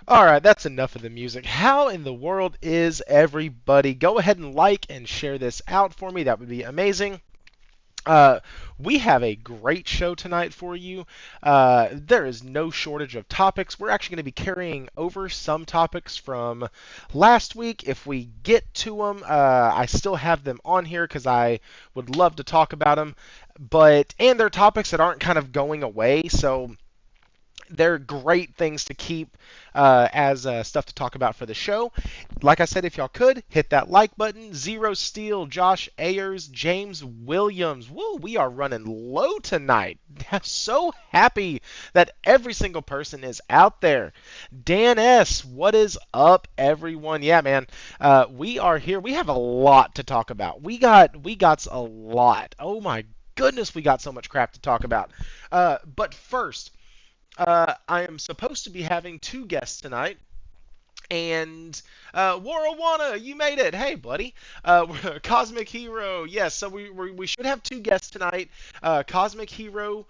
All right, that's enough of the music. How in the world is everybody? Go ahead and like and share this out for me. That would be amazing. Uh, we have a great show tonight for you. There is no shortage of topics. We're actually going to be carrying over some topics from last week. If we get to them, I still have them on here because I would love to talk about them. And they're topics that aren't kind of going away. So they're great things to keep as stuff to talk about for the show. Like I said, if y'all could, hit that like button. Zero Steel, Josh Ayers, James Williams. Woo, we are running low tonight. So happy that every single person is out there. Dan S., what is up, everyone? Yeah, man, we are here. We have a lot to talk about. We got a lot. Oh my goodness, we got so much crap to talk about. But first, I am supposed to be having two guests tonight. And Warawana, you made it. Hey, buddy. Cosmic Hero. Yes, so we should have two guests tonight. Cosmic Hero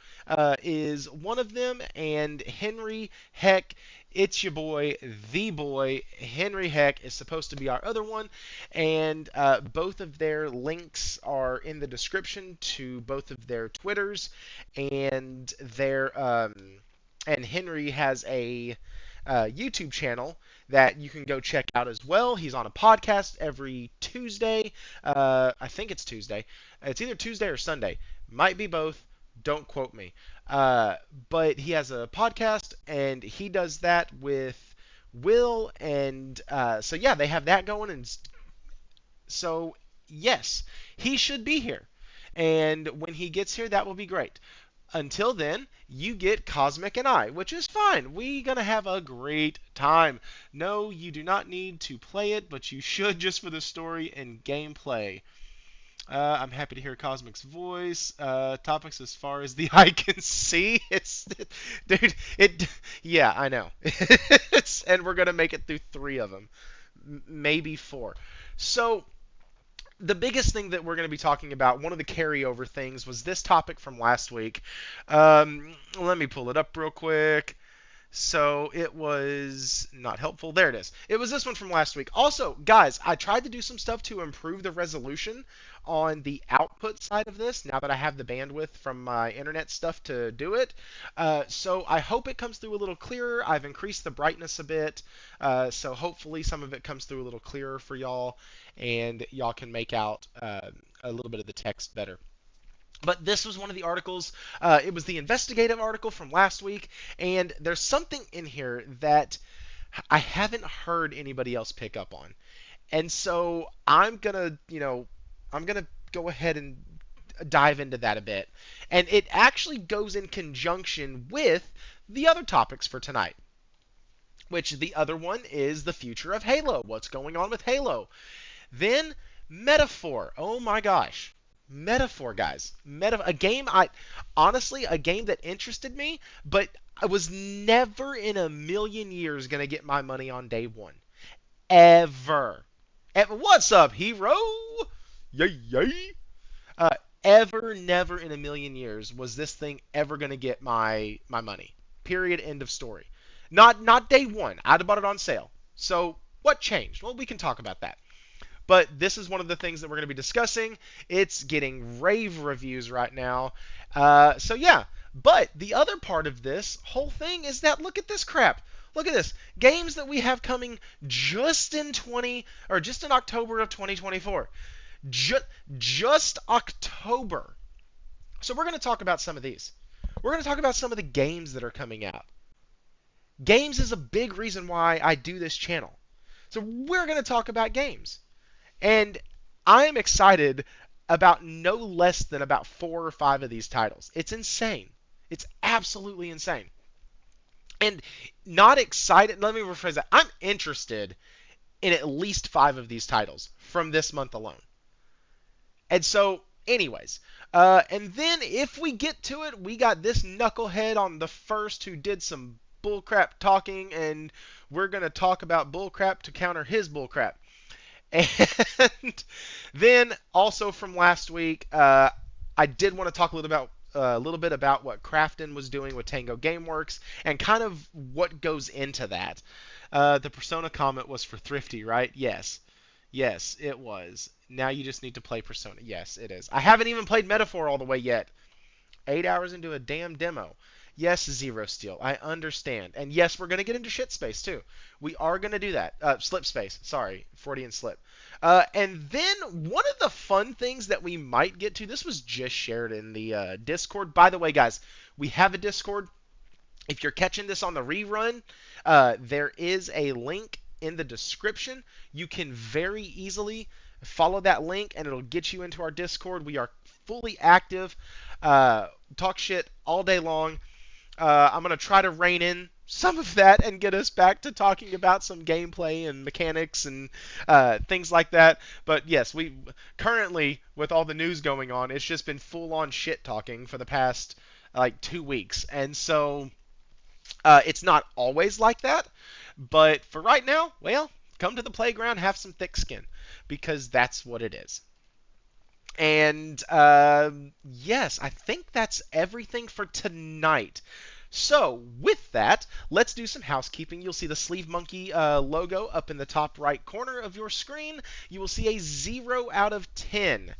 is one of them, and Henri Heck. It's your boy, the boy. Henri Heck is supposed to be our other one, and both of their links are in the description to both of their Twitters, and and Henry has a YouTube channel that you can go check out as well. He's on a podcast every Tuesday. I think it's Tuesday. It's either Tuesday or Sunday. Might be both. Don't quote me. But he has a podcast, and he does that with Will. And so, yeah, they have that going. And so, yes, he should be here. And when he gets here, that will be great. Until then, you get Cosmic and I, which is fine. We're going to have a great time. No, you do not need to play it, but you should just for the story and gameplay. I'm happy to hear Cosmic's voice. Topics as far as the eye can see. Dude, yeah, I know. And we're going to make it through three of them, maybe four. So, the biggest thing that we're going to be talking about, one of the carryover things, was this topic from last week. Let me pull it up real quick. So it was not helpful. There it is. It was this one from last week. Also, guys, I tried to do some stuff to improve the resolution on the output side of this now that I have the bandwidth from my internet stuff to do it. So I hope it comes through a little clearer. I've increased the brightness a bit. So hopefully some of it comes through a little clearer for y'all and y'all can make out a little bit of the text better. But this was one of the articles. It was the investigative article from last week, and there's something in here that I haven't heard anybody else pick up on. And so I'm gonna go ahead and dive into that a bit. And it actually goes in conjunction with the other topics for tonight, which the other one is the future of Halo. What's going on with Halo? Then Metaphor. Oh my gosh. Metaphor, guys. A game a game that interested me, but I was never in a million years gonna get my money on day one. Ever. What's up, hero? Yay, yay. Uh, Ever, never in a million years was this thing ever gonna get my money. Period. End of story. Not day one. I'd have bought it on sale. So what changed? Well, we can talk about that. But this is one of the things that we're going to be discussing. It's getting rave reviews right now. So yeah. But the other part of this whole thing is that look at this crap. Look at this. Games that we have coming just in October of 2024. Just October. So we're going to talk about some of these. We're going to talk about some of the games that are coming out. Games is a big reason why I do this channel. So we're going to talk about games. And I am excited about no less than about 4 or 5 of these titles. It's insane. It's absolutely insane. And not excited, let me rephrase that. I'm interested in at least 5 of these titles from this month alone. And so, anyways, and then if we get to it, we got this knucklehead on the first who did some bullcrap talking, and we're going to talk about bullcrap to counter his bullcrap. And then also from last week, I did want to talk a little about a little bit about what Crafton was doing with Tango Gameworks and kind of what goes into that. The Persona comment was for Thrifty, right? Yes. Yes, it was. Now you just need to play Persona. Yes, it is. I haven't even played Metaphor all the way yet. 8 hours into a damn demo. Yes, Zero Steel. I understand. And yes, we're going to get into shit space too. We are going to do that. Slip space. Sorry. Freudian slip. And then one of the fun things that we might get to, this was just shared in the Discord. By the way, guys, we have a Discord. If you're catching this on the rerun, there is a link in the description. You can very easily follow that link and it'll get you into our Discord. We are fully active. Talk shit all day long. I'm going to try to rein in some of that and get us back to talking about some gameplay and mechanics and things like that. But yes, we currently, with all the news going on, it's just been full on shit talking for the past like 2 weeks. And so it's not always like that. But for right now, well, come to the playground, have some thick skin, because that's what it is. And yes, I think that's everything for tonight. So, with that, let's do some housekeeping. You'll see the Sleeve Monkey logo up in the top right corner of your screen. You will see a 0 out of 10.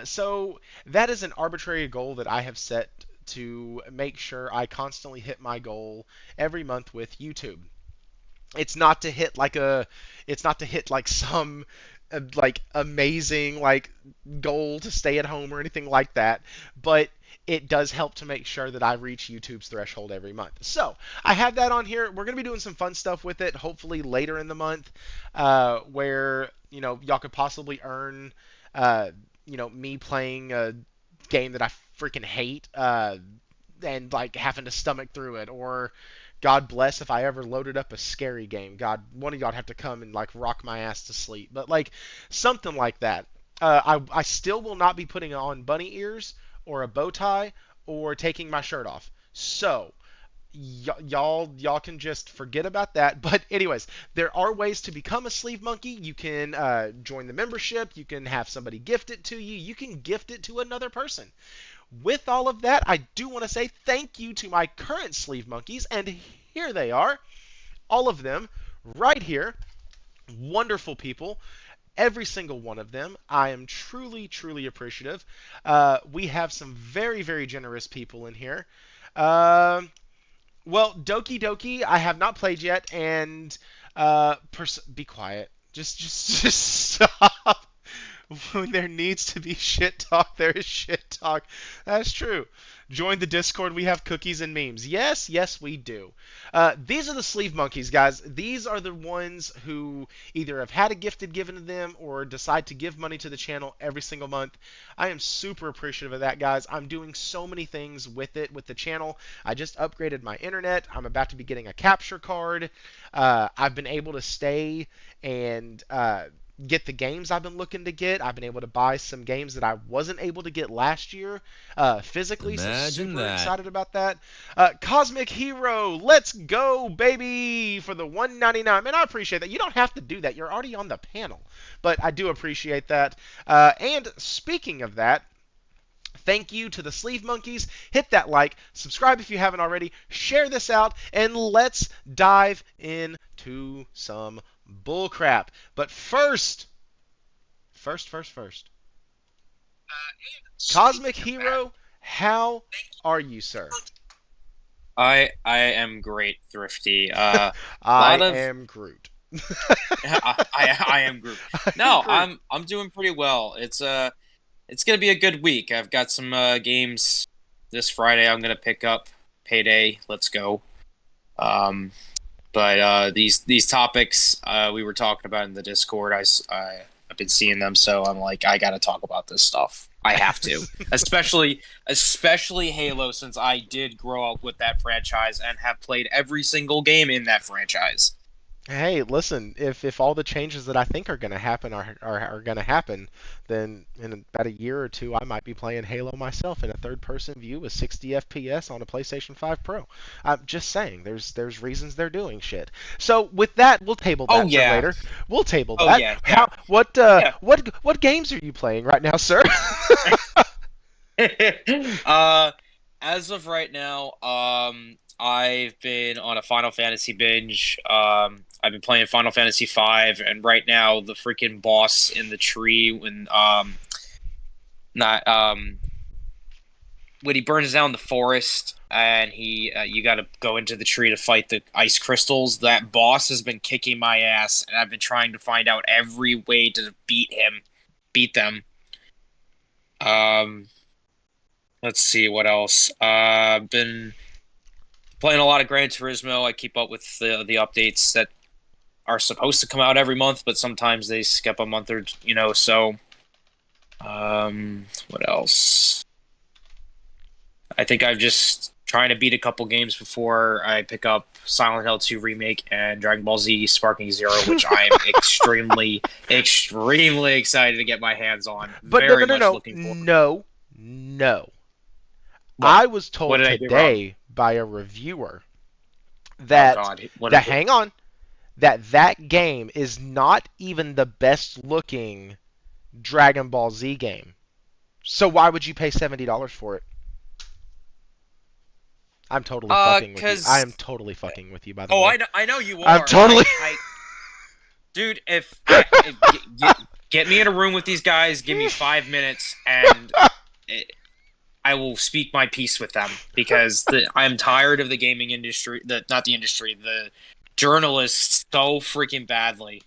So, that is an arbitrary goal that I have set to make sure I constantly hit my goal every month with YouTube. It's not to hit like some like amazing like goal to stay at home or anything like that, but it does help to make sure that I reach YouTube's threshold every month. So I have that on here. We're gonna be doing some fun stuff with it, hopefully later in the month, where y'all could possibly earn, me playing a game that I freaking hate, and like having to stomach through it, or God bless if I ever loaded up a scary game. God, one of y'all have to come and like rock my ass to sleep. But like something like that. I still will not be putting on bunny ears or a bow tie or taking my shirt off. So y'all can just forget about that. But anyways, there are ways to become a sleeve monkey. You can join the membership. You can have somebody gift it to you. You can gift it to another person. With all of that, I do want to say thank you to my current sleeve monkeys, and here they are, all of them, right here. Wonderful people, every single one of them. I am truly, truly appreciative. We have some very, very generous people in here. Well, Doki Doki, I have not played yet, and be quiet. Just stop. When there needs to be shit talk, there is shit talk. That's true. Join the Discord. We have cookies and memes. Yes, yes, we do. These are the sleeve monkeys, guys. These are the ones who either have had a gifted given to them or decide to give money to the channel every single month. I am super appreciative of that, guys. I'm doing so many things with it, with the channel. I just upgraded my internet. I'm about to be getting a capture card. I've been able to stay and get the games I've been looking to get. I've been able to buy some games that I wasn't able to get last year physically. Imagine so super that. excited about that. Cosmic Hero, let's go, baby, for the $1.99. Man, I appreciate that. You don't have to do that. You're already on the panel. But I do appreciate that. And speaking of that, thank you to the Sleeve Monkeys. Hit that like, subscribe if you haven't already, share this out, and let's dive into some bullcrap. But first. Cosmic Hero, how are you, sir? I am great, Thrifty. I lot of am Groot. I am Groot. No, I'm doing pretty well. It's gonna be a good week. I've got some games this Friday. I'm gonna pick up. Payday, let's go. But these topics we were talking about in the Discord, I've been seeing them, so I'm like, I gotta talk about this stuff. I have to, especially Halo, since I did grow up with that franchise and have played every single game in that franchise. Hey, listen, if all the changes that I think are going to happen are going to happen, then in about a year or two, I might be playing Halo myself in a third-person view with 60 FPS on a PlayStation 5 Pro. I'm just saying, there's reasons they're doing shit. So with that, we'll table that for later. We'll table that. Yeah. What games are you playing right now, sir? uh, as of right now, I've been on a Final Fantasy binge. I've been playing Final Fantasy V, and right now the freaking boss in the tree not when he burns down the forest and he you got to go into the tree to fight the ice crystals. That boss has been kicking my ass, and I've been trying to find out every way to beat them. Um, let's see what else. Been playing a lot of Gran Turismo. I keep up with the updates that are supposed to come out every month, but sometimes they skip a month or so. What else? I think I'm just trying to beat a couple games before I pick up Silent Hill 2 Remake and Dragon Ball Z Sparking Zero, which I'm extremely, extremely excited to get my hands on. But no, no, Very no, much no, looking forward. no, no. What? I was What told did I do wrong? today by a reviewer Oh that God, what that is it? hang on, that game is not even the best looking Dragon Ball Z game. So why would you pay $70 for it? I'm totally fucking with you. I Cause am totally fucking with you, by the oh, way. I know you I'm are. totally. Dude, if get me in a room with these guys, give me 5 minutes, and I will speak my piece with them because I'm tired of the gaming industry, not the industry, the journalists so freaking badly.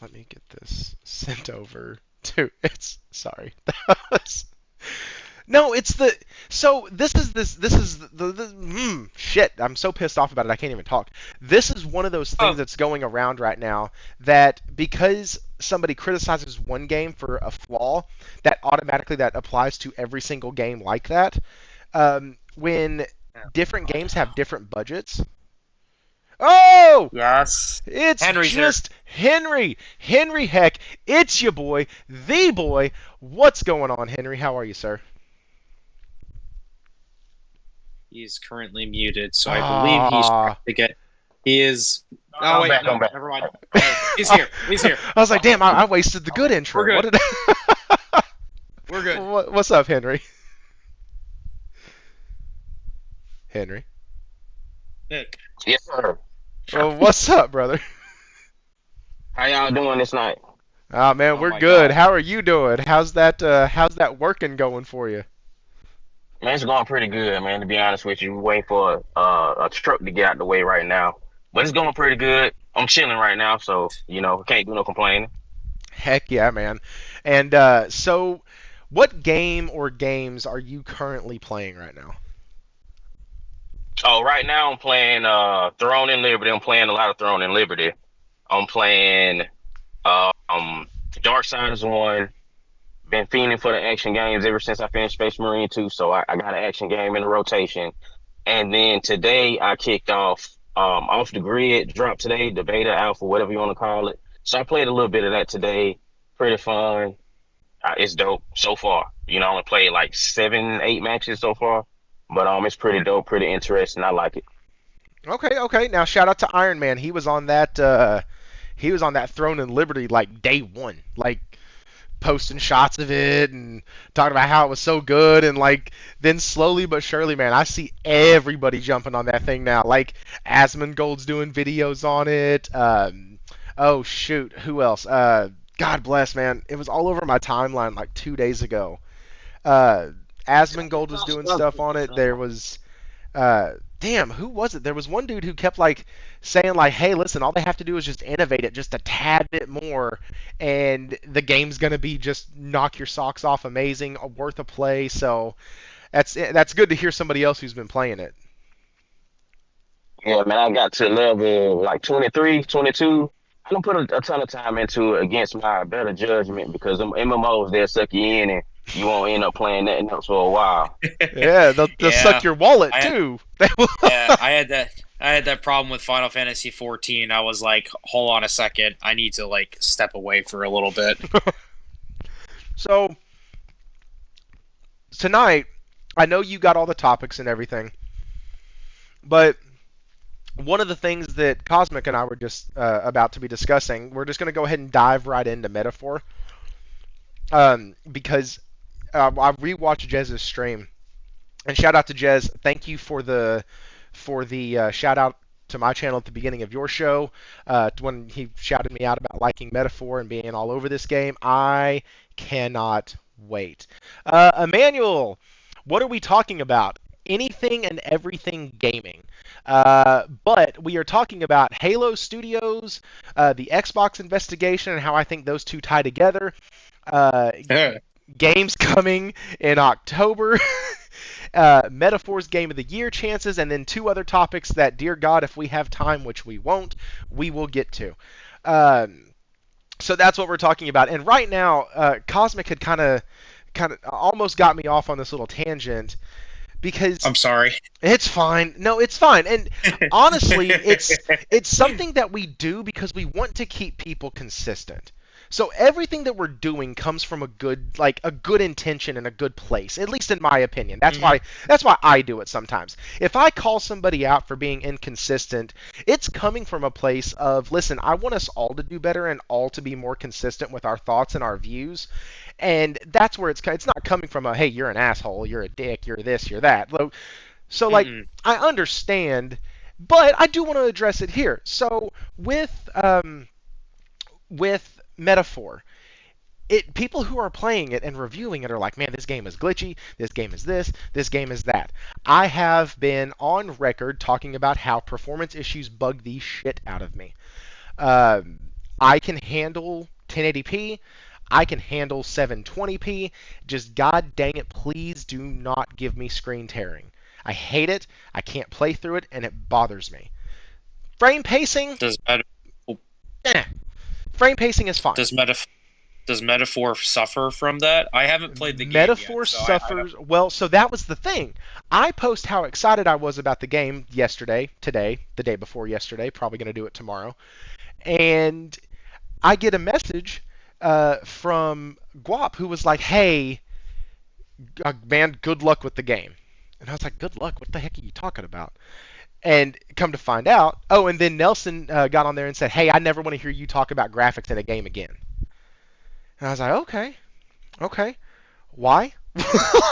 Let me get this sent over to. It's sorry. That was No, it's the so this is shit. I'm so pissed off about it. I can't even talk. This is one of those things Oh, that's going around right now that because somebody criticizes one game for a flaw, that automatically that applies to every single game like that. When different God. games have different budgets. Oh, Yes. it's Henry's here. just Henri Heck. It's your boy, the boy. What's going on, Henry? How are you, sir? He's currently muted, so I believe he's trying Ah. to get. He is. Oh I'm wait, back. I'm no, back. never mind. Okay, he's here. He's here. I was like, damn, I wasted the good We're intro. What good. did I... We're good. What's up, Henry? Henry. Nick. Yes, sir. Well, what's up, brother? How y'all doing this night? Oh man, Oh we're my good. God. How are you doing? How's that working going for you? Man, it's going pretty good, man. To be honest with you, we're waiting for a truck to get out the way right now, but it's going pretty good. I'm chilling right now, so can't do no complaining. Heck yeah, man. And so what game or games are you currently playing right now? Oh, right now I'm playing Throne and Liberty. I'm playing a lot of Throne and Liberty. I'm playing Dark Side is one. Been fiending for the action games ever since I finished Space Marine 2, so I got an action game in the rotation. And then today I kicked off the grid, dropped today, the beta, alpha, whatever you want to call it. So I played a little bit of that today. Pretty fun. It's dope so far. I only played like 7, 8 matches so far, but it's pretty dope, pretty interesting. I like it. Okay, okay. Now shout out to Iron Man. He was on that Throne and Liberty like day one. Like posting shots of it and talking about how it was so good and like then slowly but surely, man, I see everybody jumping on that thing now. Like Asmongold's doing videos on it. Oh shoot, who else? God bless, man. It was all over my timeline like 2 days ago. Uh, Asmongold was doing stuff on it. There was damn, who was it? There was one dude who kept like saying like, "Hey, listen, all they have to do is just innovate it just a tad bit more, and the game's gonna be just knock your socks off, amazing, worth a play." So that's good to hear somebody else who's been playing it. Yeah, man, I got to level like 23, 22. I don't put a ton of time into it against my better judgment because them MMOs, they'll suck you in and you won't end up playing nothing else for a while. Yeah, they'll suck Yeah. your wallet I too. They will. Yeah, I had that problem with Final Fantasy 14. I was like, hold on a second, I need to like step away for a little bit. So tonight, I know you got all the topics and everything, but one of the things that Cosmic and I were just about to be discussing, we're just going to go ahead and dive right into metaphor, because I rewatched Jez's stream, and shout out to Jez. Thank you for the shout out to my channel at the beginning of your show when he shouted me out about liking Metaphor and being all over this game. I cannot wait. Emmanuel, what are we talking about? Anything and everything gaming. But we are talking about Halo Studios, the Xbox investigation, and how I think those two tie together. Uh, Games coming in October. Metaphor's Game of the Year chances, and then two other topics that, dear God, if we have time, which we won't, we will get to. So that's what we're talking about. And right now, Cosmic had kind of almost got me off on this little tangent because I'm sorry. it's fine. No, it's fine. And honestly, it's something that we do because we want to keep people consistent. So everything that we're doing comes from a good intention and a good place, at least in my opinion. That's why I do it sometimes. If I call somebody out for being inconsistent, it's coming from a place of, listen, I want us all to do better and all to be more consistent with our thoughts and our views. And that's where it's not coming from a, hey, you're an asshole, you're a dick, you're this, you're that. So like, I understand, but I do want to address it here. So with Metaphor, people who are playing it and reviewing it are like, man, this game is glitchy, this game is this game is that. I have been on record talking about how performance issues bug the shit out of me. I can handle 1080p, I can handle 720p, just god dang it, please do not give me screen tearing. I hate it, I can't play through it, and it bothers me. Frame pacing, frame pacing is fine. Does Metaphor suffer from that? I haven't played the game Metaphor yet, so suffers. Well, so that was the thing. I post how excited I was about the game yesterday, today, the day before yesterday, probably going to do it tomorrow. And I get a message from Guap who was like, hey, man, good luck with the game. And I was like, good luck? What the heck are you talking about? And come to find out, and then Nelson got on there and said, hey, I never want to hear you talk about graphics in a game again. And I was like, okay. Why?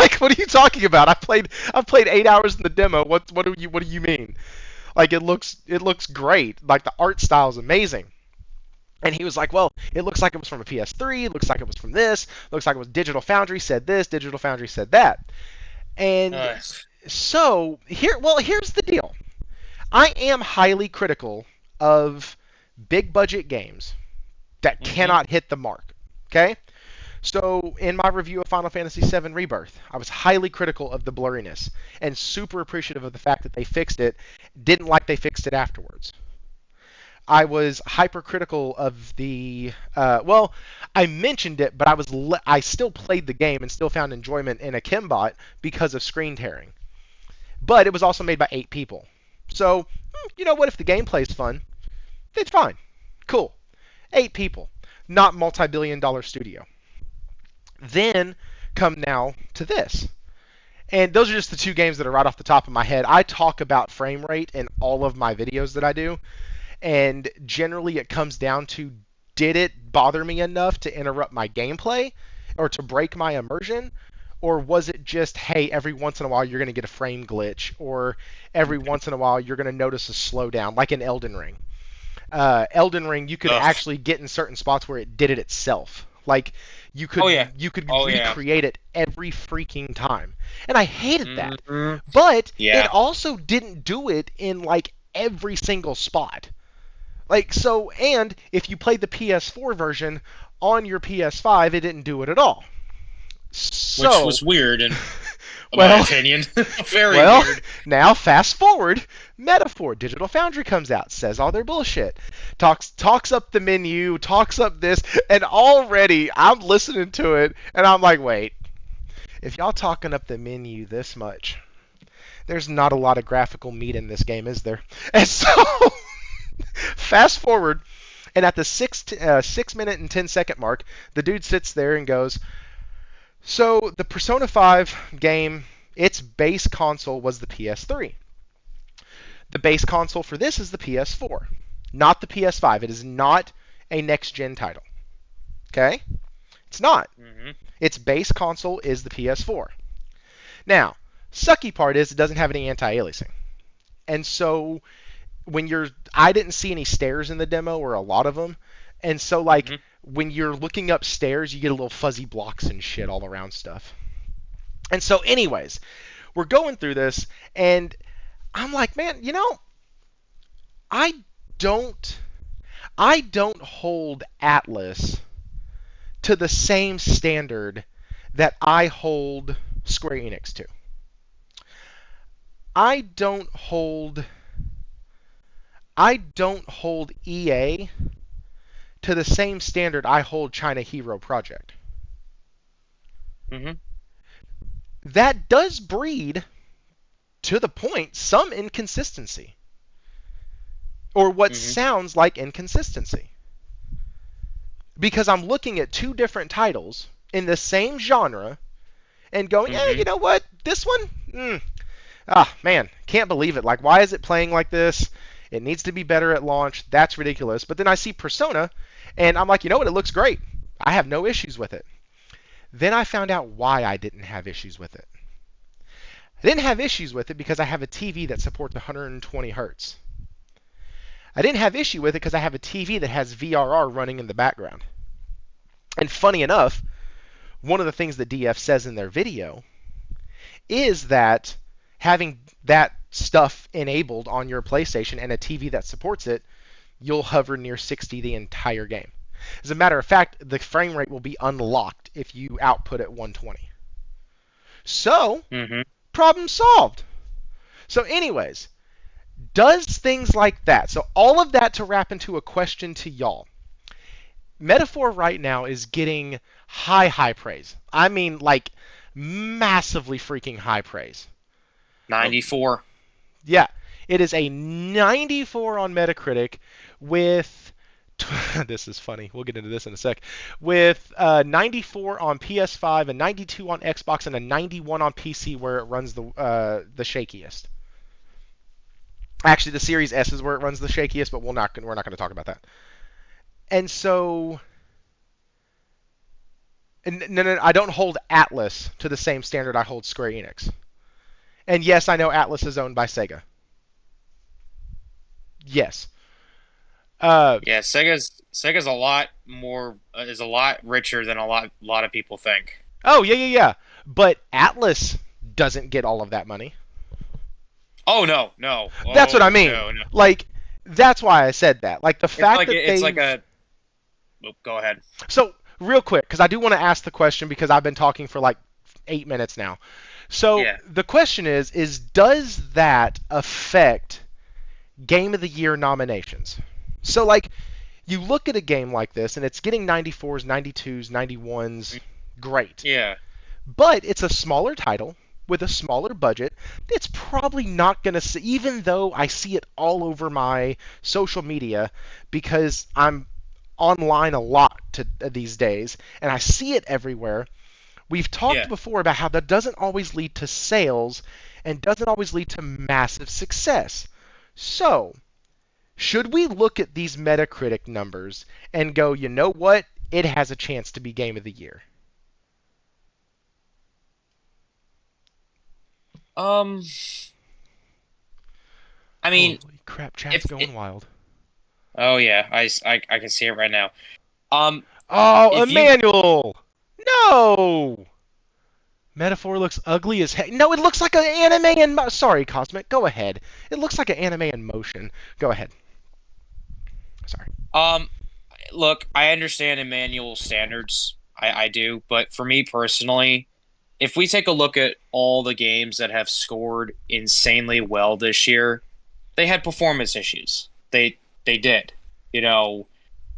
Like, what are you talking about? I've played 8 hours in the demo. What do you mean? Like, it looks great. Like, the art style is amazing. And he was like, well, it looks like it was from a PS3. It looks like it was from this. Looks like it was Digital Foundry said this. Digital Foundry said that. And so here's the deal. I am highly critical of big budget games that cannot hit the mark. Okay? So in my review of Final Fantasy VII Rebirth, I was highly critical of the blurriness and super appreciative of the fact that they fixed it. Didn't like they fixed it afterwards. I was hypercritical of the I mentioned it, but I still played the game and still found enjoyment in a Kimbot because of screen tearing. But it was also made by 8 people. So, you know what? If the gameplay's fun, it's fine. Cool. 8 people. Not multi-billion-dollar studio. Then come now to this. And those are just the 2 games that are right off the top of my head. I talk about frame rate in all of my videos that I do. And generally it comes down to, did it bother me enough to interrupt my gameplay or to break my immersion? Or was it just, hey, every once in a while you're going to get a frame glitch, or every once in a while you're going to notice a slowdown, like in Elden Ring. Elden Ring, you could actually get in certain spots where it did it itself. Like, you could recreate it every freaking time. And I hated that. But it also didn't do it in, like, every single spot. Like, so, and if you played the PS4 version on your PS5, it didn't do it at all. So, which was weird in my opinion. Very weird. Now fast forward, Metaphor, Digital Foundry comes out, says all their bullshit, talks up the menu, talks up this, and already I'm listening to it, and I'm like, wait, if y'all talking up the menu this much, there's not a lot of graphical meat in this game, is there? And so, fast forward, and at the 6 minute and 10 second mark, the dude sits there and goes, so the Persona 5 game, its base console was the PS3. The base console for this is the PS4, not the PS5. It is not a next-gen title. Okay? It's not. Mm-hmm. Its base console is the PS4. Now, sucky part is it doesn't have any anti-aliasing. And so I didn't see any stairs in the demo or a lot of them. And so like when you're looking up stairs, you get a little fuzzy blocks and shit all around stuff. And so anyways, we're going through this and I'm like, man, I don't hold Atlas to the same standard that I hold Square Enix to. I don't hold EA to the same standard I hold China Hero Project. Mm-hmm. That does breed, to the point, some inconsistency. Or what sounds like inconsistency. Because I'm looking at two different titles in the same genre and going, you know what? This one? Man, can't believe it. Like, why is it playing like this? It needs to be better at launch. That's ridiculous. But then I see Persona, and I'm like, you know what? It looks great. I have no issues with it. Then I found out why I didn't have issues with it. I didn't have issues with it because I have a TV that supports 120 hertz. I didn't have issue with it because I have a TV that has VRR running in the background. And funny enough, one of the things that DF says in their video is that having that stuff enabled on your PlayStation and a TV that supports it, you'll hover near 60 the entire game. As a matter of fact, the frame rate will be unlocked if you output at 120. So, problem solved. So anyways, does things like that. So all of that to wrap into a question to y'all. Metaphor right now is getting high praise. I mean, like, massively freaking high praise. 94. Yeah, it is a 94 on Metacritic with... this is funny. We'll get into this in a sec. With 94 on PS5, a 92 on Xbox, and a 91 on PC, where it runs the shakiest. Actually, the Series S is where it runs the shakiest, but we're not going to talk about that. And so, no, I don't hold Atlas to the same standard I hold Square Enix. And yes, I know Atlas is owned by Sega. Yes. Yeah, Sega's a lot more is a lot richer than a lot of people think. Oh yeah. But Atlas doesn't get all of that money. Oh no. That's what I mean. No. Like, that's why I said that. Like the fact that it's like a. Oh, go ahead. So real quick, because I do want to ask the question because I've been talking for like 8 minutes now. So the question is does that affect Game of the Year nominations? So, like, you look at a game like this, and it's getting 94s, 92s, 91s, great. Yeah. But it's a smaller title with a smaller budget. It's probably not going to see, even though I see it all over my social media because I'm online a lot these days, and I see it everywhere. We've talked before about how that doesn't always lead to sales and doesn't always lead to massive success. So, should we look at these Metacritic numbers and go, you know what? It has a chance to be Game of the Year. I mean, holy crap, chat's going wild. Oh yeah, I can see it right now. Oh, Emmanuel! No! Metaphor looks ugly as heck. No, it looks like an anime in... Sorry, Cosmic. Go ahead. It looks like an anime in motion. Go ahead. Sorry. Look, I understand Emmanuel standards. I do. But for me personally, if we take a look at all the games that have scored insanely well this year, they had performance issues. They did.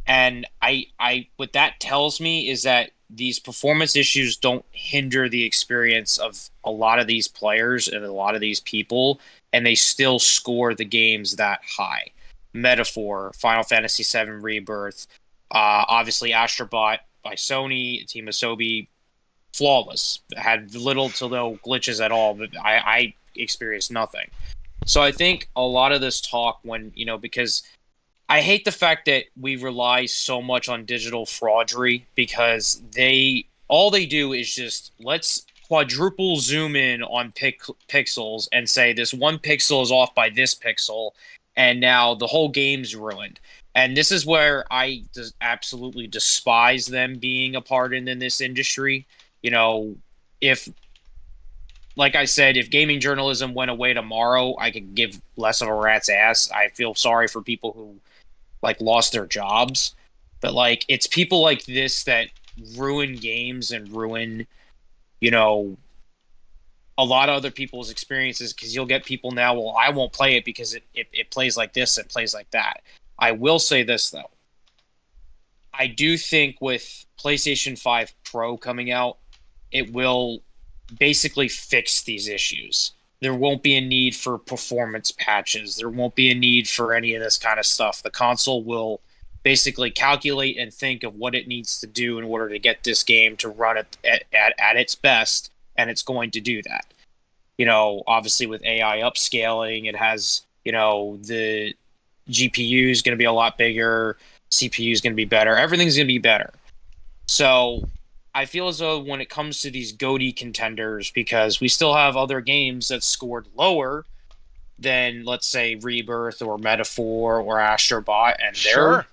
And I what that tells me is that these performance issues don't hinder the experience of a lot of these players and a lot of these people, and they still score the games that high. Metaphor, Final Fantasy VII Rebirth, obviously Astrobot by Sony, Team Asobi, flawless. Had little to no glitches at all, but I experienced nothing. So I think a lot of this talk because I hate the fact that we rely so much on digital fraudery because all they do is just let's quadruple zoom in on pixels and say this one pixel is off by this pixel, and now the whole game's ruined. And this is where I absolutely despise them being a part in this industry. You know, if like I said, if gaming journalism went away tomorrow, I could give less of a rat's ass. I feel sorry for people who like lost their jobs, but like it's people like this that ruin games and ruin, you know, a lot of other people's experiences because you'll get people now, well, I won't play it because it plays like this and plays like that. I will say this though. I do think with PlayStation 5 Pro coming out, it will basically fix these issues. There won't be a need for performance patches. There won't be a need for any of this kind of stuff. The console will basically calculate and think of what it needs to do in order to get this game to run at its best, and it's going to do that. You know, obviously with AI upscaling, it has, you know, the GPU is going to be a lot bigger, CPU is going to be better, everything's going to be better. So I feel as though when it comes to these GoTY contenders, because we still have other games that scored lower than, let's say, Rebirth or Metaphor or Astrobot, and Sure.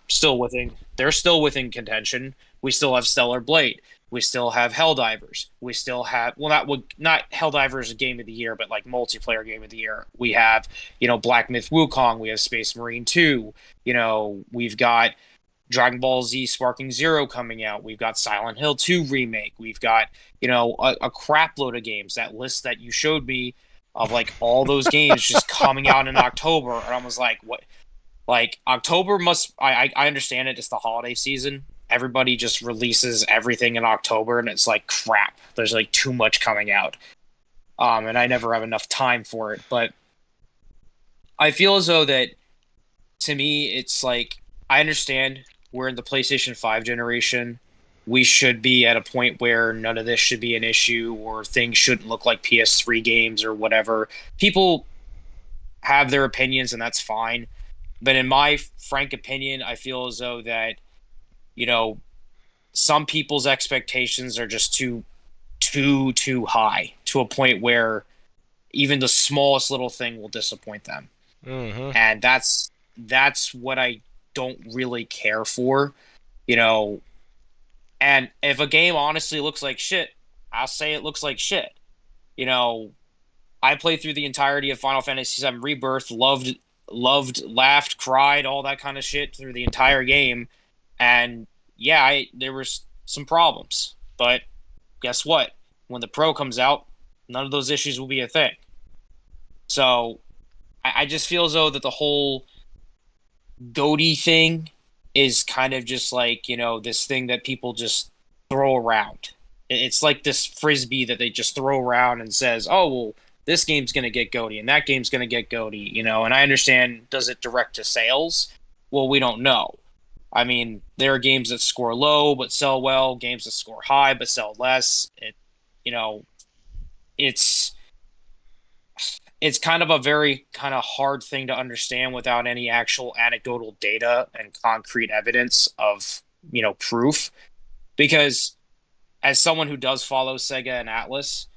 they're still within contention. We still have Stellar Blade. We still have Helldivers. We still have, well, not Helldivers Game of the Year, but like multiplayer Game of the Year. We have, you know, Black Myth Wukong. We have Space Marine 2. You know, we've got Dragon Ball Z Sparking Zero coming out. We've got Silent Hill 2 remake. We've got, you know, a crap load of games. That list that you showed me of like all those games just coming out in October, and I was like, what? Like October must. I understand it. It's the holiday season. Everybody just releases everything in October, and it's like crap. There's like too much coming out, and I never have enough time for it. But I feel as though that to me, it's like I understand we're in the PlayStation 5 generation. We should be at a point where none of this should be an issue or things shouldn't look like PS3 games or whatever. People have their opinions, and that's fine. But in my frank opinion, I feel as though that, you know, some people's expectations are just too high to a point where even the smallest little thing will disappoint them. Mm-hmm. And that's what I don't really care for, you know. And if a game honestly looks like shit, I'll say it looks like shit. You know, I played through the entirety of Final Fantasy VII Rebirth, loved, laughed, cried, all that kind of shit through the entire game. And yeah, there was some problems. But guess what? When the Pro comes out, none of those issues will be a thing. So I just feel as though that the whole GoTY thing is kind of just like, you know, this thing that people just throw around. It's like this frisbee that they just throw around and says, oh, well, this game's going to get GoTY and that game's going to get GoTY, you know, and I understand, does it direct to sales? Well, we don't know. I mean, there are games that score low but sell well, games that score high but sell less. You know, it's kind of a very kind of hard thing to understand without any actual anecdotal data and concrete evidence of, you know, proof. Because as someone who does follow Sega and Atlas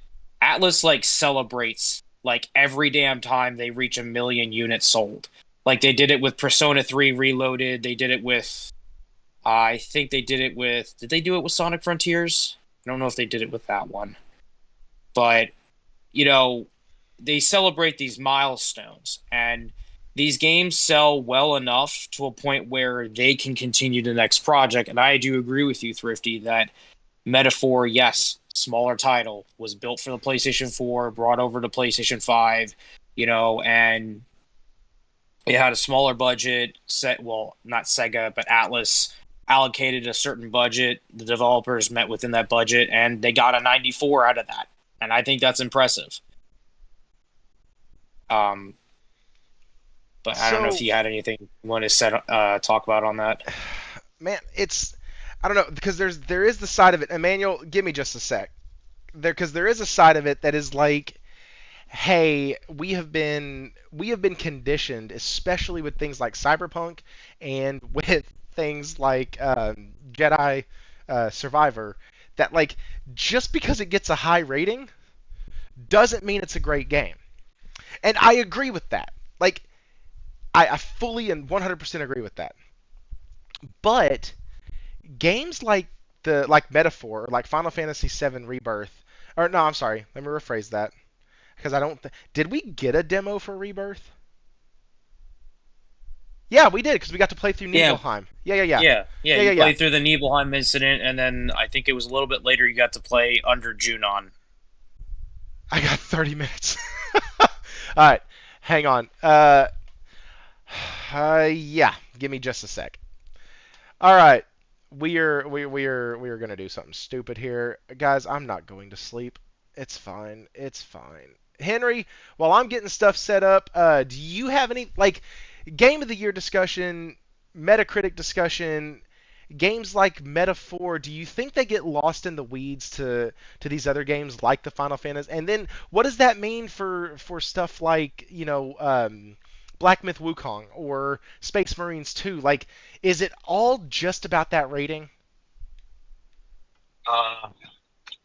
like celebrates like every damn time they reach 1 million units sold. Like they did it with Persona 3 Reloaded. They did it with, I think they did it with, did they do it with Sonic Frontiers? I don't know if they did it with that one. But, you know, they celebrate these milestones, and these games sell well enough to a point where they can continue the next project. And I do agree with you, Thrifty, that Metaphor, yes, smaller title, was built for the PlayStation 4, brought over to PlayStation 5, you know, and it had a smaller budget. Well, not Sega, but Atlas allocated a certain budget. The developers met within that budget, and they got a 94 out of that. And I think that's impressive. But I don't know if So, you had anything you want to talk about on that. man, I don't know, because there is the side of it. Emmanuel, give me just a sec. Because there is a side of it that is like, hey, we have been conditioned, especially with things like Cyberpunk and with things like Jedi Survivor, that like just because it gets a high rating doesn't mean it's a great game. And I agree with that. Like I fully and 100% agree with that. But games like Metaphor, or like Final Fantasy VII Rebirth, or no, I'm sorry, let me rephrase that because I don't. Did we get a demo for Rebirth? Yeah, we did because we got to play through Yeah, Nibelheim. Yeah, yeah, yeah, yeah. yeah, yeah, You yeah. played through the Nibelheim incident, and then I think it was a little bit later you got to play under Junon. I got 30 minutes. All right, hang on. Yeah, give me just a sec. All right, we are gonna do something stupid here, guys. I'm not going to sleep. It's fine. It's fine. Henry, while I'm getting stuff set up, do you have any like game of the year discussion, Metacritic discussion, games like Metaphor? Do you think they get lost in the weeds to these other games like the Final Fantasy? And then what does that mean for stuff like Black Myth Wukong or Space Marines 2? Like, is it all just about that rating? Uh,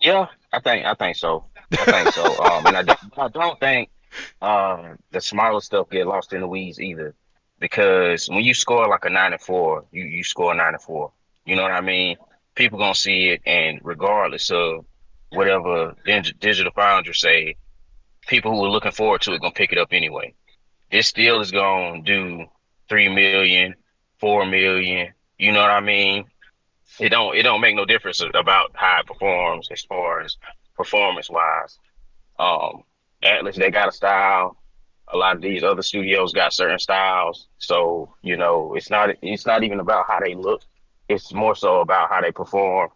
yeah, I think so. I think so. And I don't think the smaller stuff get lost in the weeds either, because when you score like a 94, you score a 94. You know what I mean? People gonna see it, and regardless of whatever digital foundry say, people who are looking forward to it gonna pick it up anyway. This still is gonna do 3 million, 4 million. You know what I mean? It don't make no difference about how it performs as far as performance wise. Um, Atlas, they got a style. A lot of these other studios got certain styles. So, it's not even about how they look. It's more so about how they perform.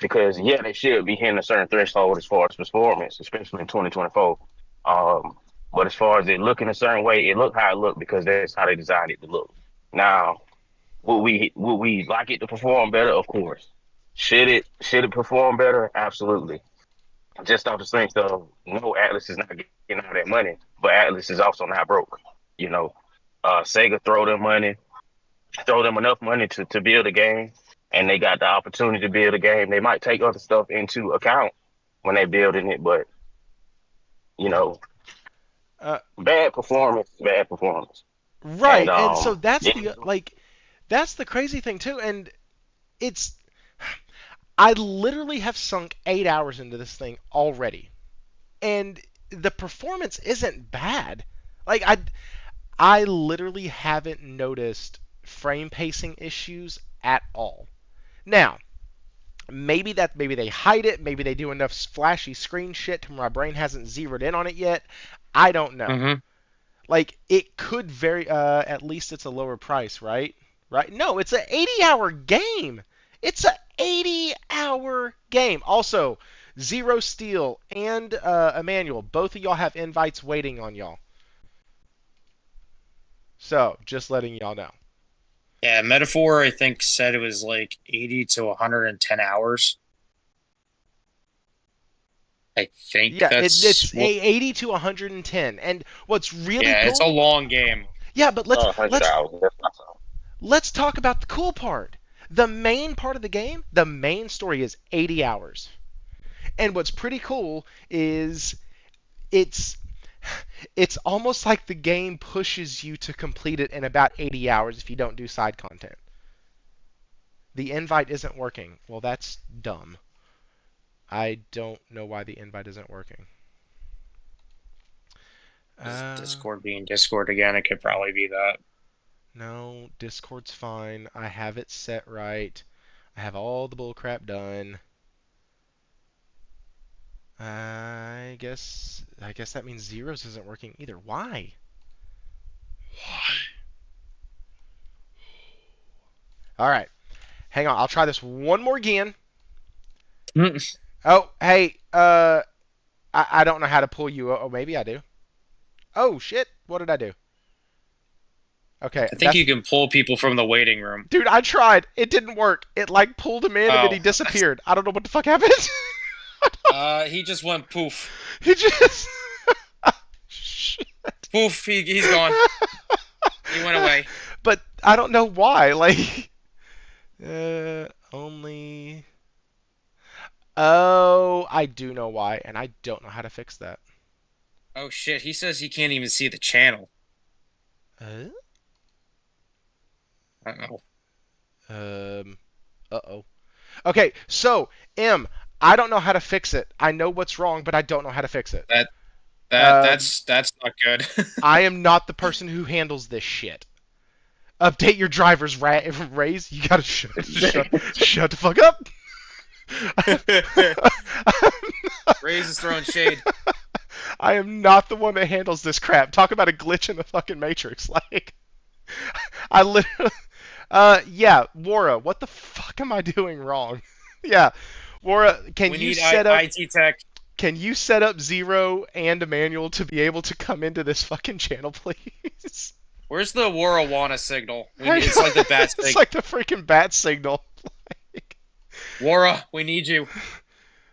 Because yeah, they should be hitting a certain threshold as far as performance, especially in 2024. Um, but as far as it looking a certain way, it looked how it looked because that's how they designed it to look. Now, would we like it to perform better? Of course. Should it perform better? Absolutely. Just off the strength of no, Atlas is not getting all that money, but Atlas is also not broke. You know, Sega throw them enough money to build a game, and they got the opportunity to build a game. They might take other stuff into account when they're building it, but you know, Uh, bad performance, and right, and so that's yeah, the crazy thing too, and it's I literally have sunk 8 hours into this thing already, and the performance isn't bad. Like I literally haven't noticed frame pacing issues at all. Now, maybe they hide it, maybe they do enough flashy screen shit to where my brain hasn't zeroed in on it yet. I don't know. Mm-hmm. Like it could very at least it's a lower price, right? Right? No, it's an 80-hour game. It's an 80-hour game. Also, Zero Steel and Emmanuel, both of y'all have invites waiting on y'all. So, just letting y'all know. Yeah, Metaphor, I think, said it was like 80 to 110 hours. I think Yeah, it's that's what. 80 to 110. And what's really Yeah, it's a cool? long game. Yeah, but let's 100 let's hours. That's not so. let's talk about the cool part. The main part of the game, the main story is 80 hours. And what's pretty cool is it's it's almost like the game pushes you to complete it in about 80 hours if you don't do side content. The invite isn't working. Well, that's dumb. I don't know why the invite isn't working. Is Uh, Discord being Discord again? It could probably be that. no, Discord's fine. I have it set right. I have all the bullcrap done. I guess that means zeros isn't working either. Why? Why? All right. Hang on. I'll try this one more again. Oh, hey. I don't know how to pull you. Oh, maybe I do. Oh shit. What did I do? Okay, I think you that's can pull people from the waiting room. dude. I tried. It didn't work. It like pulled him in and then he Oh, disappeared. I don't know what the fuck happened. he just went poof. he just Poof, he's gone. He went away. But I don't know why. Like, only. Oh, I do know why, and I don't know how to fix that. Oh shit, he says he can't even see the channel. Uh, Uh-oh. uh-oh. Okay, so M, I don't know how to fix it. I know what's wrong, but I don't know how to fix it. That Um, that's not good. I am not the person who handles this shit. Update your driver's raise. You gotta shut the fuck up. Raise is throwing shade. I am not the one that handles this crap. Talk about a glitch in the fucking matrix. Like, I literally. Yeah, Wara, what the fuck am I doing wrong? Yeah, Wara, We need IT tech. can you set up Zero and Emmanuel to be able to come into this fucking channel, please? Where's the Warawana signal? It's like the bat It's signal. like the freaking bat signal. Like, Wara, we need you.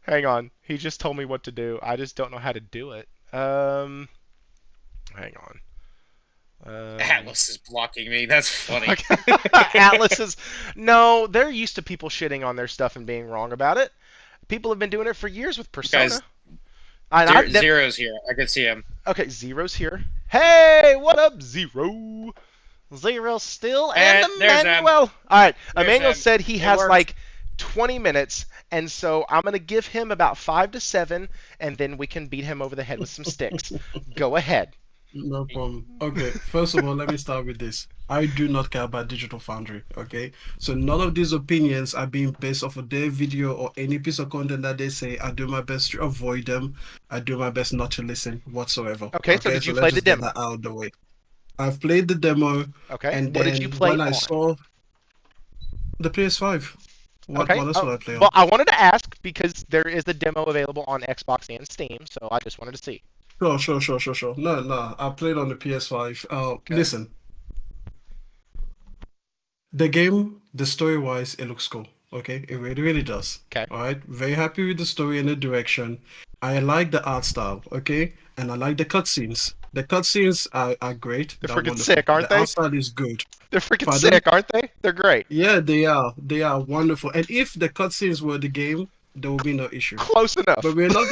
hang on, he just told me what to do. I just don't know how to do it. Hang on. Atlas is blocking me. That's funny. Atlas is no. They're used to people shitting on their stuff and being wrong about it. People have been doing it for years with Persona. Guys, And Zero's here. I can see him. Okay, Zero's here. Hey, what up, Zero? Zero's still and there's Emmanuel. All right, There's Emmanuel them. said he It has worked. like 20 minutes, and so I'm gonna give him about 5 to 7, and then we can beat him over the head with some sticks. Go ahead. No problem. Okay, first of all, let me start with this. I do not care about Digital Foundry, okay? So none of these opinions are being based off of their video or any piece of content that they say. I do my best to avoid them. I do my best not to listen whatsoever. Okay, so did you let's play the just get demo? that out of the way. I've played the demo, Okay, and what then did you play when I on? saw the PS5, what Okay, else would I play on? well, I wanted to ask because there is a demo available on Xbox and Steam, so I just wanted to see. Sure. No, I played on the PS5. Okay. Listen, the game, the story-wise, it looks cool. Okay, it really does. Okay. All right, very happy with the story and the direction. I like the art style. Okay, and I like the cutscenes. The cutscenes are great. They're They're freaking wonderful. sick, aren't The art they? style is good. They're freaking Pardon? sick, aren't they? They're great. Yeah, they are. They are wonderful. And if the cutscenes were the game, there will be no issue. Close enough. But we're not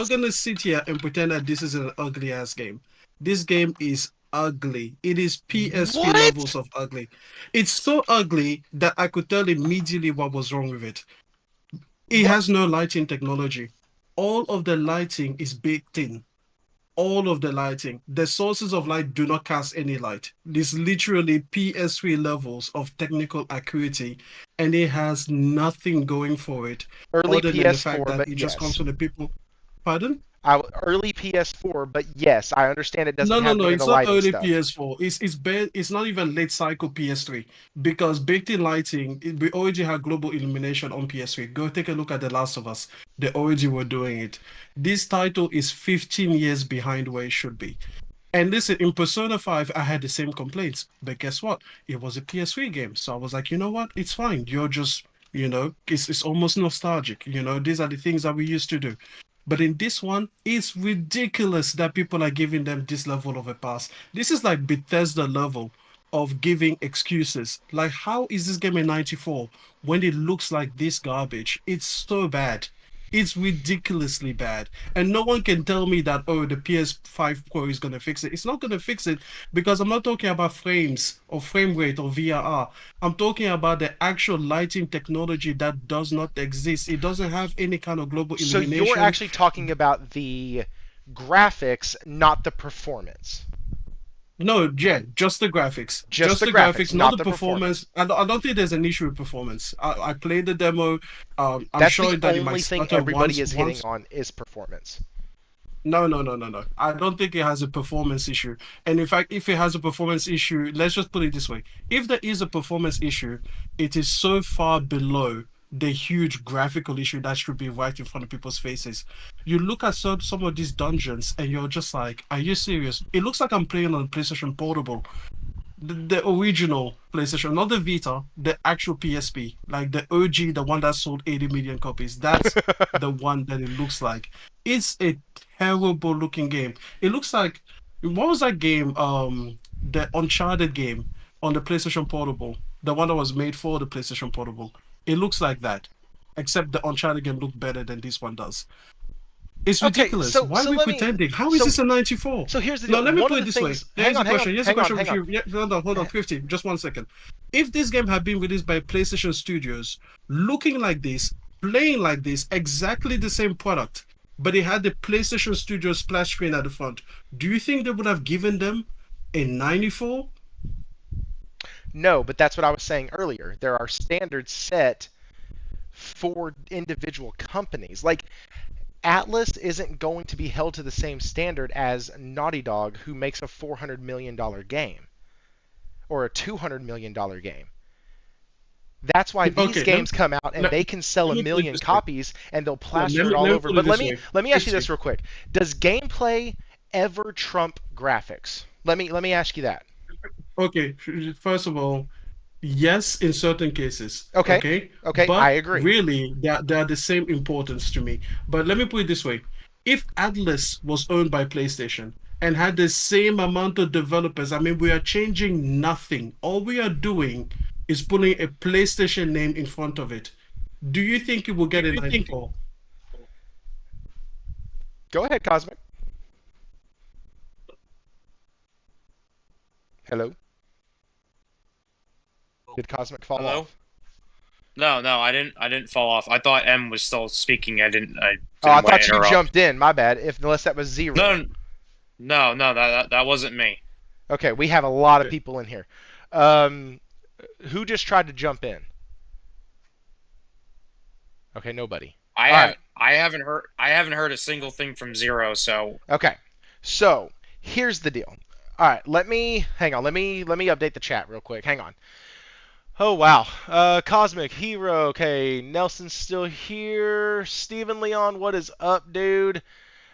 gonna sit here and pretend that this is an ugly ass game. This game is ugly. It is PSP What? levels of ugly. It's so ugly that I could tell immediately what was wrong with it. It has no lighting technology. All of the lighting is baked in. All of the lighting. The sources of light do not cast any light. This literally PS3 levels of technical acuity, and it has nothing going for it Early other than the fact PS4, that but it just comes yes. from the people. Pardon? Early PS4, but yes, I understand it doesn't No, have any of it's the not lighting early stuff. PS4. It's not even late cycle PS3 because baked-in lighting. We already had global illumination on PS3. Go take a look at The Last of Us. They already were doing it. This title is 15 years behind where it should be. And listen, in Persona 5, I had the same complaints. But guess what? It was a PS3 game. So I was like, you know what? It's fine. You're just, it's almost nostalgic. These are the things that we used to do. But in this one, it's ridiculous that people are giving them this level of a pass. This is like Bethesda level of giving excuses. Like, how is this game a 94 when it looks like this garbage? It's so bad. It's ridiculously bad. And no one can tell me that, oh, the PS5 Pro is going to fix it. It's not going to fix it because I'm not talking about frames or frame rate or VRR. I'm talking about the actual lighting technology that does not exist. It doesn't have any kind of global So illumination. you're actually talking about the graphics, not the performance. No, yeah, just the graphics. Just the graphics, not the performance. I don't think there's an issue with performance. I played the demo. I'm That's sure the that it only might thing stutter everybody is once. hitting on is performance. No. I don't think it has a performance issue. And in fact, if it has a performance issue, let's just put it this way. If there is a performance issue, it is so far below the huge graphical issue that should be right in front of people's faces. You look at some of these dungeons and you're just like, are you serious? It looks like I'm playing on PlayStation Portable. The original PlayStation, not the Vita, the actual PSP, like the OG, the one that sold 80 million copies. That's the one that it looks like. It's a terrible looking game. It looks like What was that game? The Uncharted game on the PlayStation Portable, the one that was made for the PlayStation Portable. It looks like that, except the Uncharted game looked better than this one does. It's Okay, ridiculous. so Why are so we let me pretending? How is so this a 94? so here's the Now, deal. let me One of put it the this way. things. Hang Here's a on, hang on, question. Here's a hang on, question hang with on. you. Yeah, hold on, 50. Just 1 second. If this game had been released by PlayStation Studios, looking like this, playing like this, exactly the same product, but it had the PlayStation Studios splash screen at the front, do you think they would have given them a 94? No, but that's what I was saying earlier. There are standards set for individual companies. Like Atlas isn't going to be held to the same standard as Naughty Dog, who makes a $400 million game or a $200 million game. That's why these Okay, games come out and let, they can sell let a me put it million this way. copies and they'll No, plaster it all let me over. put it But this let me way. let me ask you this 50. real quick. Does gameplay ever trump graphics? Let me ask you that. Okay, first of all, yes, in certain cases, Okay. okay, Okay, I but agree. really, they are the same importance to me. But let me put it this way: if Atlas was owned by PlayStation and had the same amount of developers, I mean, we are changing nothing. All we are doing is putting a PlayStation name in front of it. Do you think it will get a 94? Go ahead, Cosmic. Hello. Did Cosmic fall Hello? off? No, no, I didn't fall off. I thought M was still speaking. I Oh, I didn't want to thought you interrupt. jumped in. My bad. If unless that was zero. No, no, that wasn't me. Okay, we have a lot of Okay. people in here. Um, who just tried to jump in? Okay, nobody. All right. I haven't heard a single thing from Zero, so Okay. So here's the deal. All right. Let me hang on. Let me update the chat real quick. Hang on. Oh wow. Cosmic Hero. Okay. Nelson's still here. Steven Leon, what is up, dude?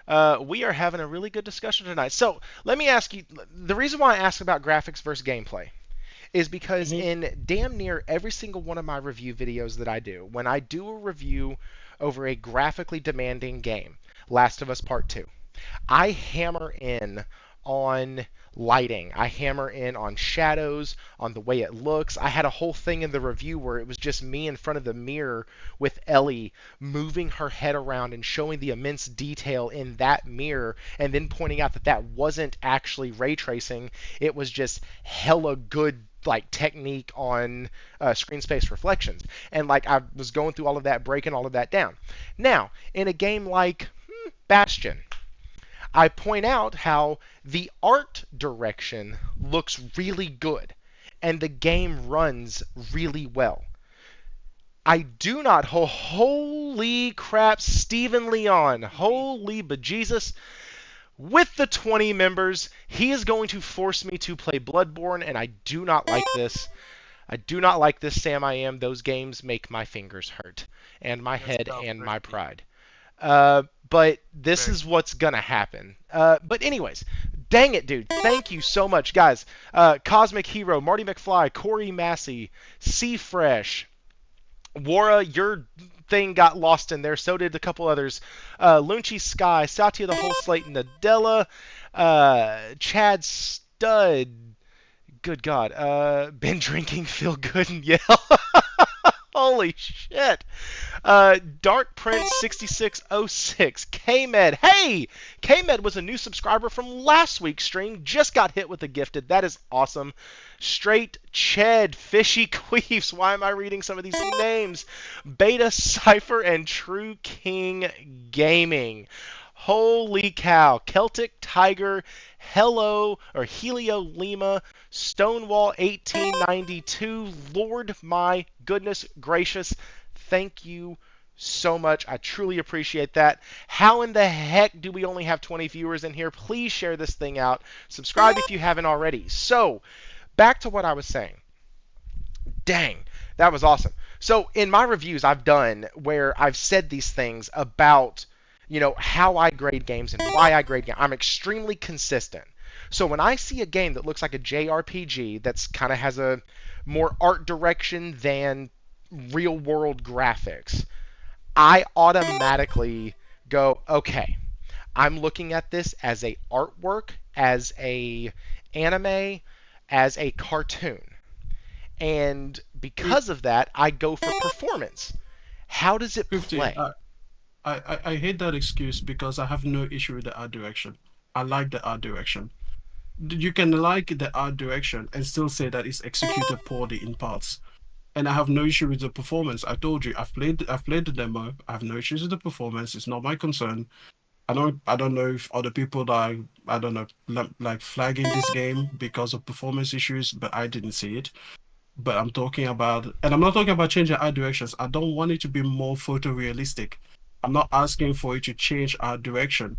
We are having a really good discussion tonight. So let me ask you. The reason why I asked about graphics versus gameplay is because Mhm. in damn near every single one of my review videos that I do, when I do a review over a graphically demanding game, Last of Us Part 2, I hammer in on lighting. I hammer in on shadows, on the way it looks. I had a whole thing in the review where it was just me in front of the mirror with Ellie moving her head around and showing the immense detail in that mirror and then pointing out that that wasn't actually ray tracing. It was just hella good like technique on screen space reflections. And like I was going through all of that, breaking all of that down. Now, in a game like Bastion, I point out how the art direction looks really good and the game runs really well. I do not. Holy crap, Stephen Leon. Holy bejesus. With the 20 members, he is going to force me to play Bloodborne, and I do not like this. I do not like this, Sam. I am. Those games make my fingers hurt, and my That's head, tough, and my Ricky. pride. But this Very is what's gonna happen. But anyways, dang it, dude. Thank you so much, guys. Cosmic Hero, Marty McFly, Corey Massey, C Fresh, Wara, your thing got lost in there. So did a couple others. Lunchi Sky, Satya the Whole Slate, Nadella, Chad Stud. Good God. Been drinking, feel good, and yell. Holy shit. Dark Prince 6606, K-Med. Hey! K-Med was a new subscriber from last week's stream. Just got hit with a gifted. That is awesome. Straight Ched, Fishy Queefs. Why am I reading some of these names? Beta Cypher and True King Gaming. Holy cow. Celtic Tiger, Hello, or Helio Lima, Stonewall 1892. Lord, my goodness gracious. Thank you so much. I truly appreciate that. How in the heck do we only have 20 viewers in here? Please share this thing out. Subscribe if you haven't already. So, back to what I was saying. Dang, that was awesome. So, in my reviews I've done where I've said these things about, how I grade games and why I grade games, I'm extremely consistent. So, when I see a game that looks like a JRPG that's kind of has a more art direction than real world graphics, I automatically go, okay, I'm looking at this as a artwork, as a anime, as a cartoon. And because of that, I go for performance. How does it 50. play? I hate that excuse because I have no issue with the art direction. I like the art direction. You can like the art direction and still say that it's executed poorly in parts. And I have no issue with the performance. I told you, I've played the demo. I have no issues with the performance. It's not my concern. I don't know if other people are, I don't know, like flagging this game because of performance issues, but I didn't see it. But I'm talking about, and I'm not talking about changing art directions. I don't want it to be more photorealistic. I'm not asking for it to change art direction.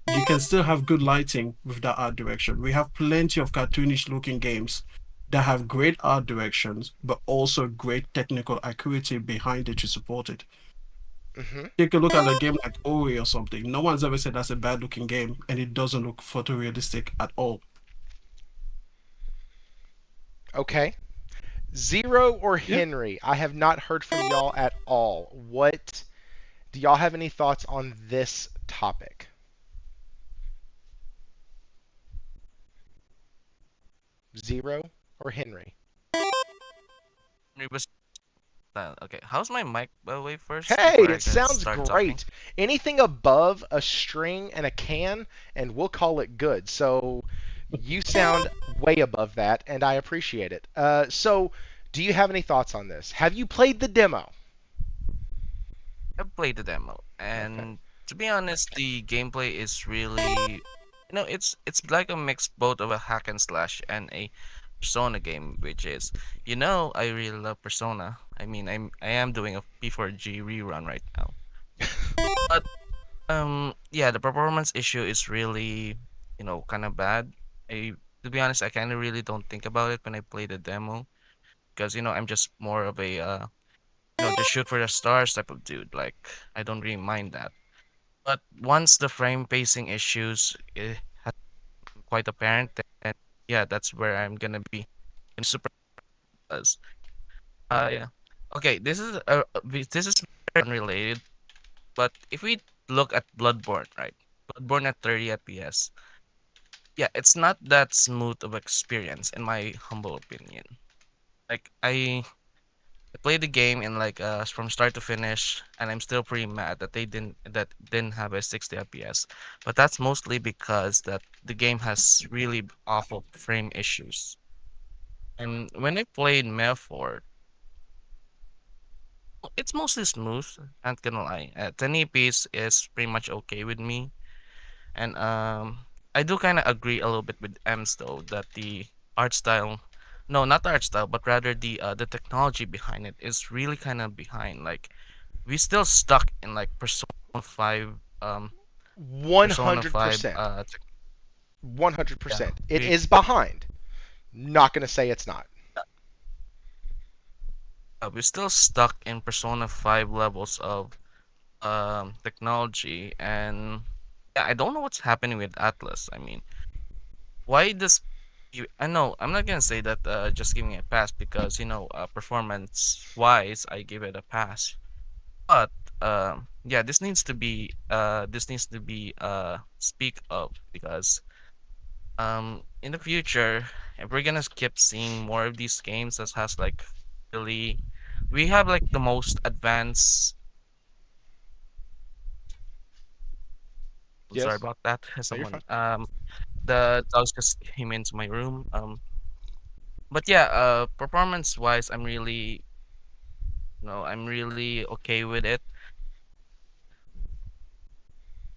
You can still have good lighting with that art direction. We have plenty of cartoonish looking games that have great art directions, but also great technical accuracy behind it to support it. Hmm. Take a look at a game like Ori or something. No one's ever said that's a bad looking game, and it doesn't look photorealistic at all. Okay. Zero or Yeah. Henry? I have not heard from y'all at all. What do y'all have any thoughts on this topic? Zero or Henry? It was okay. How's my mic, by the way, first Hey, before I it can sounds start talking? great. Anything above a string and a can, and we'll call it good. So you sound way above that, and I appreciate it. So, do you have any thoughts on this? Have you played the demo? I played the demo, Okay. and to be honest, the gameplay is really, it's like a mix both of a hack and slash and a Persona game, which is, I really love Persona. I mean, I am doing a P4G rerun right now, but yeah, the performance issue is really, kind of bad. I To be honest, I kind of really don't think about it when I play the demo because I'm just more of a just shoot for the stars type of dude. Like I don't really mind that. But once the frame pacing issues has become quite apparent, then yeah, that's where I'm gonna be in super buzz. Yeah. Okay, this is very unrelated, but if we look at Bloodborne, right? Bloodborne at 30 FPS. Yeah, it's not that smooth of experience in my humble opinion. Like I played the game in like from start to finish, and I'm still pretty mad that they didn't have a 60 FPS. But that's mostly because that the game has really awful frame issues. And when I played Metaphor, it's mostly smooth. Not gonna lie, 10 EPs is pretty much okay with me. And I do kind of agree a little bit with Ems though that the art style, no, not the art style, but rather the technology behind it is really kind of behind. Like we still stuck in like Persona 5 Persona 5 100%. yeah 100%. It we is behind. Not going to say it's not. we're still stuck in Persona 5 levels of technology, and yeah, I don't know what's happening with Atlas. I mean, why does I know I'm not gonna say that just giving it a pass because performance wise I give it a pass. But yeah, this needs to be speak of because in the future, if we're gonna keep seeing more of these games that has like really we have like the most advanced. Sorry Yes? about that. No, you're fine. Someone the dogs just came into my room. But yeah, performance wise, I'm really okay with it.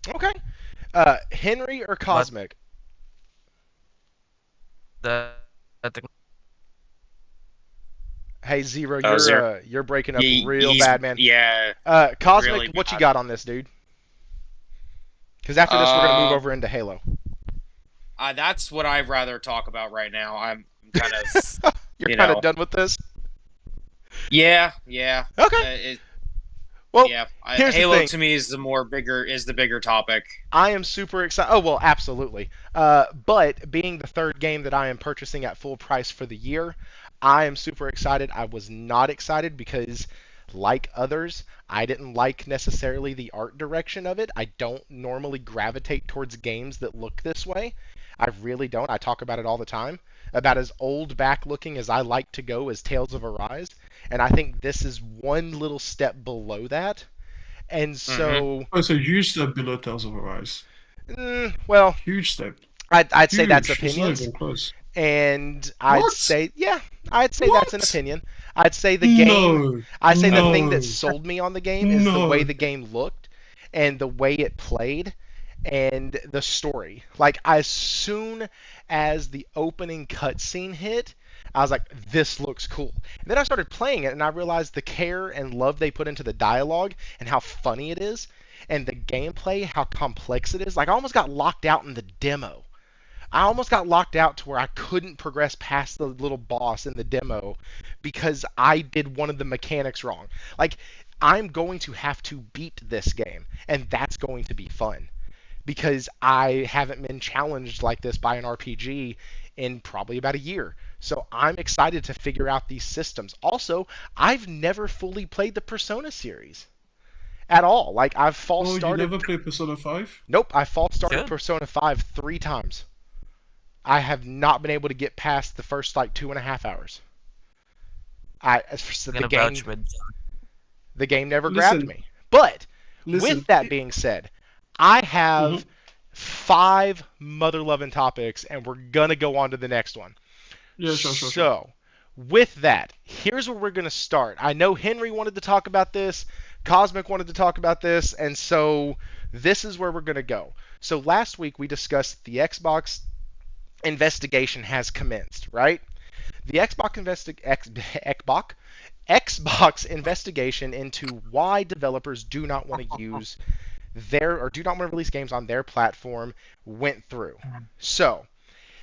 Okay. Henry or But Cosmic? the tech- Hey, Zero, Is there? you're breaking up real He's bad, man. yeah, Cosmic, really what you bad. got on this, dude? Because after this, we're gonna move over Um, into Halo. that's what I'd rather talk about right now. I'm kind of, You're you kind of know, done with this. yeah, yeah. Okay. It, Well, yeah. here's the Halo thing. to me is the bigger topic. I am super excited. Oh well, absolutely. But being the third game that I am purchasing at full price for the year, I am super excited. I was not excited because like others, I didn't like necessarily the art direction of it. I don't normally gravitate towards games that look this way. I really don't. I talk about it all the time. About as old back looking as I like to go as Tales of Arise. And I think this is one little step below that. And so, Oh, it's a huge step below Tales of Arise. well, Huge step. I'd say that's Huge. It's not opinions. even close. And I'd What? say, yeah, I'd say that's an What? opinion. I'd say the game, No. I'd say the No. thing that sold me on the game is the No. way the game looked and the way it played and the story. Like, as soon as the opening cutscene hit, I was like, this looks cool. And then I started playing it and I realized the care and love they put into the dialogue and how funny it is and the gameplay, how complex it is. Like, I almost got locked out in the demo. I almost got locked out to where I couldn't progress past the little boss in the demo because I did one of the mechanics wrong. Like, I'm going to have to beat this game, and that's going to be fun because I haven't been challenged like this by an RPG in probably about a year. So I'm excited to figure out these systems. Also, I've never fully played the Persona series at all. Like, I've false Oh, you started. never played Persona 5? Nope, I false started Good. Persona 5 3 times. I have not been able to get past the first like 2.5 hours. I'm gonna vouch with The game never Listen. grabbed me. But Listen. with that being said, I have Mhm. 5 mother loving topics, and we're gonna go on to the next one. Yeah, sure. So, with that, here's where we're gonna start. I know Henry wanted to talk about this, Cosmic wanted to talk about this, and so this is where we're gonna go. So last week we discussed the Xbox investigation has commenced, right? The Xbox investigation into why developers do not want to use do not want to release games on their platform went through. So,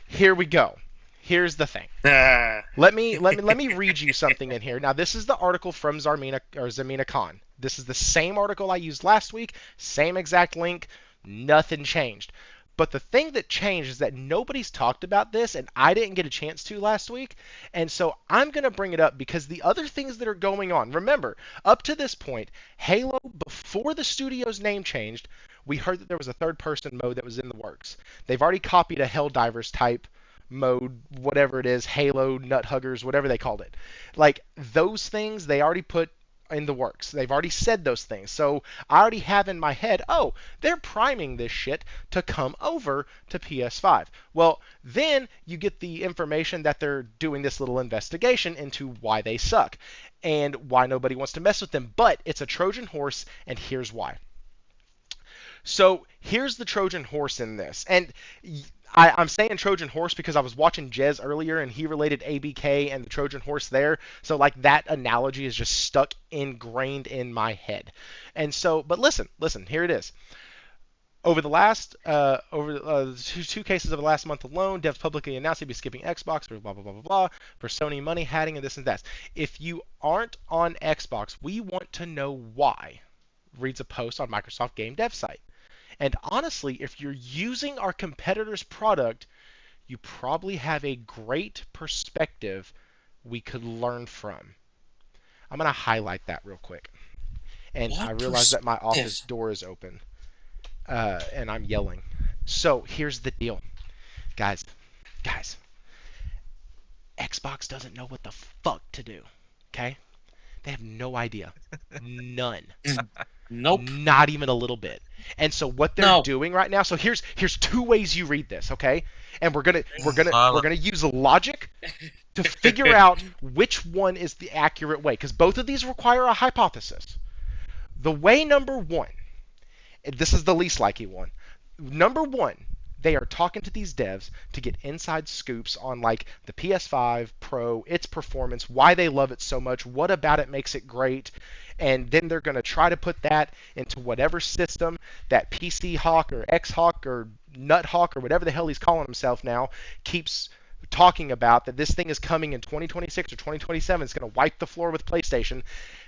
here we go. Here's the thing. Let me read you something in here. Now, this is the article from Zamina Khan. This is the same article I used last week, same exact link, nothing changed. But the thing that changed is that nobody's talked about this, and I didn't get a chance to last week. And so I'm going to bring it up because the other things that are going on, remember, up to this point, Halo, before the studio's name changed, we heard that there was a third-person mode that was in the works. They've already copied a Helldivers type mode, whatever it is, Halo, Nut Huggers, whatever they called it. Like, those things, they already put in the works. They've already said those things. So I already have in my head, oh, they're priming this shit to come over to PS5. Well, then you get the information that they're doing this little investigation into why they suck and why nobody wants to mess with them. But it's a Trojan horse, and here's why. So here's the Trojan horse in this. And I'm saying Trojan horse because I was watching Jez earlier and he related ABK and the Trojan horse there. So like that analogy is just stuck ingrained in my head. And so, but listen, here it is. Over the last, two cases of the last month alone, devs publicly announced they'd be skipping Xbox for blah, blah, blah, blah, blah, for Sony money, hatting, and this and that. If you aren't on Xbox, we want to know why, reads a post on Microsoft Game Dev site. And honestly, if you're using our competitor's product, you probably have a great perspective we could learn from. I'm going to highlight that real quick. And What I realize that my office perspective? door is open. And I'm yelling. So here's the deal. Guys. Xbox doesn't know what the fuck to do. Okay? They have no idea. None. Nope. Not even a little bit. And so what they're doing right now. So here's 2 ways you read this, okay? And we're gonna use logic to figure out which one is the accurate way, because both of these require a hypothesis. The way number 1, this is the least likely one. Number 1, they are talking to these devs to get inside scoops on like the PS5 Pro, its performance, why they love it so much, what about it makes it great, and then they're going to try to put that into whatever system that PC Hawk or X Hawk or Nut Hawk or whatever the hell he's calling himself now keeps talking about, that this thing is coming in 2026 or 2027. It's going to wipe the floor with PlayStation.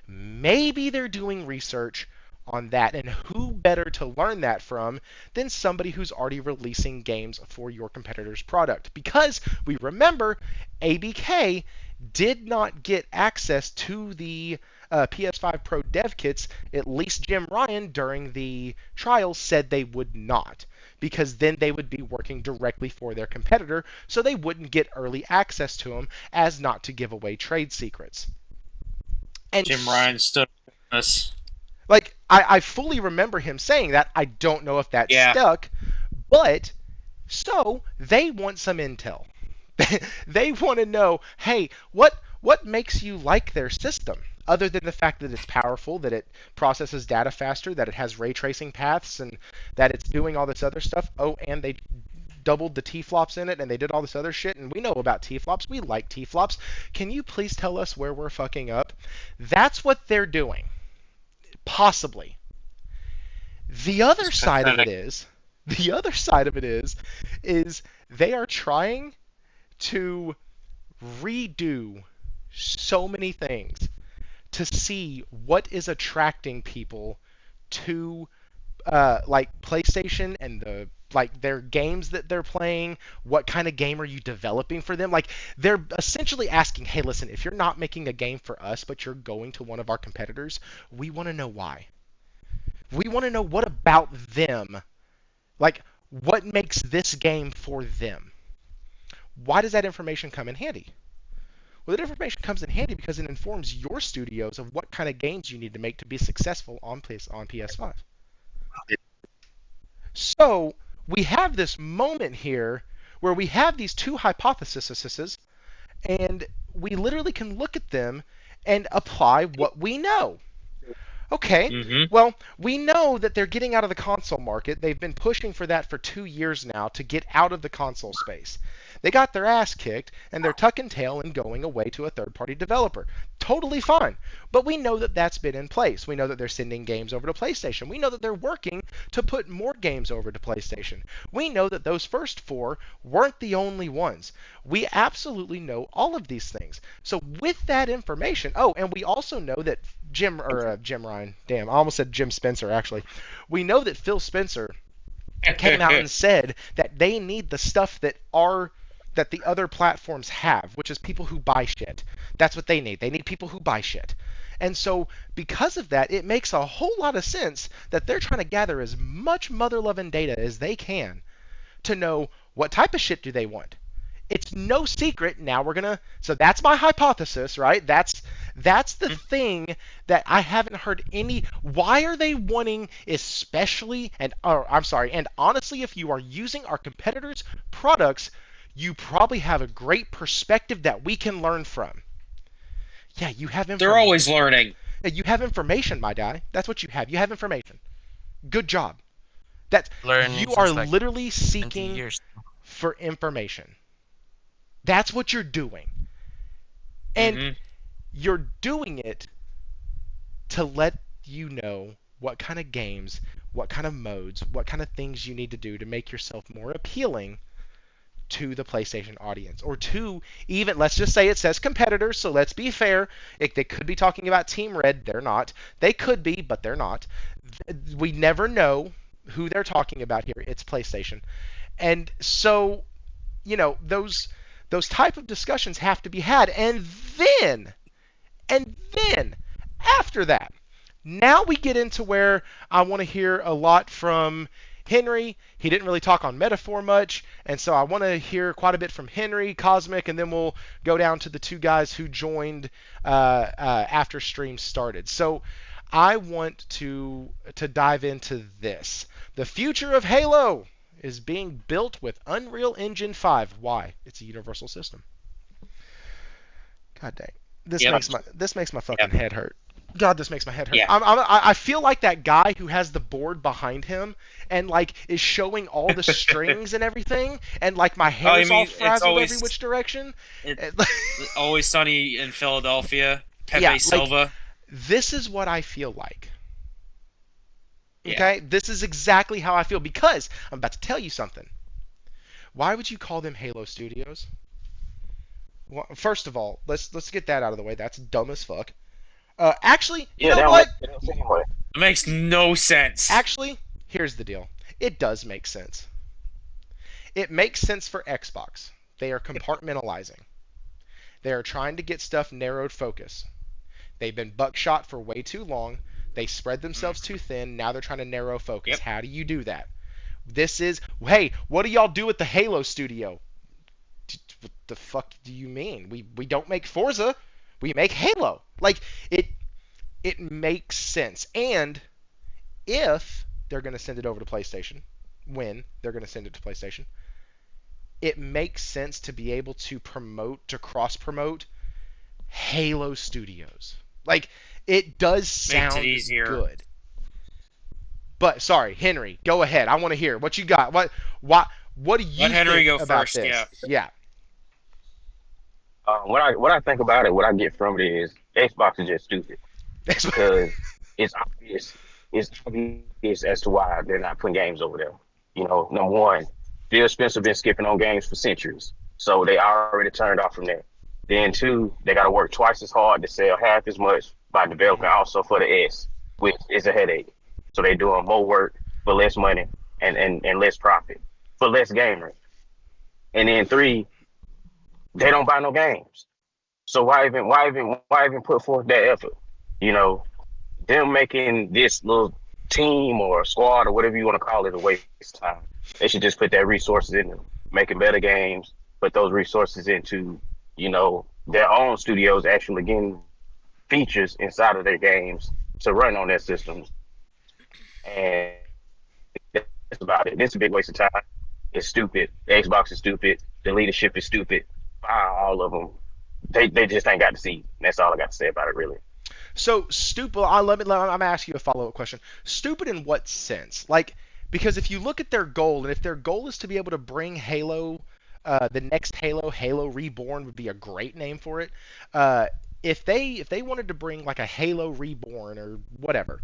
Maybe they're doing research on that, and who better to learn that from than somebody who's already releasing games for your competitor's product? Because we remember ABK did not get access to the PS5 Pro dev kits, at least Jim Ryan during the trials said they would not, because then they would be working directly for their competitor, so they wouldn't get early access to them as not to give away trade secrets. And Jim Ryan stood on this. like, I fully remember him saying that. I don't know if that stuck, but so they want some intel. They want to know, hey, what makes you like their system? Other than the fact that it's powerful, that it processes data faster, that it has ray tracing paths, and that it's doing all this other stuff. Oh, and they doubled the T-flops in it, and they did all this other shit, and we know about T-flops. We like T-flops. Can you please tell us where we're fucking up? That's what they're doing. Possibly. The other side of it is they are trying to redo so many things to see what is attracting people to like PlayStation and their games that they're playing. What kind of game are you developing for them? Like, they're essentially asking, hey, listen, if you're not making a game for us, but you're going to one of our competitors, we want to know why. We want to know what about them, like, what makes this game for them. Why does that information come in handy? Well, that information comes in handy because it informs your studios of what kind of games you need to make to be successful on PS5. So we have this moment here where we have these two hypotheses, and we literally can look at them and apply what we know. Okay, well, we know that they're getting out of the console market. They've been pushing for that for 2 years now, to get out of the console space. They got their ass kicked, and they're tucking tail and going away to a third-party developer. Totally fine. But we know that that's been in place. We know that they're sending games over to PlayStation. We know that they're working to put more games over to PlayStation. We know that those first 4 weren't the only ones. We absolutely know all of these things. So with that information, oh, and we also know that Jim Ryan, damn, I almost said Jim Spencer, actually. We know that Phil Spencer came out and said that they need the stuff that the other platforms have, which is people who buy shit. That's what they need. They need people who buy shit. And so because of that, it makes a whole lot of sense that they're trying to gather as much mother-loving data as they can to know what type of shit do they want. It's no secret. Now so that's my hypothesis, right? That's the thing that I haven't heard any. Why are they wanting, especially, and honestly, if you are using our competitors' products, you probably have a great perspective that we can learn from. Yeah, you have information. They're always learning. You have information, my guy. That's what you have. You have information. Good job. You are like literally seeking for information. That's what you're doing. And you're doing it to let you know what kind of games, what kind of modes, what kind of things you need to do to make yourself more appealing to the PlayStation audience, or to even, let's just say it says competitors, so let's be fair. They could be talking about Team Red. They're not. They could be, but they're not. We never know who they're talking about here. It's PlayStation. And so, those type of discussions have to be had. And then after that, now we get into where I want to hear a lot from Henri. He didn't really talk on Metaphor much, and so I want to hear quite a bit from Henri, Cosmic, and then we'll go down to the two guys who joined after stream started. So I want to dive into this. The future of Halo is being built with Unreal Engine 5. Why? It's a universal system. God dang. This makes my fucking head hurt. God, this makes my head hurt. Yeah. I feel like that guy who has the board behind him and is showing all the strings and everything, and my hair's all frazzled every which direction. Always Sunny in Philadelphia. Pepe Silva. This is what I feel like. Okay, this is exactly how I feel, because I'm about to tell you something. Why would you call them Halo Studios? Well, first of all, let's get that out of the way. That's dumb as fuck. Actually, you know what? It makes no sense. Actually, here's the deal. It does make sense. It makes sense for Xbox. They are compartmentalizing. They are trying to get stuff narrowed focus. They've been buckshot for way too long. They spread themselves too thin. Now they're trying to narrow focus. Yep. How do you do that? This is, hey, what do y'all do at the Halo studio? What the fuck do you mean? We don't make Forza. We make Halo. Like it makes sense. And if they're going to send it over to PlayStation, when they're going to send it to PlayStation, it makes sense to be able to cross promote Halo Studios. Like, it does sound Makes it easier. good. But sorry, Henry, go ahead. I want to hear what you got. What do you Let Henry think go about first, this? yeah. What I think about it, what I get from it is Xbox is just stupid because it's obvious. It's obvious as to why they're not putting games over there. You know, number one, Phil Spencer been skipping on games for centuries, so they already turned off from there. Then two, they got to work twice as hard to sell half as much by developing also for the S, which is a headache. So they're doing more work for less money and less profit for less gamers. And then three, they don't buy no games. So why even put forth that effort? You know, them making this little team or squad or whatever you want to call it a waste of time. They should just put their resources into making better games, put those resources into, you know, their own studios actually getting features inside of their games to run on their systems. And that's about it. It's a big waste of time. It's stupid. The Xbox is stupid. The leadership is stupid. All of them. They just ain't got to see. That's all I got to say about it, really. So stupid. I'm gonna ask you a follow-up question. Stupid in what sense? Like, because if you look at their goal, and if their goal is to be able to bring Halo, the next Halo Reborn would be a great name for it. If they wanted to bring like a Halo Reborn or whatever,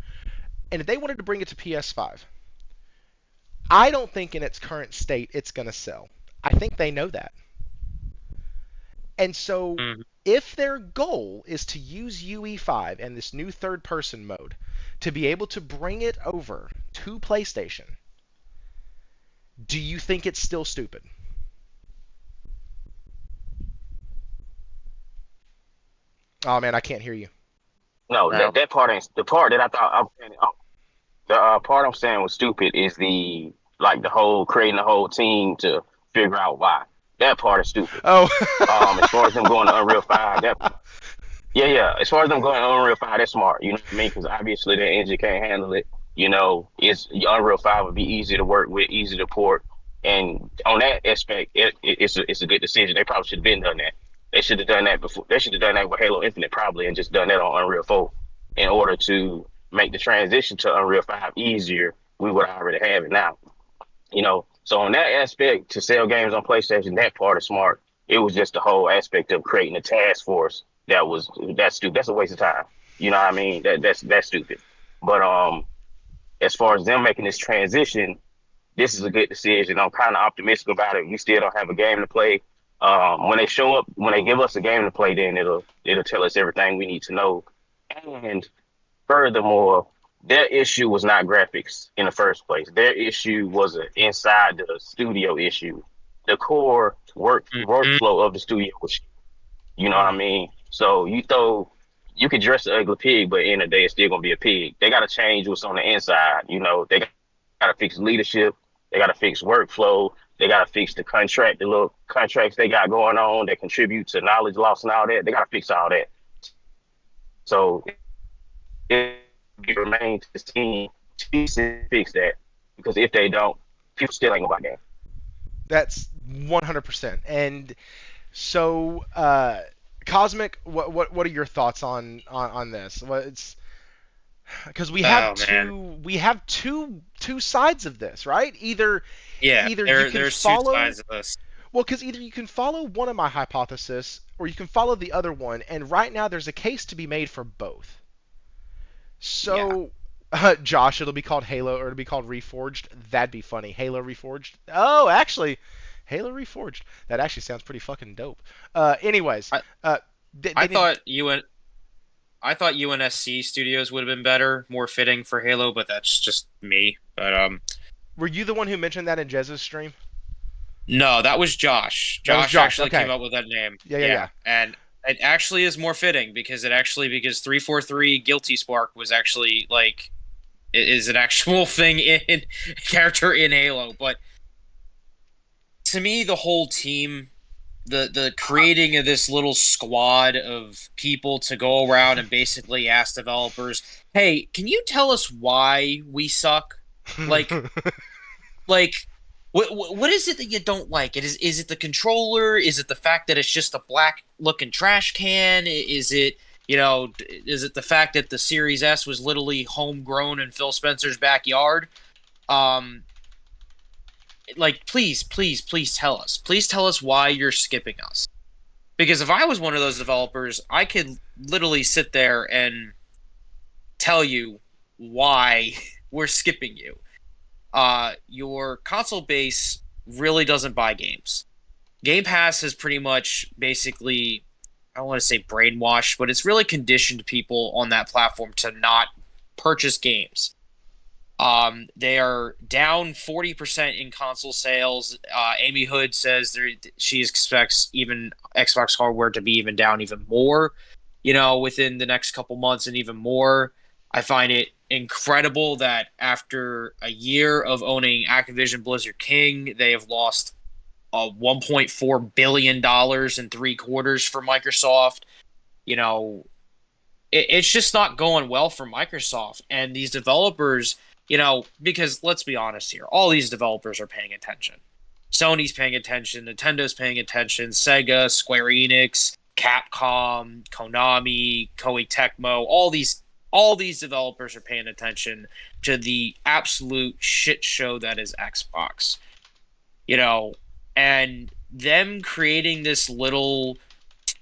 and if they wanted to bring it to PS5, I don't think in its current state it's gonna sell. I think they know that. And so, if their goal is to use UE5 and this new third-person mode to be able to bring it over to PlayStation, do you think it's still stupid? Oh man, I can't hear you. No, No. that part ain't the part that I thought the part I'm saying was stupid is the whole creating the whole team to figure out why. That part is stupid. Oh. As far as them going to Unreal 5, yeah. As far as them going to Unreal 5, that's smart. You know what I mean? Because obviously the engine can't handle it. You know, Unreal 5 would be easy to work with, easy to port, and on that aspect, it's a good decision. They probably should have been done that. They should have done that before. They should have done that with Halo Infinite probably, and just done that on Unreal 4 in order to make the transition to Unreal 5 easier. We would already have it now. You know, so on that aspect, to sell games on PlayStation, that part is smart. It was just the whole aspect of creating a task force that's stupid. That's a waste of time. You know what I mean? That's stupid. But as far as them making this transition, this is a good decision. I'm kind of optimistic about it. We still don't have a game to play. When they show up, when they give us a game to play, then it'll tell us everything we need to know. And furthermore, their issue was not graphics in the first place. Their issue was an inside the studio issue. The core workflow of the studio was, you know what I mean? So you could dress an ugly pig, but in the day it's still gonna be a pig. They gotta change what's on the inside. You know, they gotta fix leadership. They gotta fix workflow. They gotta fix the little contracts they got going on that contribute to knowledge loss and all that. They gotta fix all that. So it remains this team to fix that, because if they don't, people still ain't gonna buy that. That's 100%. And so, Cosmic, what are your thoughts on this? Well, it's because we have two sides of this, right? Either you can there's follow, two sides of this. well, because either you can follow one of my hypotheses or you can follow the other one, and right now there's a case to be made for both. So, Josh, it'll be called Halo, or it'll be called Reforged. That'd be funny. Halo Reforged. Oh, actually, Halo Reforged. That actually sounds pretty fucking dope. Anyways, I thought UNSC Studios would have been better, more fitting for Halo, but that's just me. But were you the one who mentioned that in Jez's stream? no, that was Josh. That was Josh Josh, actually okay. came up with that name. Yeah. And It actually is more fitting because 343 Guilty Spark was actually like it is an actual thing in character in Halo. But to me, the whole team, the creating of this little squad of people to go around and basically ask developers, "Hey, can you tell us why we suck?" Like, like what is it that you don't like? Is it the controller? Is it the fact that it's just a black looking trash can? Is it is it the fact that the Series S was literally homegrown in Phil Spencer's backyard? Um, like please tell us. Please tell us why you're skipping us. Because if I was one of those developers, I could literally sit there and tell you why we're skipping you. Your console base really doesn't buy games. Game Pass has pretty much basically, I don't want to say brainwashed, but it's really conditioned people on that platform to not purchase games. They are down 40% in console sales. Amy Hood says she expects even Xbox hardware to be even down even more, within the next couple months and even more. I find it incredible that after a year of owning Activision Blizzard King, they have lost $1.4 billion in 3 quarters for Microsoft. It's just not going well for Microsoft. And these developers, because let's be honest here, all these developers are paying attention. Sony's paying attention, Nintendo's paying attention, Sega, Square Enix, Capcom, Konami, Koei Tecmo, all these developers are paying attention to the absolute shit show that is Xbox. And them creating this little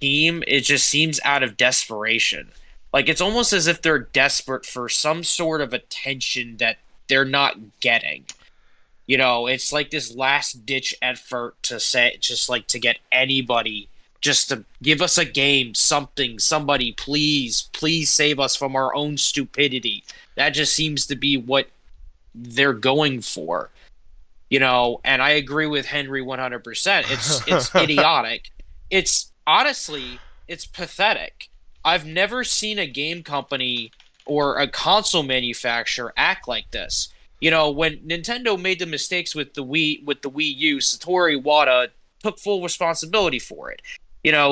team, it just seems out of desperation. Like, it's almost as if they're desperate for some sort of attention that they're not getting. It's like this last-ditch effort to say, just like to get anybody just to give us a game, something, somebody, please save us from our own stupidity. That just seems to be what they're going for. And I agree with Henry 100%. It's idiotic. It's honestly, it's pathetic. I've never seen a game company or a console manufacturer act like this. When Nintendo made the mistakes with the Wii U, Satoru Iwata took full responsibility for it.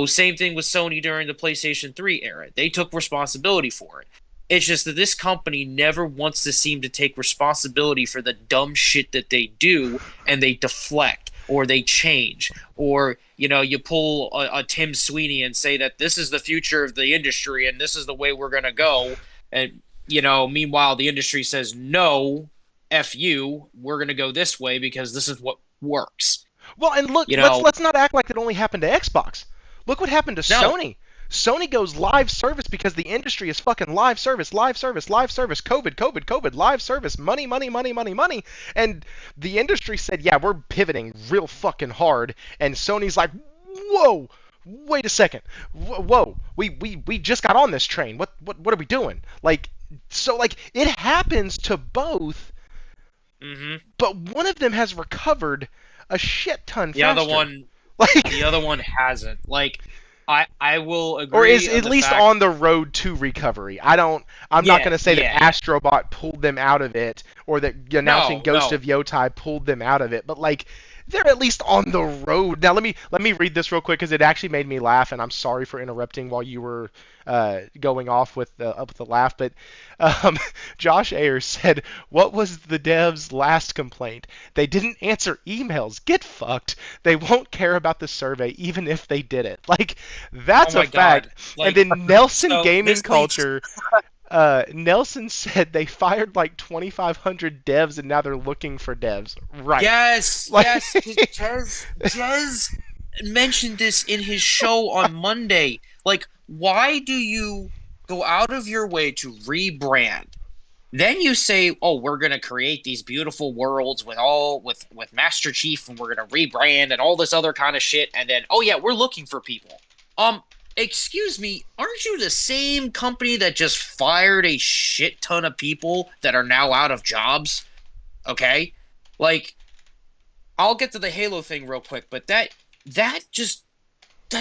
Same thing with Sony during the PlayStation 3 era. They took responsibility for it. It's just that this company never wants to seem to take responsibility for the dumb shit that they do, and they deflect or they change, or you pull a Tim Sweeney and say that this is the future of the industry and this is the way we're gonna go, and meanwhile the industry says no, F you, we're gonna go this way because this is what works. Well, and look, let's not act like it only happened to Xbox. Look what happened to Sony. Sony goes live service because the industry is fucking live service, COVID, live service, money. And the industry said, yeah, we're pivoting real fucking hard. And Sony's like, whoa, wait a second. Whoa, we just got on this train. What are we doing? So it happens to both, but one of them has recovered a shit ton faster. The other one hasn't. I will agree. Or is at least on the road to recovery. I'm not going to say that Astrobot pulled them out of it, or that announcing Ghost of GoTY pulled them out of it, but they're at least on the road. Now let me read this real quick because it actually made me laugh, and I'm sorry for interrupting while you were going off with the laugh. But Josh Ayers said, "What was the devs' last complaint? They didn't answer emails. Get fucked. They won't care about the survey even if they did it." That's a fact. And then Nelson Gaming Culture. Nelson said they fired 2,500 devs and now they're looking for devs. Right. Yes. Jez mentioned this in his show on Monday. Why do you go out of your way to rebrand? Then you say, "Oh, we're gonna create these beautiful worlds with Master Chief, and we're gonna rebrand and all this other kind of shit." And then, "Oh yeah, we're looking for people." Excuse me, aren't you the same company that just fired a shit ton of people that are now out of jobs? Okay? I'll get to the Halo thing real quick, but that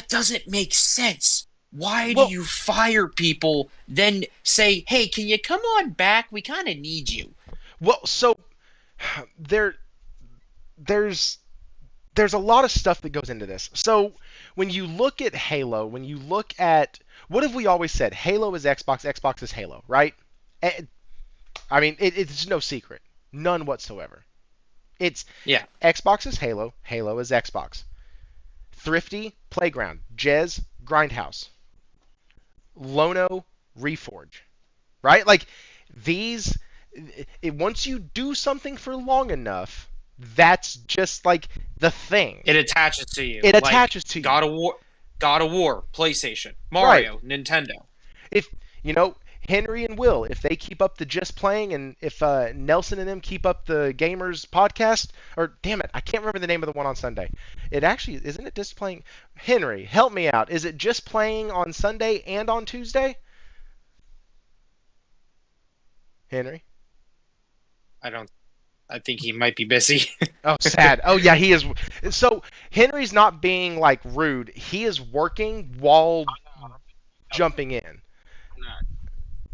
doesn't make sense. Why do Well, you fire people, then say, hey, can you come on back? We kind of need you. so there there's there's a lot of stuff that goes into this. So when you look at Halo, when you look at what have we always said? Halo is Xbox, Xbox is Halo, right? Eh, I mean, it's no secret, none whatsoever. It's Yeah. Xbox is Halo, Halo is Xbox. Thrifty, Playground, Jez, Grindhouse, Lono, Reforge, right? Like these, once you do something for long enough, that's just like the thing. It attaches to you. It Like attaches to you. God of War, PlayStation, Right. Mario, Nintendo. If Henry and Will, if they keep up the just playing, and if Nelson and them keep up the gamers podcast, or damn it, I can't remember the name of the one on Sunday. It actually isn't it just playing. Henry, help me out. Is it just playing on Sunday and on Tuesday? Henry. I think he might be busy. Oh, sad. Oh, yeah, he is. So Henry's not being like rude. He is working while jumping in.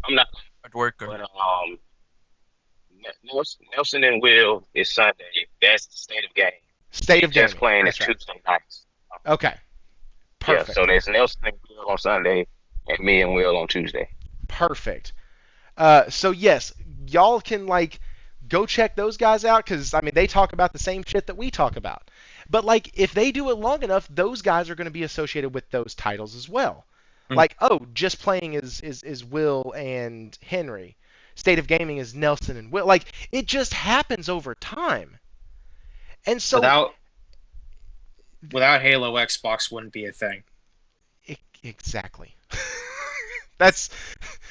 I'm not. Hard worker. But Nelson and Will is Sunday. That's the state of game. State of Just gaming. playing That's is right. Tuesday nights. Okay. Perfect. Yeah, so there's Nelson and Will on Sunday, and me and Will on Tuesday. Perfect. So yes, y'all can like go check those guys out because I mean they talk about the same shit that we talk about. But like if they do it long enough, those guys are going to be associated with those titles as well. Mhm. Like just playing is Will and Henry. State of Gaming is Nelson and Will. Like it just happens over time. And so Without Halo, Xbox wouldn't be a thing. exactly. That's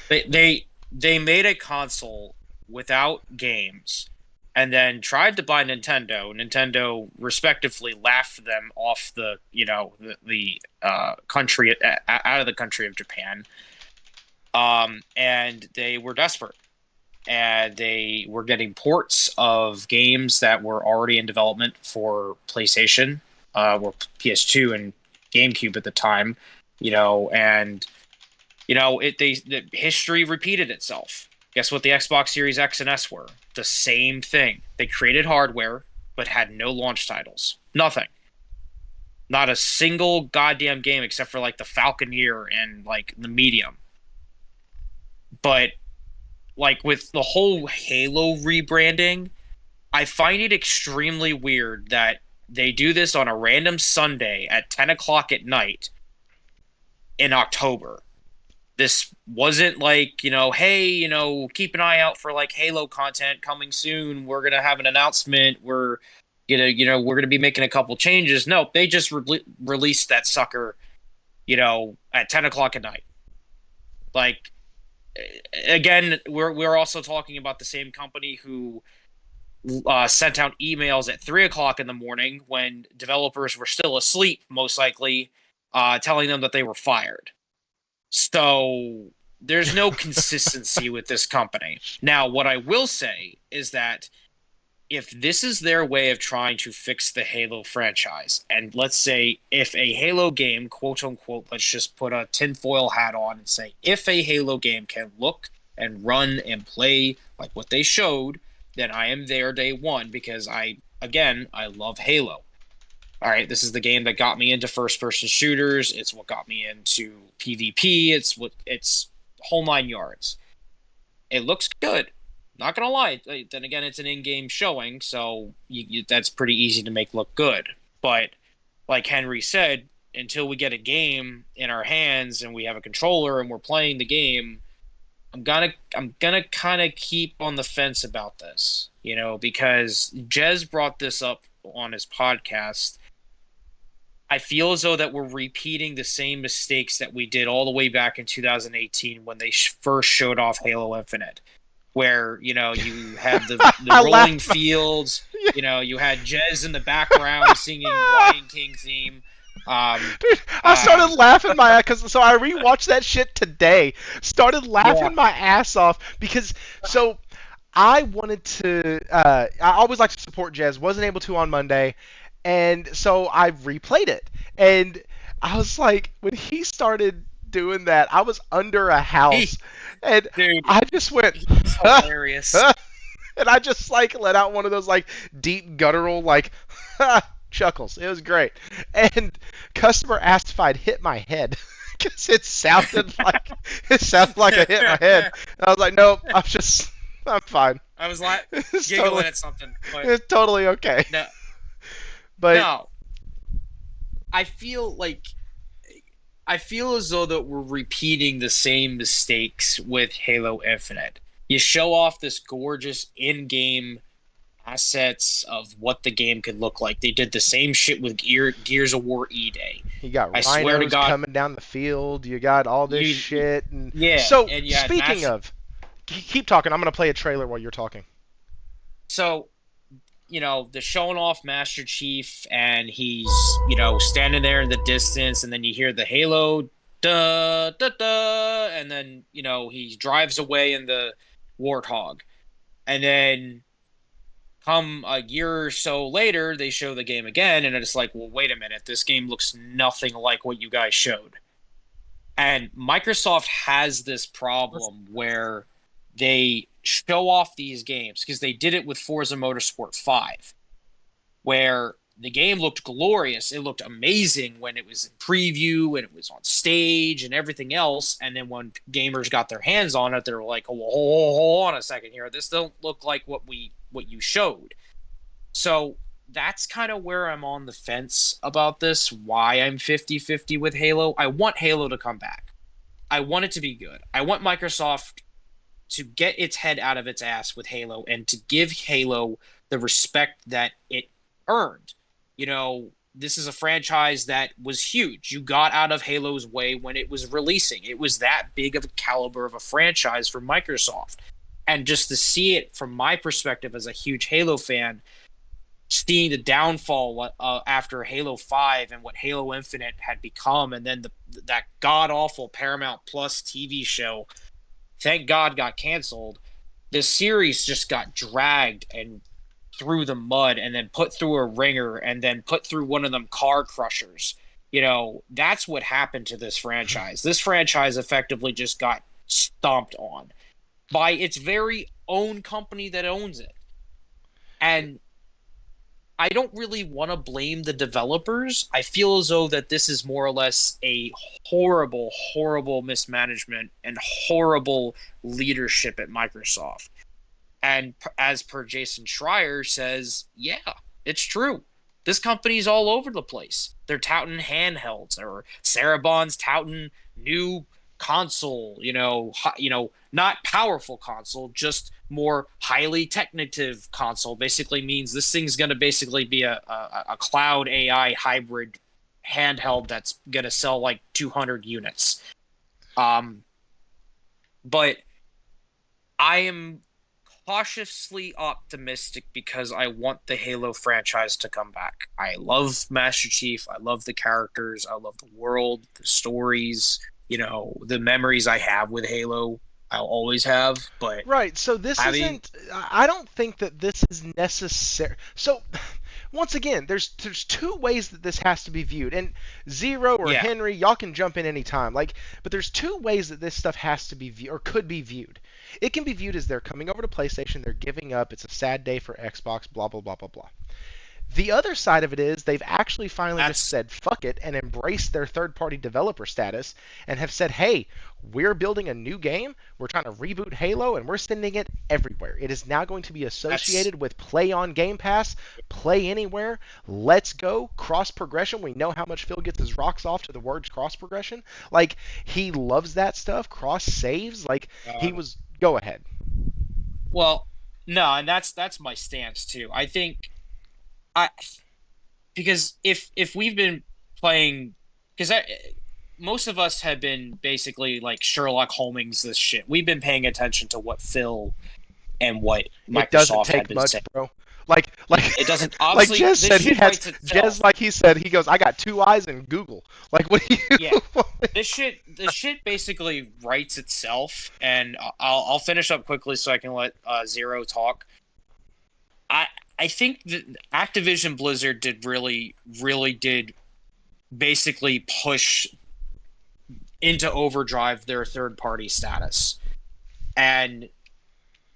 They made a console without games, and then tried to buy Nintendo. Nintendo respectively laughed them off the country out of the country of Japan. And they were desperate, and they were getting ports of games that were already in development for PlayStation, or PS2 and GameCube at the time. And the history repeated itself. Guess what the Xbox Series X and S were? The same thing. They created hardware, but had no launch titles. Nothing. Not a single goddamn game except for like the Falconeer and like the Medium. But like with the whole Halo rebranding, I find it extremely weird that they do this on a random Sunday at 10 o'clock at night in October. This wasn't like, hey, keep an eye out for like Halo content coming soon. We're going to have an announcement. We're going to be making a couple changes. No, they just released that sucker, at 10 o'clock at night. Like, again, we're also talking about the same company who sent out emails at 3 o'clock in the morning when developers were still asleep, most likely, telling them that they were fired. So there's no consistency with this company. Now, what I will say is that if this is their way of trying to fix the Halo franchise, and let's say if a Halo game, quote unquote, let's just put a tinfoil hat on and say, if a Halo game can look and run and play like what they showed, then I am there day one because I love Halo. All right, this is the game that got me into first-person shooters. It's what got me into PvP. It's whole 9 yards. It looks good. Not gonna lie. Then again, it's an in-game showing, so that's pretty easy to make look good. But like Henry said, until we get a game in our hands and we have a controller and we're playing the game, I'm gonna kind of keep on the fence about this, because Jez brought this up on his podcast. I feel as though that we're repeating the same mistakes that we did all the way back in 2018 when they first showed off Halo Infinite, where you had the rolling fields, you had Jez in the background singing Lion King theme. Dude, I started laughing my ass because I rewatched that shit today. Started laughing my ass off because I wanted to. I always like to support Jez. Wasn't able to on Monday. And so I replayed it, and I was like, when he started doing that. I was under a house, and Dude, I just went, he's hilarious. and I just like let out one of those like deep guttural like chuckles. It was great. And customer asked if I'd hit my head because it sounded like I hit my head. And I was like, nope, I'm fine. I was like It's giggling totally, at something, but it's totally okay. no, But no. I feel as though that we're repeating the same mistakes with Halo Infinite. You show off this gorgeous in-game assets of what the game could look like. They did the same shit with Gears of War E-Day. you got I swear to rhinos God, coming down the field. You got all this shit. And yeah. So and you had speaking of, keep talking. I'm gonna play a trailer while you're talking. So, the showing off Master Chief, and he's, standing there in the distance, and then you hear the Halo, da, da, da, and then, he drives away in the Warthog. And then come a year or so later, they show the game again, and it's like, well, wait a minute, this game looks nothing like what you guys showed. And Microsoft has this problem where they show off these games, because they did it with Forza Motorsport 5, where the game looked glorious. It looked amazing when it was in preview and it was on stage and everything else. And then when gamers got their hands on it, they were like, oh, well, hold on a second here. This don't look like what you showed. So that's kind of where I'm on the fence about this, why I'm 50-50 with Halo. I want Halo to come back. I want it to be good. I want Microsoft to get its head out of its ass with Halo and to give Halo the respect that it earned. This is a franchise that was huge. You got out of Halo's way when it was releasing. It was that big of a caliber of a franchise for Microsoft. And just to see it from my perspective as a huge Halo fan, seeing the downfall after Halo 5 and what Halo Infinite had become, and then that god-awful Paramount Plus TV show, thank God, got canceled. This series just got dragged and through the mud, and then put through a ringer, and then put through one of them car crushers. That's what happened to this franchise. This franchise effectively just got stomped on by its very own company that owns it. And I don't really want to blame the developers. I feel as though that this is more or less a horrible, horrible mismanagement and horrible leadership at Microsoft. And as per Jason Schreier says, yeah, it's true. This company's all over the place. They're touting handhelds, or Sarabon's touting new console, not powerful console, just more highly technitive console. Basically means this thing's going to basically be a cloud AI hybrid handheld that's going to sell like 200 units. But I am cautiously optimistic because I want the Halo franchise to come back. I love Master Chief. I love the characters. I love the world, the stories, the memories I have with Halo. I'll always have, but right. So this isn't. I don't think that this is necessary. So once again, there's two ways that this has to be viewed, and Zero or Henry, y'all can jump in anytime. But there's two ways that this stuff has to be viewed or could be viewed. It can be viewed as they're coming over to PlayStation, they're giving up, it's a sad day for Xbox, blah blah blah blah blah. The other side of it is they've actually finally just said fuck it and embraced their third-party developer status and have said, hey, we're building a new game, we're trying to reboot Halo, and we're sending it everywhere. It is now going to be associated with Play on Game Pass, Play Anywhere, let's go, cross-progression. We know how much Phil gets his rocks off to the words cross-progression. He loves that stuff, cross-saves, he was... Go ahead. Well, no, and that's my stance, too. I think... because if we've been playing, because most of us have been basically like Sherlock Holmes this shit. We've been paying attention to what Phil and what Microsoft it doesn't take had been much, saying. bro. It doesn't. Obviously, Jez said, he said he goes, I got two eyes in Google. What do you? Yeah, this shit basically writes itself, and I'll finish up quickly so I can let Zero talk. I think that Activision Blizzard did really did basically push into overdrive their third party status. And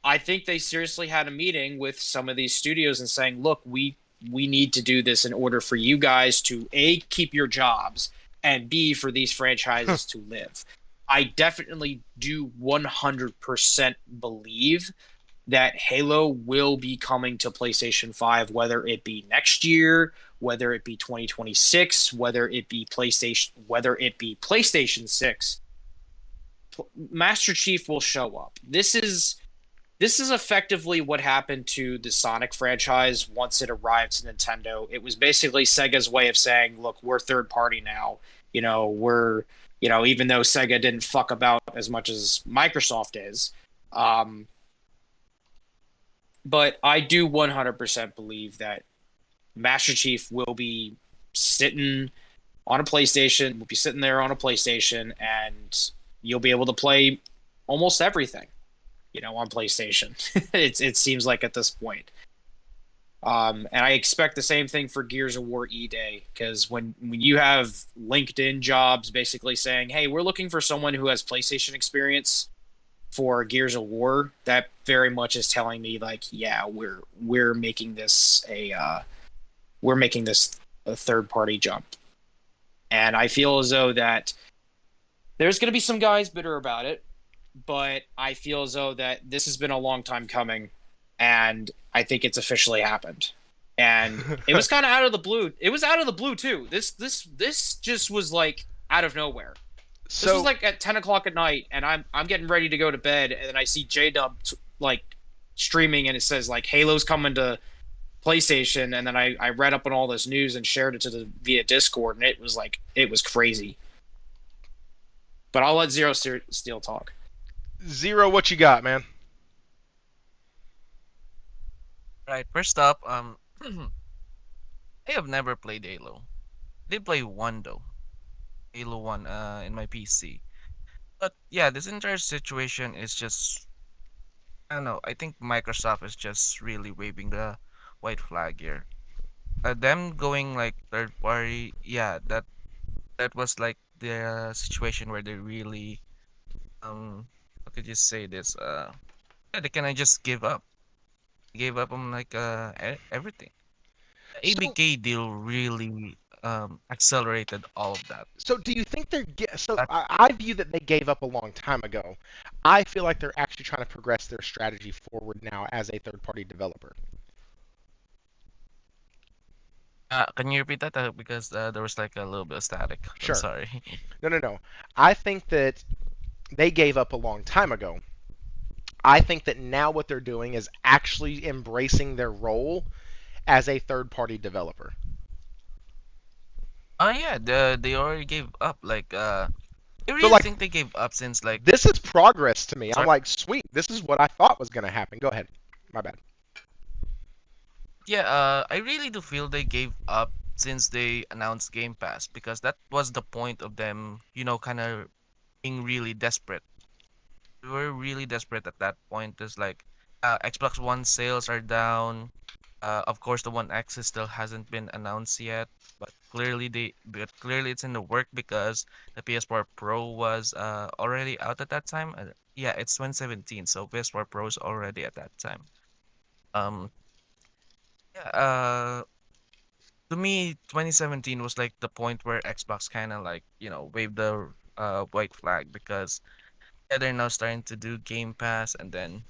I think they seriously had a meeting with some of these studios and saying, look, we need to do this in order for you guys to A, keep your jobs, and B, for these franchises to live. I definitely do 100% believe that Halo will be coming to PlayStation 5, whether it be next year, whether it be 2026, whether it be PlayStation 6. Master Chief will show up. This is effectively what happened to the Sonic franchise once it arrived to Nintendo. It was basically Sega's way of saying, look, we're third party now. Even though Sega didn't fuck about as much as Microsoft is. But I do 100% believe that Master Chief will be sitting on a PlayStation, and you'll be able to play almost everything, on PlayStation. It seems like at this point. And I expect the same thing for Gears of War E-Day, because when you have LinkedIn jobs basically saying, hey, we're looking for someone who has PlayStation experience for Gears of War, that very much is telling me, like, yeah, we're making this a third party jump. And I feel as though that there's going to be some guys bitter about it, but I feel as though that this has been a long time coming, and I think it's officially happened. And it was kind of out of the blue. It was out of the blue too. This just was like out of nowhere. This was like at 10 o'clock at night, and I'm getting ready to go to bed, and then I see J-Dub like streaming, and it says like Halo's coming to PlayStation, and then I read up on all this news and shared it via Discord, and it was crazy. But I'll let Zero Steel talk. Zero, what you got, man? Right. First up, I have never played Halo. I did play one though, Halo 1, in my PC. But yeah, this entire situation is just, I don't know. I think Microsoft is just really waving the white flag here. Them going like third party, yeah, that was like the situation where they really, how could you say this? Yeah, they kind of just give up. Gave up on like everything. The So, ABK deal really accelerated all of that. so do you think so? That I view that they gave up a long time ago. I feel like they're actually trying to progress their strategy forward now as a third-party developer. can you repeat that? Because there was like a little bit of static. I'm Sure. sorry. No. I think that they gave up a long time ago. I think that now what they're doing is actually embracing their role as a third-party developer. Oh yeah, they already gave up. Like I So really like think they gave up since like this is progress to me. I'm sorry. like, sweet, this is what I thought was going to happen. Go ahead. My bad. Yeah, I really do feel they gave up since they announced Game Pass because that was the point of them, kind of being really desperate. We were really desperate at that point. It's like Xbox One sales are down. Of course, the One X still hasn't been announced yet, but clearly it's in the work because the PS4 Pro was already out at that time. Yeah, it's 2017, so PS4 Pro is already at that time. Um, yeah, to me, 2017 was like the point where Xbox kind of like, waved the white flag because yeah, they're now starting to do Game Pass, and then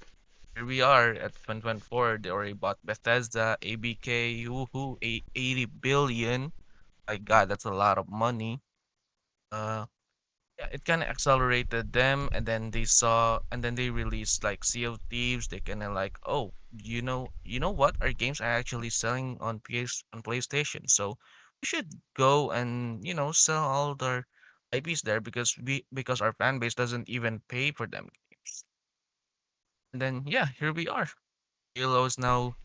here we are at 2024. They already bought Bethesda, ABK, woohoo, 80 billion. My God, that's a lot of money. Uh, yeah, it kind of accelerated them, and then they released like Sea of Thieves. They kind of like, oh, you know what? Our games are actually selling on PlayStation, so we should go and sell all their IPs there because our fan base doesn't even pay for them games. And then yeah, here we are. Halo is now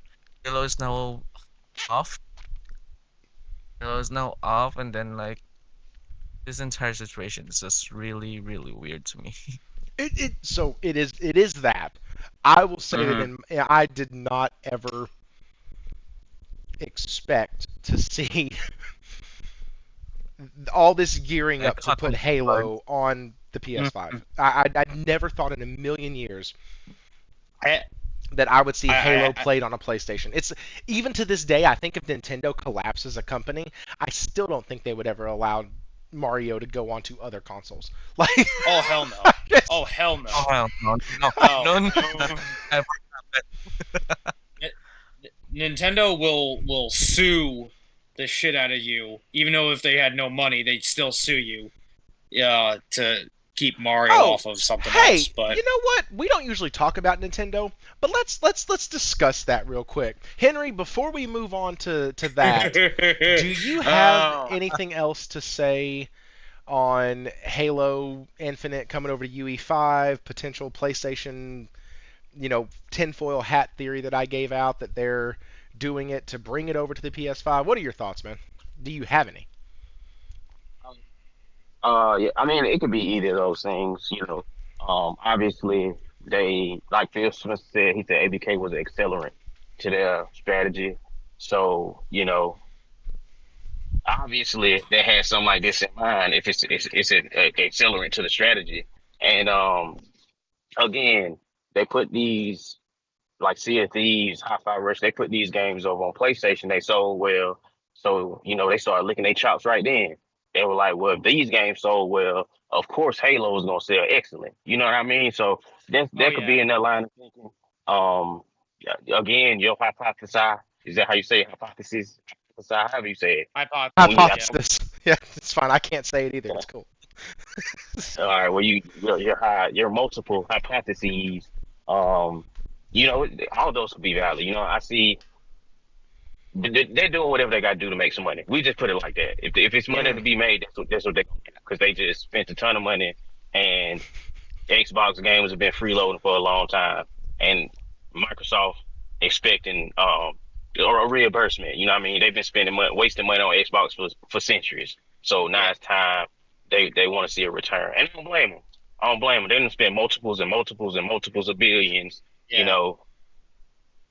Halo is now off. Halo is now off, and then like this entire situation is just really, really weird to me. So it is that. I will say that Mm-hmm. I did not ever expect to see all this gearing I up to caught put on guard. Halo on the PS5. Mhm. I never thought in a million years I, that I would see Halo I played on a PlayStation. It's even to this day, I think if Nintendo collapses as a company, I still don't think they would ever allow Mario to go onto other consoles. Like, oh hell no. I just- Oh hell no. Oh well, no, no, No. no, no. Never Nintendo will sue the shit out of you, even though if they had no money, they'd still sue you, to keep Mario oh, off of something hey, else. But you know what? We don't usually talk about Nintendo, but let's discuss that real quick. Henry, before we move on to that, do you have Oh. anything else to say on Halo Infinite coming over to UE5, potential PlayStation, tinfoil hat theory that I gave out that they're doing it to bring it over to the PS5? What are your thoughts, man? Do you have any? Yeah, I mean, it could be either of those things, Obviously, they, like Phil Smith said, he said ABK was an accelerant to their strategy. So, obviously they had something like this in mind if it's an accelerant to the strategy. And again, they put these like Sea of Thieves, Hi-Fi Rush, they put these games over on PlayStation. They sold well, so they started licking their chops right then. They were like, "Well, if these games sold well, of course Halo is gonna sell excellent." You know what I mean? So Oh that could be yeah. in that line of thinking. Um, again, your hypothesis, is that how you say it? Hypothesis? Hypothesis, however you say it. When you have, Hypothesis. Hypothesis. Yeah, it's fine. I can't say it either. yeah. It's cool. All right, well, your multiple hypotheses. Um, all those could be valid. I see they're doing whatever they got to do to make some money. We just put it like that. If it's money to Mhm. be made, that's what they're gonna get, because they just spent a ton of money, and Xbox games have been freeloading for a long time, and Microsoft expecting or a reimbursement. You know what I mean? They've been spending money, wasting money on Xbox for centuries. So now Yeah. it's time they want to see a return, and I don't blame them. I don't blame them. They didn't spend multiples and multiples and multiples of billions. You Yeah. know,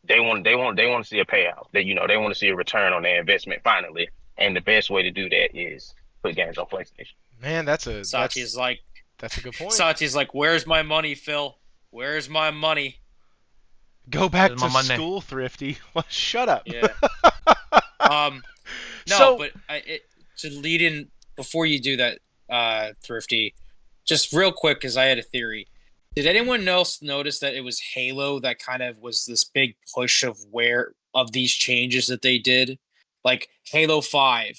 they want to see a payout. They want to see a return on their investment finally. And the best way to do that is put games on PlayStation. Man, Sachi's like that's a good point. Sachi's like, "Where's my money, Phil? Where's my money?" Go back my to money. school, Thrifty. Well, shut up. Yeah. No, So, but to lead in before you do that, Thrifty, just real quick because I had a theory. Did anyone else notice that it was Halo that kind of was this big push of these changes that they did? Like Halo 5,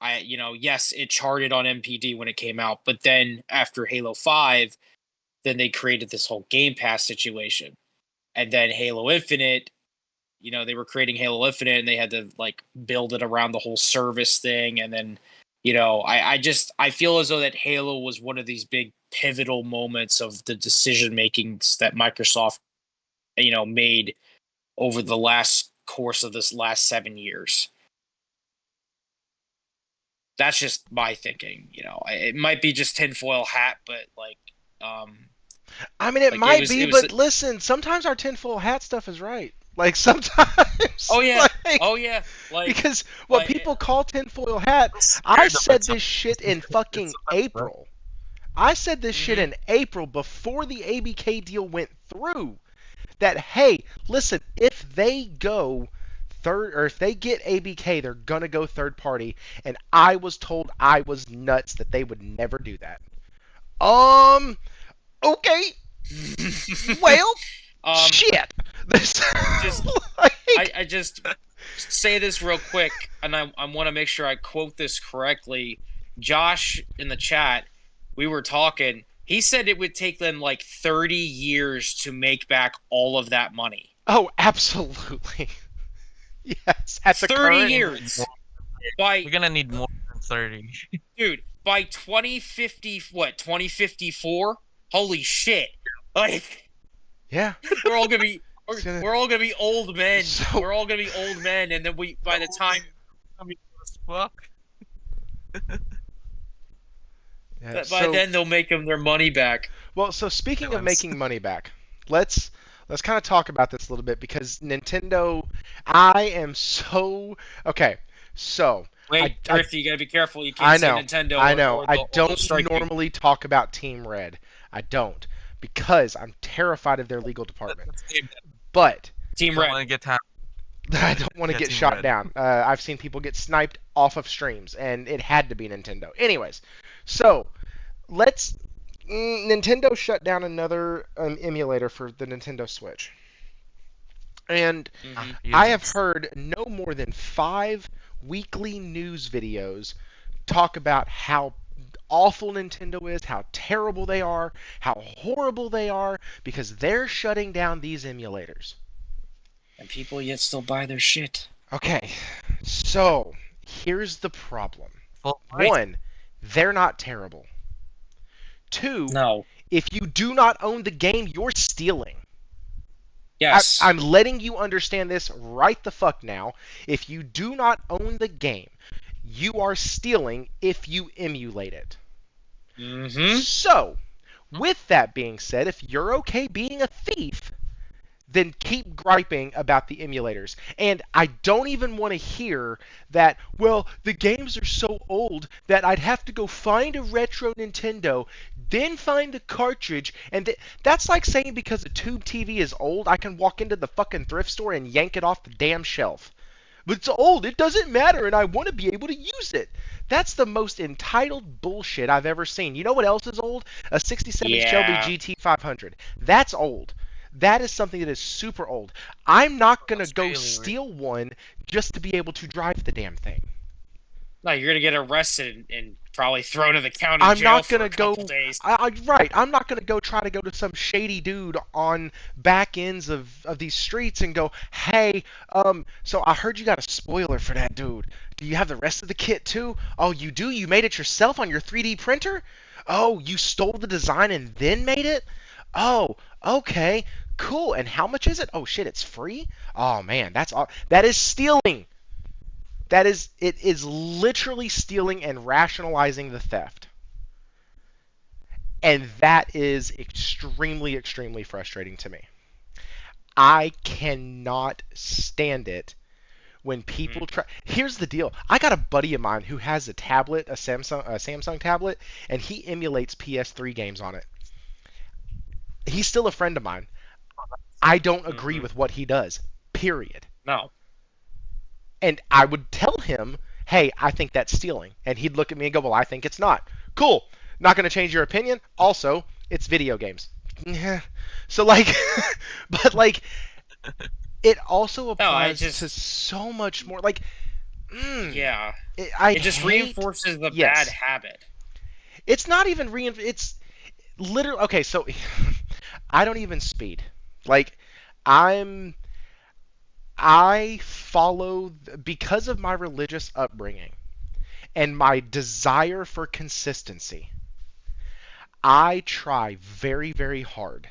yes, it charted on MPD when it came out, but then after Halo 5, then they created this whole Game Pass situation. And then Halo Infinite, they were creating Halo Infinite and they had to like build it around the whole service thing. And then, I feel as though that Halo was one of these big pivotal moments of the decision makings that Microsoft, made over the last course of this last 7 years. That's just my thinking. It might be just tinfoil hat, but I mean, it like might it be, was. but listen, sometimes our tinfoil hat stuff is right. Like, sometimes. Oh yeah, like, oh yeah. Like because what like people call tinfoil hat, Scared I of said it this shit in sometimes. fucking It's a bit, right? April. I said this shit mhm. in April before the ABK deal went through. That, hey, listen, if they go third, or if they get ABK, they're gonna go third party. And I was told I was nuts that they would never do that. Okay, well, um, shit. This, just like, I just say this real quick, and I want to make sure I quote this correctly. Josh in the chat, we were talking. He said it would take them like 30 years to make back all of that money. oh, absolutely. Yes, at the 30 current. years. We're gonna need more than 30. Dude, by 2050, what, 2054? Holy shit. Like, Yeah. we're all gonna be It's gonna- we're all gonna be old men. So- We're all gonna be old men, and then by the time I mean, fuck. Yeah, by so- then they'll make them their money back. Well, so speaking of Balance. making money back, let's kind of talk about this a little bit because Nintendo, I am so okay. So, I, Wait, I Thrifty, you gotta be careful. You I can't say know, Nintendo I or, know. or, I they'll, or they'll don't strike you. normally talk about Team Red. I don't because I'm terrified of their legal department. Let's name that. But Team Don't Red. want to get tapped. I don't want to Yeah, get Team shot Red. down. I've seen people get sniped off of streams, and it had to be Nintendo. Anyways, so let's. Nintendo shut down another emulator for the Nintendo Switch, and Hmm. I have Useless. heard no more than 5 weekly news videos talk about how awful Nintendo is, how terrible they are, how horrible they are, because they're shutting down these emulators. And people yet still buy their shit. Okay, so here's the problem. Full price. One, they're not terrible. Two, No. if you do not own the game, you're stealing. Yes. I'm letting you understand this right the fuck now. If you do not own the game, you are stealing if you emulate it. Mm-hmm. So, with that being said, if you're okay being a thief, then keep griping about the emulators. And I don't even want to hear that, well, the games are so old that I'd have to go find a retro Nintendo, then find the cartridge, and that's like saying because a tube TV is old, I can walk into the fucking thrift store and yank it off the damn shelf. But it's old, it doesn't matter, and I want to be able to use it. That's the most entitled bullshit I've ever seen. You know what else is old? A 67 Shelby Yeah. GT 500. That's old. That is something that is super old. I'm not going to go Australian, right? steal one just to be able to drive the damn thing. No, you're gonna get arrested and probably thrown in the county I'm jail not for going a to go. couple days. Right. I'm not going to go try to go to some shady dude on back ends of these streets and go, hey, so I heard you got a spoiler for that dude. Do you have the rest of the kit too? Oh, you do? You made it yourself on your 3D printer? Oh, you stole the design and then made it? Oh, okay. Cool. And how much is it? Oh shit, it's free? Oh man, that is stealing. It is literally stealing and rationalizing the theft. And that is extremely, extremely frustrating to me. I cannot stand it when people try. Here's the deal. I got a buddy of mine who has a tablet, a Samsung tablet, and he emulates PS3 games on it. He's still a friend of mine. I don't agree Mhm. with what he does. Period. No. And I would tell him, hey, I think that's stealing. And he'd look at me and go, well, I think it's not. Cool. Not going to change your opinion. Also, it's video games. So, like, but, like, it also No, applies to so much more. Like, Yeah. I It just hate, reinforces the yes. bad habit. It's not even it's literally, okay, so I don't even speed. Like, I follow, because of my religious upbringing and my desire for consistency, I try very, very hard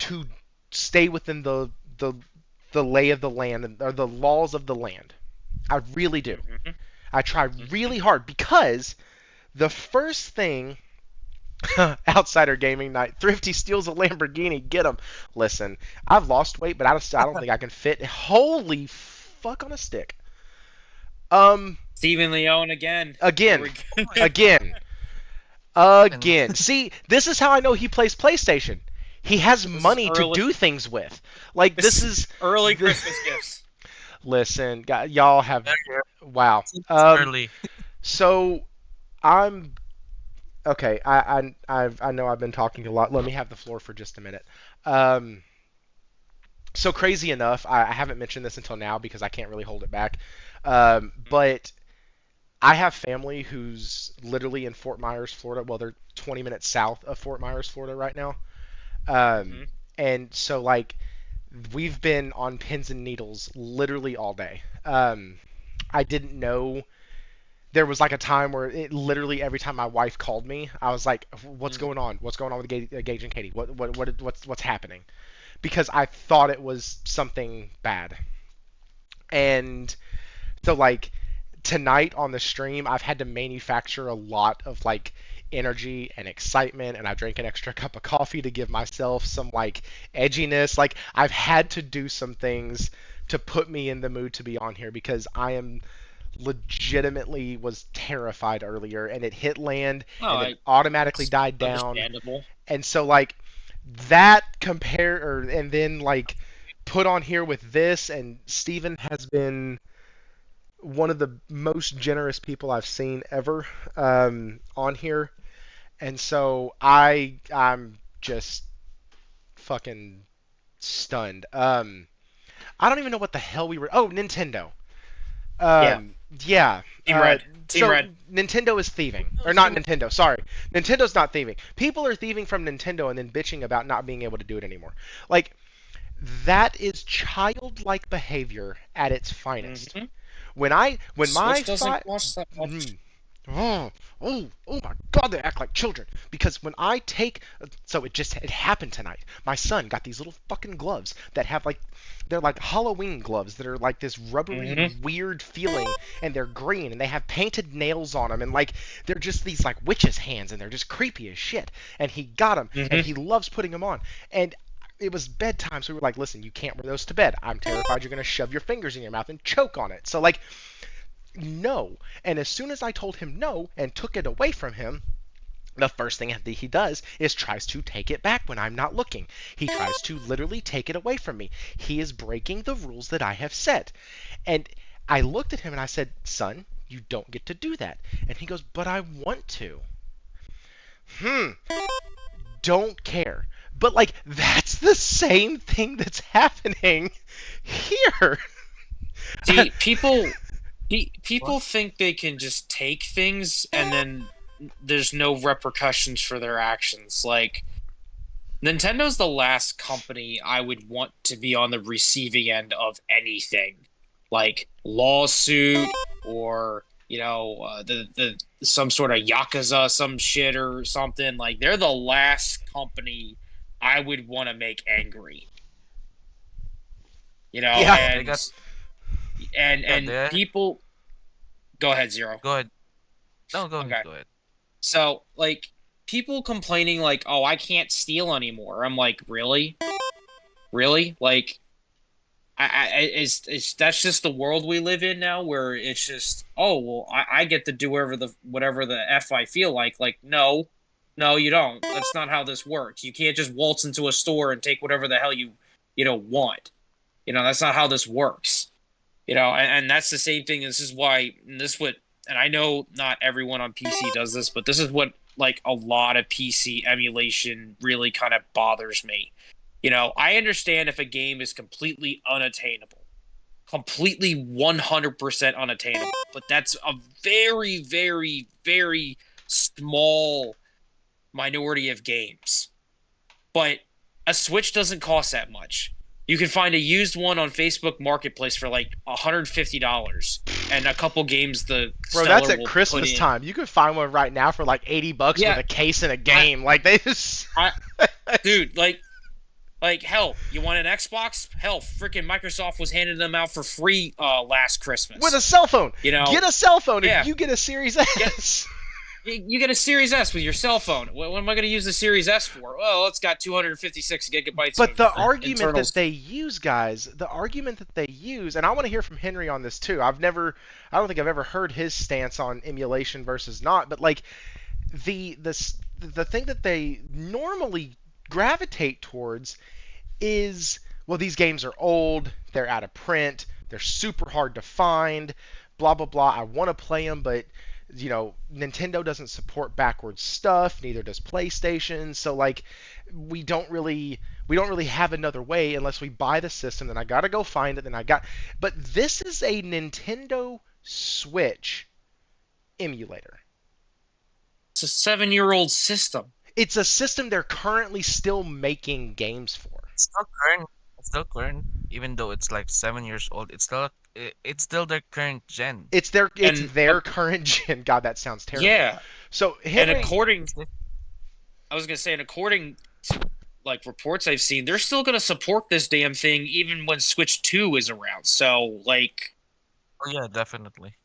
to stay within the lay of the land, or the laws of the land. I really do. Mhm. I try really hard because the first thing Outsider Gaming Night, Thrifty steals a Lamborghini, get him. Listen, I've lost weight, but I don't think I can fit. Holy fuck on a stick. Steven Leone again. Again, There we go. again. See, this is how I know he plays PlayStation. He has is money to early- do things with. Like, this is Early this- Christmas gifts. Listen, y'all have, wow. It's Um, early. So I'm okay. I know I've been talking a lot. Let me have the floor for just a minute. So crazy enough, I haven't mentioned this until now because I can't really hold it back. But I have family who's literally in Fort Myers, Florida. Well, they're 20 minutes south of Fort Myers, Florida right now. Mhm. And so, like, we've been on pins and needles literally all day. I didn't know. There was like a time where it literally every time my wife called me, I was like, "What's going on? What's going on with Gage and Katie? What's happening?" Because I thought it was something bad. And so, like, tonight on the stream, I've had to manufacture a lot of, like, energy and excitement, and I drank an extra cup of coffee to give myself some, like, edginess. Like, I've had to do some things to put me in the mood to be on here because I am legitimately was terrified earlier, and it hit land and then automatically It's died down. understandable. And so like that and then like put on here with this, and Steven has been one of the most generous people I've seen ever on here. And so I'm just fucking stunned. I don't even know what the hell we were. Oh, Nintendo. Yeah. Yeah. Team Red. Team So Red. Nintendo is thieving, or not Nintendo. Sorry, Nintendo's not thieving. People are thieving from Nintendo and then bitching about not being able to do it anymore. Like that is childlike behavior at its finest. Mm-hmm. When my Switch doesn't cost that much. Oh my God, they act like children. Because when I take, so it happened tonight. My son got these little fucking gloves that have like, they're like Halloween gloves that are like this rubbery, weird feeling, and they're green, and they have painted nails on them, and like they're just these like witches' hands, and they're just creepy as shit. And he got them, and he loves putting them on. And it was bedtime, so we were like, listen, you can't wear those to bed. I'm terrified you're gonna shove your fingers in your mouth and choke on it. So like, no. And as soon as I told him no and took it away from him, the first thing that he does is tries to take it back when I'm not looking. He tries to literally take it away from me. He is breaking the rules that I have set. And I looked at him and I said, son, you don't get to do that. And he goes, but I want to. Don't care. But like, that's the same thing that's happening here. See, people think they can just take things and then there's no repercussions for their actions. Like, Nintendo's the last company I would want to be on the receiving end of anything, like lawsuit or the some sort of yakuza, some shit or something. Like, they're the last company I would want to make angry. Yeah. And people. Go ahead, Zero. Go ahead. No, go Okay. ahead. Go ahead. So, like, people complaining like, "Oh, I can't steal anymore." I'm like, really? Like, is that's just the world we live in now, where it's just, oh, well, I get to do whatever the f I feel like. Like, no, you don't. That's not how this works. You can't just waltz into a store and take whatever the hell you want. That's not how this works. And that's the same thing. This is why and I know not everyone on PC does this, but this is what, like, a lot of PC emulation really kind of bothers me. I understand if a game is completely unattainable, completely 100% unattainable, but that's a very, very, very small minority of games. But a Switch doesn't cost that much. You can find a used one on Facebook Marketplace for like $150, and a couple games the Bro, that's at Christmas time. You could find one right now for like $80 with a case and a game. Dude, like hell, you want an Xbox? Hell, freaking Microsoft was handing them out for free last Christmas with a cell phone. Get a cell phone, and you get a Series S. You get a Series S with your cell phone. What am I going to use the Series S for? Well, it's got 256 gigabytes. But the argument that they use, guys, and I want to hear from Henry on this too. I don't think I've ever heard his stance on emulation versus not. But like the thing that they normally gravitate towards is, well, these games are old, they're out of print, they're super hard to find, blah blah blah. I want to play them, but Nintendo doesn't support backwards stuff, neither does PlayStation. So like we don't really have another way unless we buy the system. Then I got to go find it. But this is a Nintendo Switch emulator. It's a 7-year-old system. It's a system they're currently still making games for. It's still current, even though it's like 7 years old. It's still their current gen. It's their current gen. God, that sounds terrible. Yeah. So Henry, according to like reports I've seen, they're still going to support this damn thing even when Switch 2 is around. So like, oh yeah, definitely.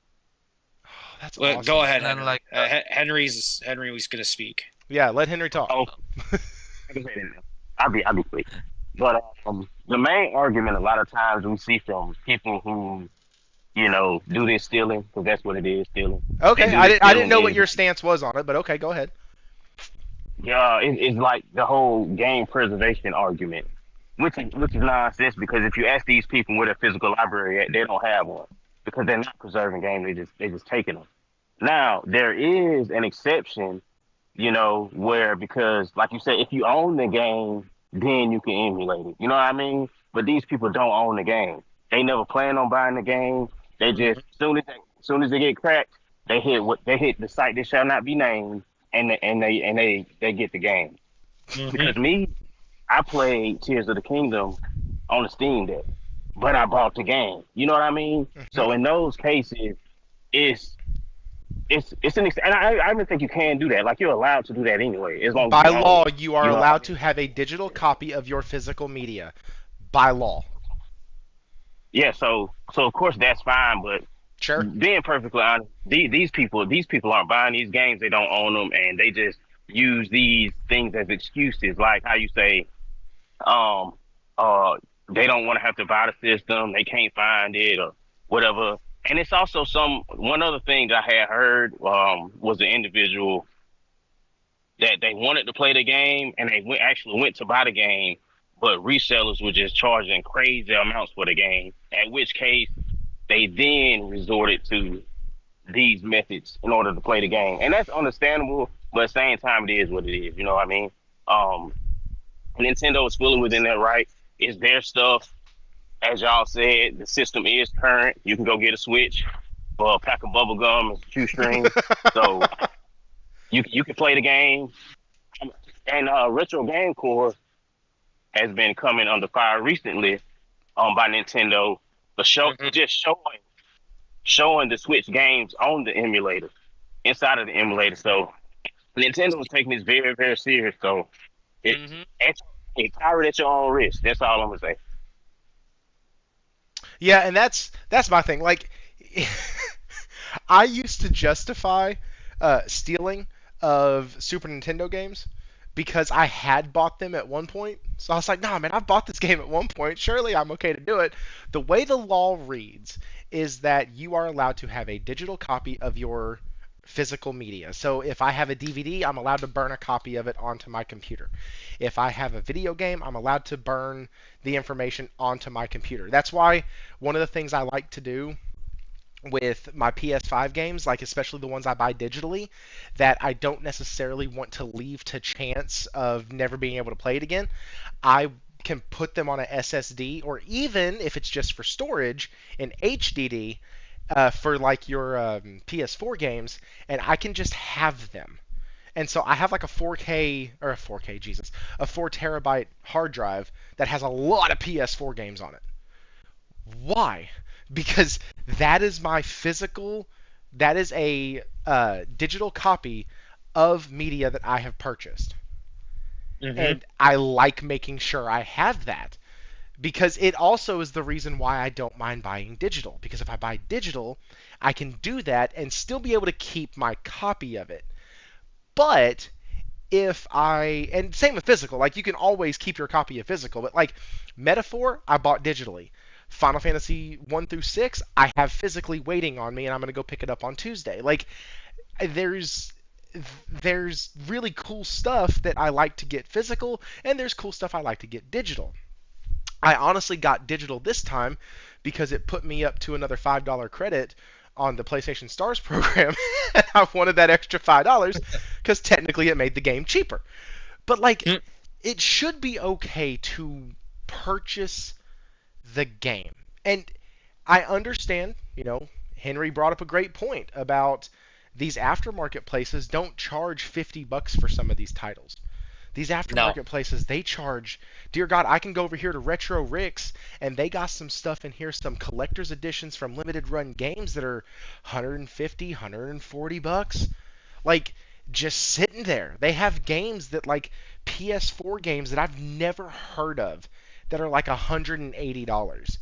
Oh, that's awesome. Go ahead, And Henry. like Henry was going to speak. Yeah, let Henry talk. Oh, I'll be quick. But the main argument a lot of times we see from people who do this stealing, because that's what it is, stealing. They Okay, do I this didn't I didn't stealing know what is your stance was on it, but okay, go ahead. yeah, it's like the whole game preservation argument, which is nonsense because if you ask these people where their physical library at, they don't have one because they're not preserving game. They just taking them. Now there is an exception, where because like you said, if you own the game, then you can emulate it. You know what I mean? But these people don't own the game. They never plan on buying the game. They just soon as they get cracked, they hit the site that shall not be named, and they get the game. Mm-hmm. Because me, I played Tears of the Kingdom on the Steam Deck, but I bought the game. You know what I mean? Hmm. So in those cases, it's and I even think you can do that. Like you're allowed to do that anyway, as long as By you own law, it. you are You know what I allowed mean? to have a digital copy of your physical media. By law. Yeah. So of course that's fine, but Sure. being perfectly honest, these people aren't buying these games. They don't own them, and they just use these things as excuses, like how you say, um, they don't want to have to buy the system, they can't find it or whatever. And it's also one other thing that I had heard was an individual that they wanted to play the game and they actually went to buy the game, but resellers were just charging crazy amounts for the game. At which case, they then resorted to these methods in order to play the game, and that's understandable. But at the same time, it is what it is. You know what I mean? Um, Nintendo is fully within their right. It's their stuff. As y'all said, the system is current. You can go get a Switch for a pack of bubble gum and two strings. So you can play the game. And Retro Game Core has been coming under fire recently by Nintendo for Mm-hmm. just showing the Switch games on the emulator, inside of the emulator. So Nintendo was taking this very, very serious. So it Mm-hmm. it's a pirate at your own risk. That's all I'm gonna say. Yeah, and that's my thing. Like, I used to justify stealing of Super Nintendo games because I had bought them at one point. So I was like, nah, man, I bought this game at one point. Surely I'm okay to do it. The way the law reads is that you are allowed to have a digital copy of your physical media. So if I have a DVD, I'm allowed to burn a copy of it onto my computer. If I have a video game, I'm allowed to burn the information onto my computer. That's why one of the things I like to do with my PS5 games, like especially the ones I buy digitally, that I don't necessarily want to leave to chance of never being able to play it again, I can put them on a SSD, or even if it's just for storage, an HDD for like your PS4 games, and I can just have them. And so I have like a 4K or a 4K, Jesus, a 4 terabyte hard drive that has a lot of PS4 games on it. Why? Because that is my physical, that is a digital copy of media that I have purchased. Mm-hmm. And I like making sure I have that because it also is the reason why I don't mind buying digital. Because if I buy digital, I can do that and still be able to keep my copy of it. But if I, and same with physical, like you can always keep your copy of physical, but like Metaphor, I bought digitally. Final Fantasy 1 through 6, I have physically waiting on me and I'm going to go pick it up on Tuesday. Like there's there's really cool stuff that I like to get physical and there's cool stuff I like to get digital. I honestly got digital this time because it put me up to another $5 credit on the PlayStation Stars program. And I wanted that extra $5 because technically it made the game cheaper. But like, it should be okay to purchase the game. And I understand, Henry brought up a great point about these aftermarket places don't charge $50 for some of these titles. These No. aftermarket places, they charge, dear God, I can go over here to Retro Ricks and they got some stuff in here, some collector's editions from limited run games that are 150, $140. Like, just sitting there. They have games that, like, PS4 games that I've never heard of that are like $180.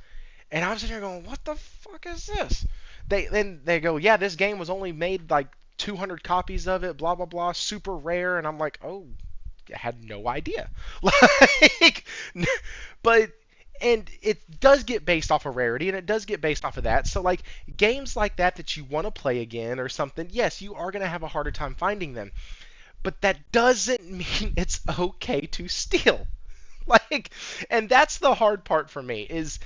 And I'm sitting here going, what the fuck is this? Then they go, yeah, this game was only made like 200 copies of it, blah blah blah, super rare, and I'm like, oh, had no idea. Like, but and it does get based off of rarity, and it does get based off of that. So like games like that you want to play again or something, yes, you are gonna have a harder time finding them. But that doesn't mean it's okay to steal. Like, and that's the hard part for me is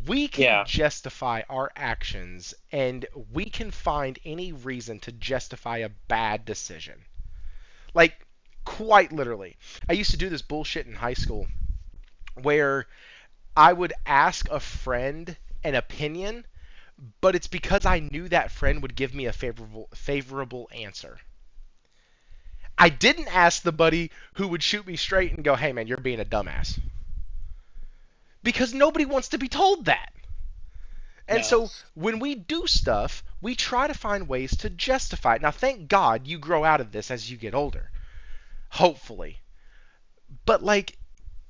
we can Yeah. justify our actions and we can find any reason to justify a bad decision. Like, quite literally. I used to do this bullshit in high school where I would ask a friend an opinion, but it's because I knew that friend would give me a favorable answer. I didn't ask the buddy who would shoot me straight and go, "Hey man, you're being a dumbass." Because nobody wants to be told that. And No. so when we do stuff, we try to find ways to justify it. Now, thank God you grow out of this as you get older. Hopefully. But like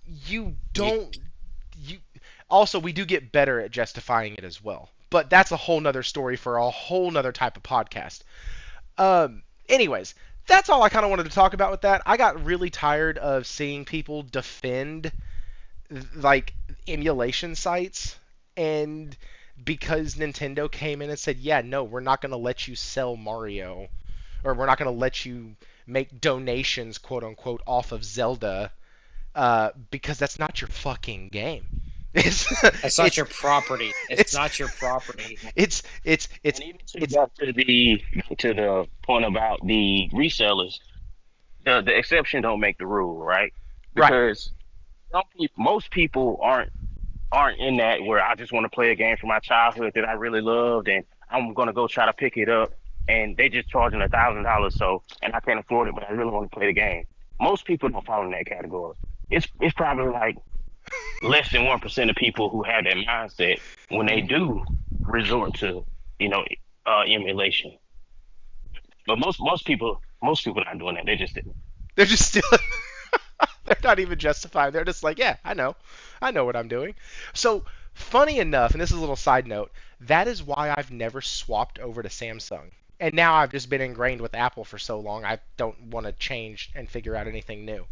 you You, don't you also we do get better at justifying it as well. But that's a whole nother story for a whole nother type of podcast. Anyways, that's all I kind of wanted to talk about with that. I got really tired of seeing people defend like emulation sites, and because Nintendo came in and said, "Yeah, no, we're not going to let you sell Mario, or we're not going to let you make donations, quote unquote, off of Zelda, because that's not your fucking game." It's that's not your property. It's it's not your property. it's And even it's to the point about the resellers, the exception don't make the rule, right? right. Because most people aren't in that where I just want to play a game from my childhood that I really loved and I'm gonna go try to pick it up and they just charging $1,000 so and I can't afford it but I really want to play the game. Most people don't fall in that category. It's probably like less than 1% of people who have that mindset when they do resort to you know emulation. But most people not doing that. They just They're just still they're not even justified. They're just like, yeah, I know what I'm doing. So funny enough, and this is a little side note, that is why I've never swapped over to Samsung. And now I've just been ingrained with Apple for so long, I don't want to change and figure out anything new.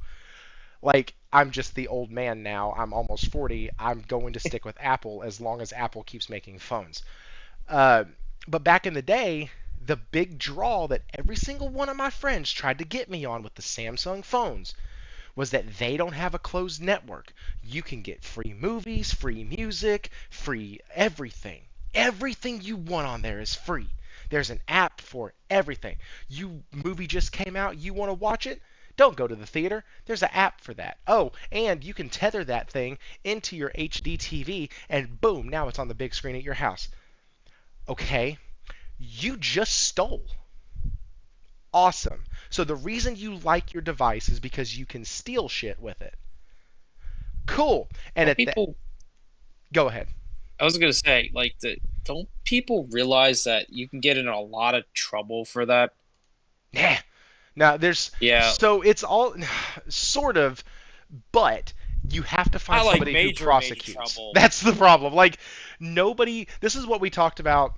Like, I'm just the old man now. I'm almost 40. I'm going to stick with Apple as long as Apple keeps making phones. Uh, but back in the day, the big draw that every single one of my friends tried to get me on with the Samsung phones was that they don't have a closed network. You can get free movies, free music, free everything. Everything you want on there is free. There's an app for everything. You movie just came out, you want to watch it? Don't go to the theater. There's an app for that. Oh, and you can tether that thing into your HD TV and boom, now it's on the big screen at your house. Okay, you just stole. Awesome. So the reason you like your device is because you can steal shit with it. Cool. And Don't at that, people, go ahead. I was gonna say, like, don't people realize that you can get in a lot of trouble for that? Nah. Now there's Yeah, so it's all sort of, but you have to find not like somebody who major prosecutes. trouble. That's the problem. Like nobody. This is what we talked about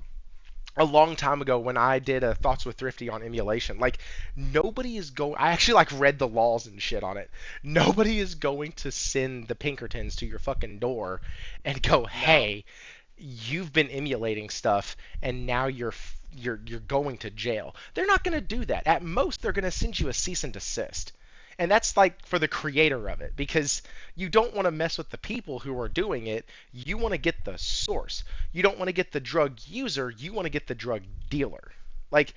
a long time ago when I did a Thoughts with Thrifty on emulation. Like nobody is going. I actually like read the laws and shit on it. Nobody is going to send the Pinkertons to your fucking door and go, "Hey, you've been emulating stuff, and now you're going to jail." They're not going to do that. At most, they're going to send you a cease and desist. And that's like for the creator of it because you don't want to mess with the people who are doing it. You want to get the source. You don't want to get the drug user. You want to get the drug dealer. Like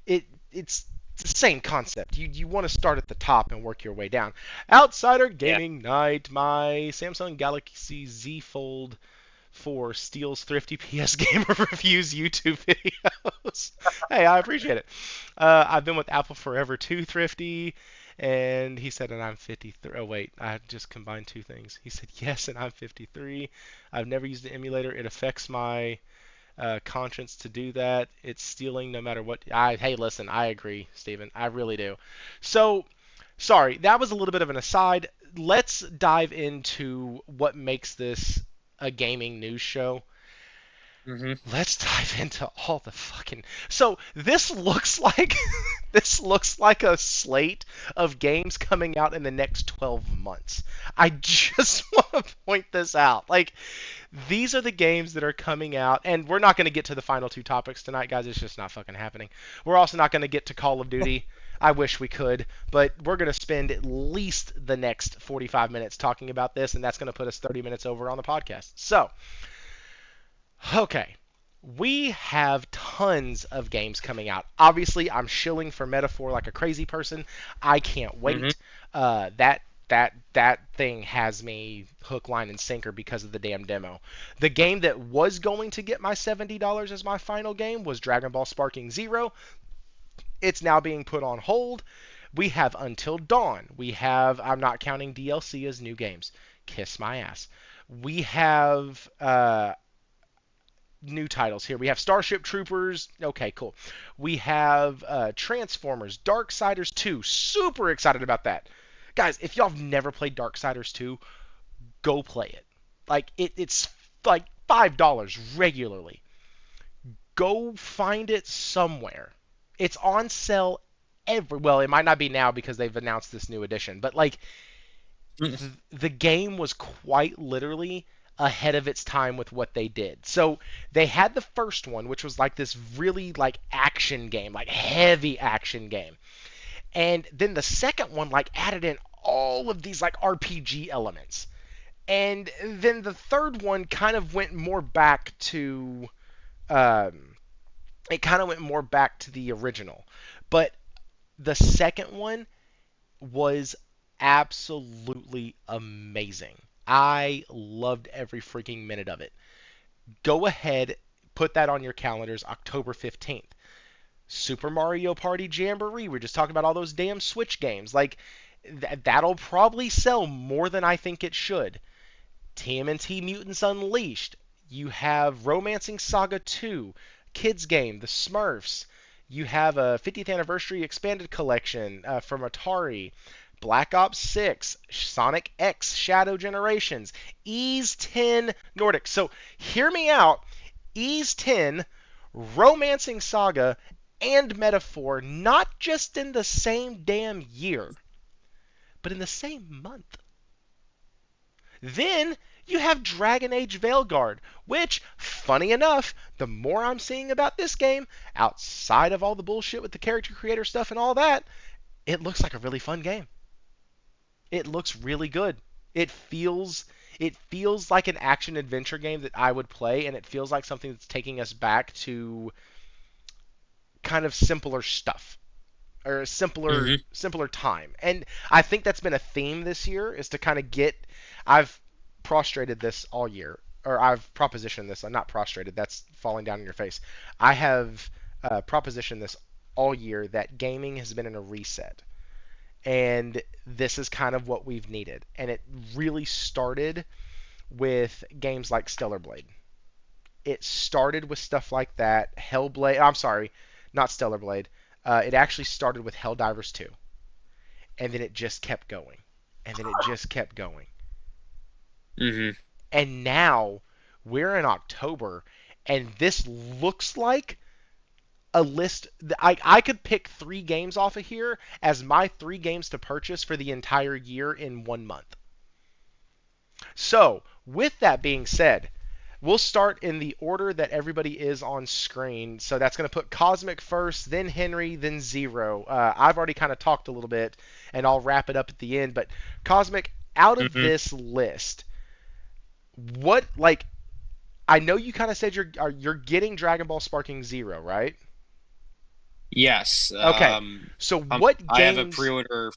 it's the same concept. You want to start at the top and work your way down. Outsider Yeah. Gaming Night, my Samsung Galaxy Z Fold 4 steals thrifty PS Gamer reviews YouTube videos. Hey, I appreciate it. I've been with Apple forever too, Thrifty. And he said, and I'm 53. Oh, wait, I just combined two things. He said, yes, and I'm 53. I've never used the emulator. It affects my conscience to do that. It's stealing no matter what. Hey, listen, I agree, Steven. I really do. So, sorry, that was a little bit of an aside. Let's dive into what makes this a gaming news show. hmm Let's dive into all the fucking. So this looks like This looks like a slate of games coming out in the next 12 months. I just want to point this out. Like, these are the games that are coming out, and we're not going to get to the final two topics tonight, guys. It's just not fucking happening. We're also not going to get to Call of Duty. I wish we could, but we're going to spend at least the next 45 minutes talking about this, and that's going to put us 30 minutes over on the podcast. So, okay. We have tons of games coming out. Obviously, I'm shilling for Metaphor like a crazy person. I can't wait. That thing has me hook, line, and sinker because of the damn demo. The game that was going to get my $70 as my final game was Dragon Ball Sparking Zero. It's now being put on hold. We have Until Dawn. We have, I'm not counting DLC as new games. Kiss my ass. We have new titles here. We have Starship Troopers. Okay, cool. We have Transformers, Darksiders 2. Super excited about that. Guys, if y'all have never played Darksiders 2, go play it. Like, it's like $5 regularly. Go find it somewhere. It's on sale well, it might not be now because they've announced this new edition, but like the game was quite literally ahead of its time with what they did. So they had the first one, which was like this really like action game, like heavy action game. And then the second one like added in all of these like RPG elements. And then the third one kind of went more back to the original. But the second one was absolutely amazing. I loved every freaking minute of it. Go ahead, put that on your calendars, October 15th. Super Mario Party Jamboree. We're just talking about all those damn Switch games. Like, that'll probably sell more than I think it should. TMNT Mutants Unleashed. You have Romancing Saga 2, Kids Game, The Smurfs. You have a 50th Anniversary Expanded Collection from Atari. Black Ops 6, Sonic X Shadow Generations, Ys 10 Nordic. So hear me out. Ys 10, Romancing Saga, and Metaphor, not just in the same damn year, but in the same month. Then you have Dragon Age Veilguard, which, funny enough, the more I'm seeing about this game, outside of all the bullshit with the character creator stuff and all that, it looks like a really fun game. It looks really good. It feels like an action adventure game that I would play, and it feels like something that's taking us back to kind of simpler stuff or a simpler time. And I think that's been a theme this year is to kind of get. I've prostrated this all year, or I've propositioned this. I'm not prostrated. That's falling down in your face. I have propositioned this all year that gaming has been in a reset. And this is kind of what we've needed. And it really started with games like Stellar Blade. It started with stuff like that. Hellblade. I'm sorry, not Stellar Blade. It actually started with Helldivers 2. And then it just kept going. And then it just kept going. Mm-hmm. And now we're in October, and this looks like a list. I could pick 3 games off of here as my 3 games to purchase for the entire year in 1 month. So, with that being said, we'll start in the order that everybody is on screen. So that's going to put Cosmic first, then Henry, then Zero. I've already kind of talked a little bit, and I'll wrap it up at the end. But Cosmic, out of this list, what, like, I know you kind of said you're getting Dragon Ball Sparking Zero, right? Yes. Okay. So what games? I have a pre-order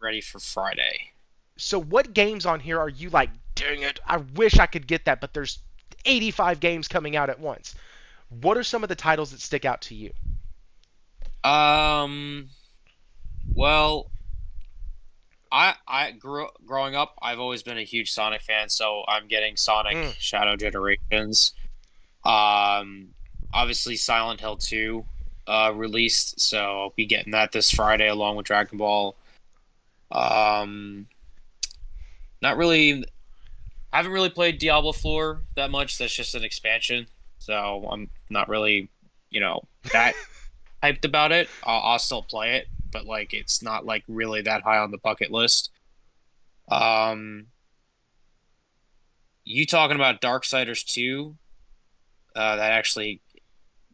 ready for Friday. So what games on here are you like, dang it, I wish I could get that, but there's 85 games coming out at once. What are some of the titles that stick out to you? Well, growing up, I've always been a huge Sonic fan, so I'm getting Sonic Shadow Generations. Obviously Silent Hill 2 released, so I'll be getting that this Friday along with Dragon Ball. Not really. I haven't really played Diablo 4 that much. That's just an expansion, so I'm not really, that hyped about it. I'll still play it, but like it's not like really that high on the bucket list. You talking about Darksiders 2? That actually,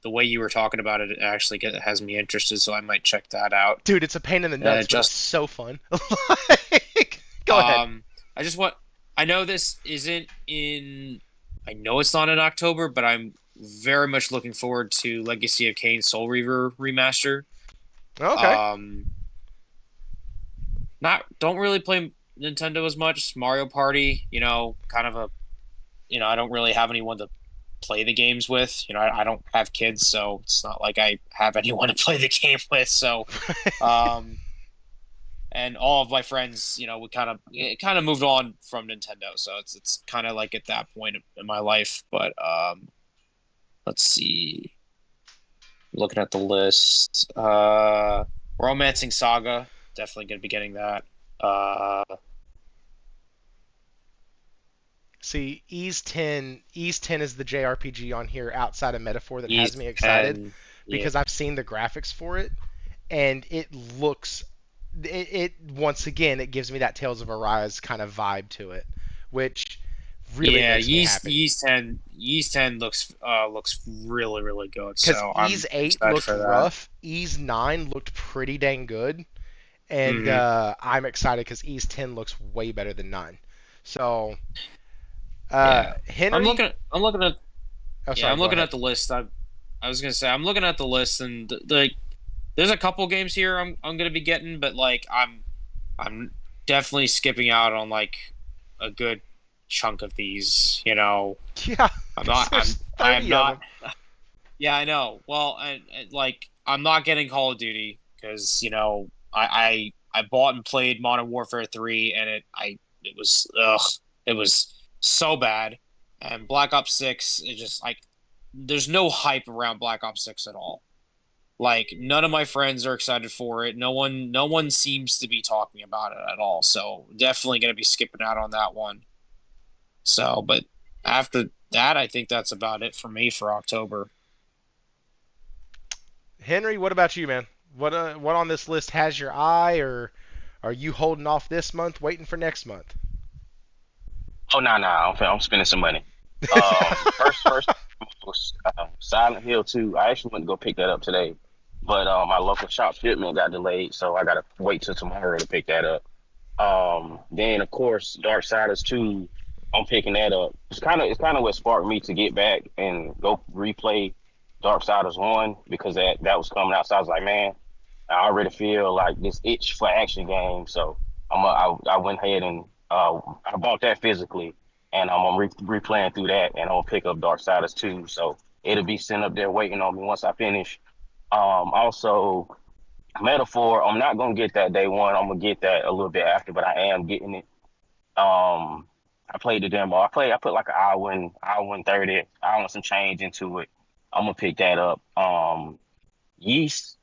the way you were talking about it, actually has me interested, so I might check that out. Dude, it's a pain in the nuts, but it's Just so fun. Like, go ahead. I just want. I know this isn't in. I know it's not in October, but I'm very much looking forward to Legacy of Kain Soul Reaver remaster. Okay. Don't really play Nintendo as much. Mario Party, kind of a, I don't really have anyone to play the games with. I don't have kids, so it's not like I have anyone to play the game with. So, and all of my friends, we kind of moved on from Nintendo, so it's kind of like at that point in my life. But let's see, looking at the list, Romancing Saga, definitely gonna be getting that. See, Ease 10 is the JRPG on here outside of Metaphor that has East me excited and because I've seen the graphics for it, and it once again it gives me that Tales of Arise kind of vibe to it, which really makes me happy. Yeast 10 looks really really good. Because So Ease I'm 8 excited looked for that. rough, Ease 9 looked pretty dang good, and I'm excited because Ease 10 looks way better than 9. So, Yeah, Henry, I'm looking at oh sorry, I'm go looking ahead. at the list. I was gonna say I'm looking at the list, and there's a couple games here I'm gonna be getting, but like I'm definitely skipping out on like a good chunk of these. Yeah, I'm 'cause not there's I'm 30 of not. them. Yeah, I know. Well, and like I'm not getting Call of Duty because I bought and played Modern Warfare 3, and it was it was so bad. And Black Ops 6 is just like there's no hype around Black Ops 6 at all. Like none of my friends are excited for it. No one seems to be talking about it at all. So definitely going to be skipping out on that one. So, but after that, I think that's about it for me for October. Henry, what about you, man? What on this list has your eye, or are you holding off this month, waiting for next month? Oh no, no, I'm spending some money. First was Silent Hill 2. I actually went to go pick that up today, but my local shop shipment got delayed, so I gotta wait till tomorrow to pick that up. Then of course Darksiders 2, I'm picking that up. It's kind of what sparked me to get back and go replay Darksiders 1 because that was coming out. So I was like, man, I already feel like this itch for action game. So I went ahead and I bought that physically, and I'm replaying through that, and I'll pick up Darksiders 2. So it'll be sitting up there waiting on me once I finish. Also, Metaphor, I'm not gonna get that day one. I'm gonna get that a little bit after, but I am getting it. I played the demo. I put like an hour and 30, hour and some change into it. I'm gonna pick that up. Yeast,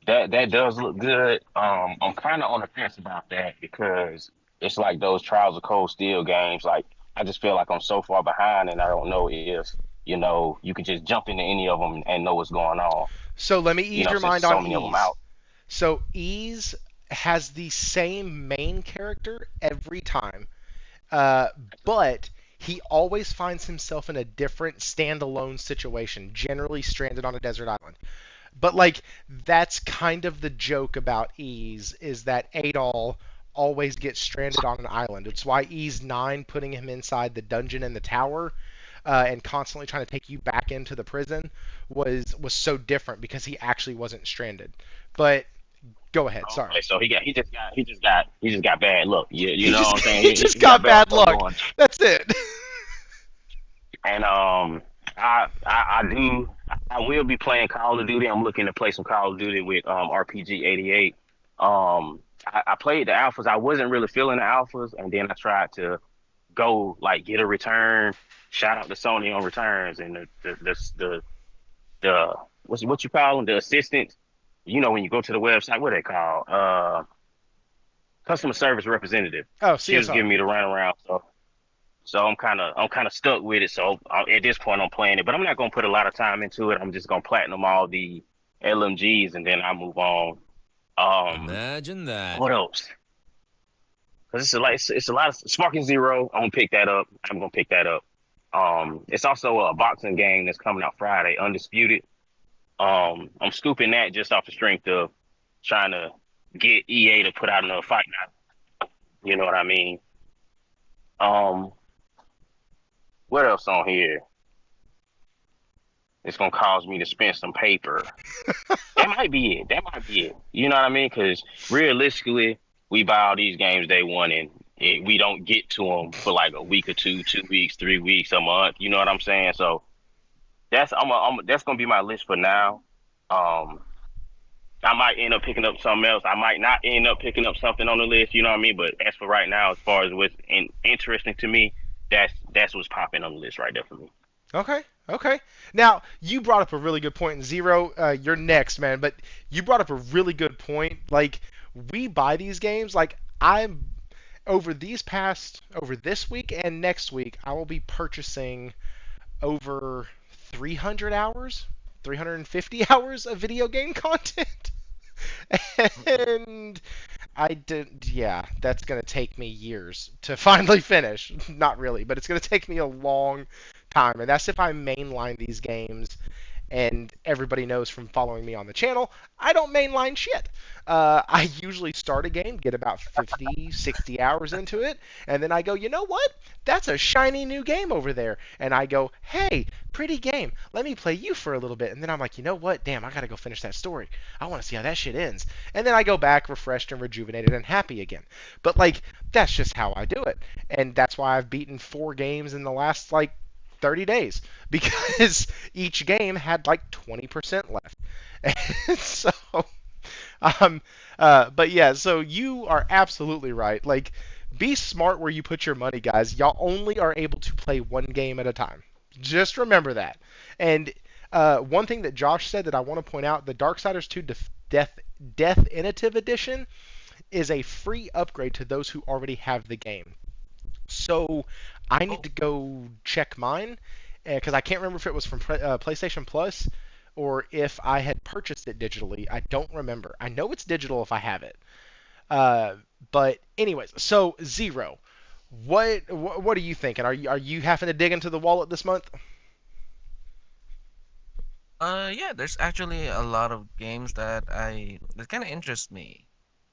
that does look good. I'm kind of on the fence about that because it's like those Trials of Cold Steel games. Like I just feel like I'm so far behind, and I don't know if you can just jump into any of them and know what's going on. So let me ease your Since mind so on many of them Ease. out. So Ease has the same main character every time, uh, but he always finds himself in a different standalone situation, generally stranded on a desert island. But like that's kind of the joke about Ease is that Adol always gets stranded on an island. It's why Ease 9 putting him inside the dungeon in the tower and constantly trying to take you back into the prison was so different because he actually wasn't stranded. But go ahead, sorry. Okay, so he just got bad luck. You He know just what I'm saying? he He just got got bad bad luck luck. going. That's it. And I will be playing Call of Duty. I'm looking to play some Call of Duty with RPG 88. I played the alphas. I wasn't really feeling the alphas, and then I tried to go like get a return. Shout out to Sony on returns and the what you call them, the assistant. When you go to the website, what they call customer service representative. Oh, She was CSR. giving me the runaround, so I'm kind of stuck with it. So at this point, I'm playing it, but I'm not gonna put a lot of time into it. I'm just gonna platinum all the LMGs, and then I move on. Imagine that. What else? Because it's a lot of Sparking Zero. I'm gonna pick that up. I'm gonna pick that up. It's also a boxing game that's coming out Friday, Undisputed. I'm scooping that just off the strength of trying to get EA to put out another fight now. You know what I mean? Um, what else on here? It's gonna cause me to spend some paper. That might be it. That might be it. You know what I mean? Because realistically, we buy all these games day one, and we don't get to them for like a week or two, 2 weeks, 3 weeks, a month. You know what I'm saying? So that's gonna be my list for now. Um, I might end up picking up something else. I might not end up picking up something on the list. You know what I mean? But as for right now, as far as what's interesting to me, that's what's popping on the list right there for me. Okay, okay. Now, you brought up a really good point in Zero. You're next, man, but you brought up a really good point. Like, we buy these games, like, I'm over this week and next week, I will be purchasing over 300 hours, 350 hours of video game content. And I did, yeah, that's going to take me years to finally finish. Not really, but it's going to take me a long time. And that's if I mainline these games. And everybody knows from following me on the channel, I don't mainline shit. I usually start a game, get about 50, 60 hours into it, and then I go, you know what? That's a shiny new game over there. And I go, hey, pretty game. Let me play you for a little bit. And then I'm like, you know what? Damn, I gotta go finish that story. I want to see how that shit ends. And then I go back refreshed and rejuvenated and happy again. But like, that's just how I do it. And that's why I've beaten 4 games in the last like 30 days because each game had like 20% left. And so, but yeah, so you are absolutely right. Like, be smart where you put your money, guys. Y'all only are able to play one game at a time. Just remember that. And one thing that Josh said that I want to point out, the Darksiders 2 Definitive Edition is a free upgrade to those who already have the game. So I need to go check mine because I can't remember if it was from PlayStation Plus or if I had purchased it digitally. I don't remember. I know it's digital if I have it. But anyways, so Zero, what are you thinking? Are you having to dig into the wallet this month? Yeah, there's actually a lot of games that kind of interest me.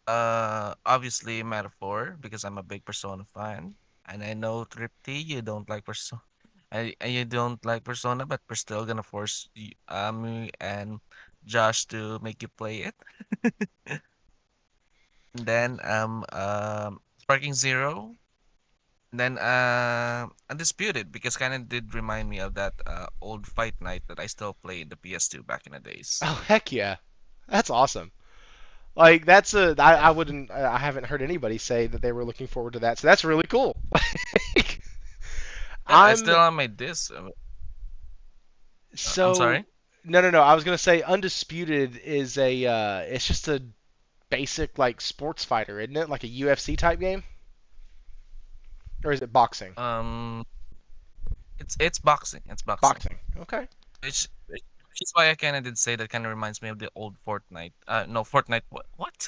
Obviously Metaphor because I'm a big Persona fan, and I know Tripty, you don't like Persona. You don't like Persona, but we're still gonna force me and Josh to make you play it. And then Sparking Zero. Then Undisputed because kind of did remind me of that old Fight Night that I still play in the PS2 back in the days. Oh heck yeah, that's awesome. Like that's I wouldn't I haven't heard anybody say that they were looking forward to that, so that's really cool. Like, Yeah, I still I'm on my disc. I'm so sorry. no. I was gonna say Undisputed is a it's just a basic like sports fighter, isn't it? Like a UFC type game, or is it boxing? Um, it's boxing. It's boxing. Boxing. Okay. Which is why I kind of did say that kind of reminds me of the old Fortnite. No, Fortnite. What?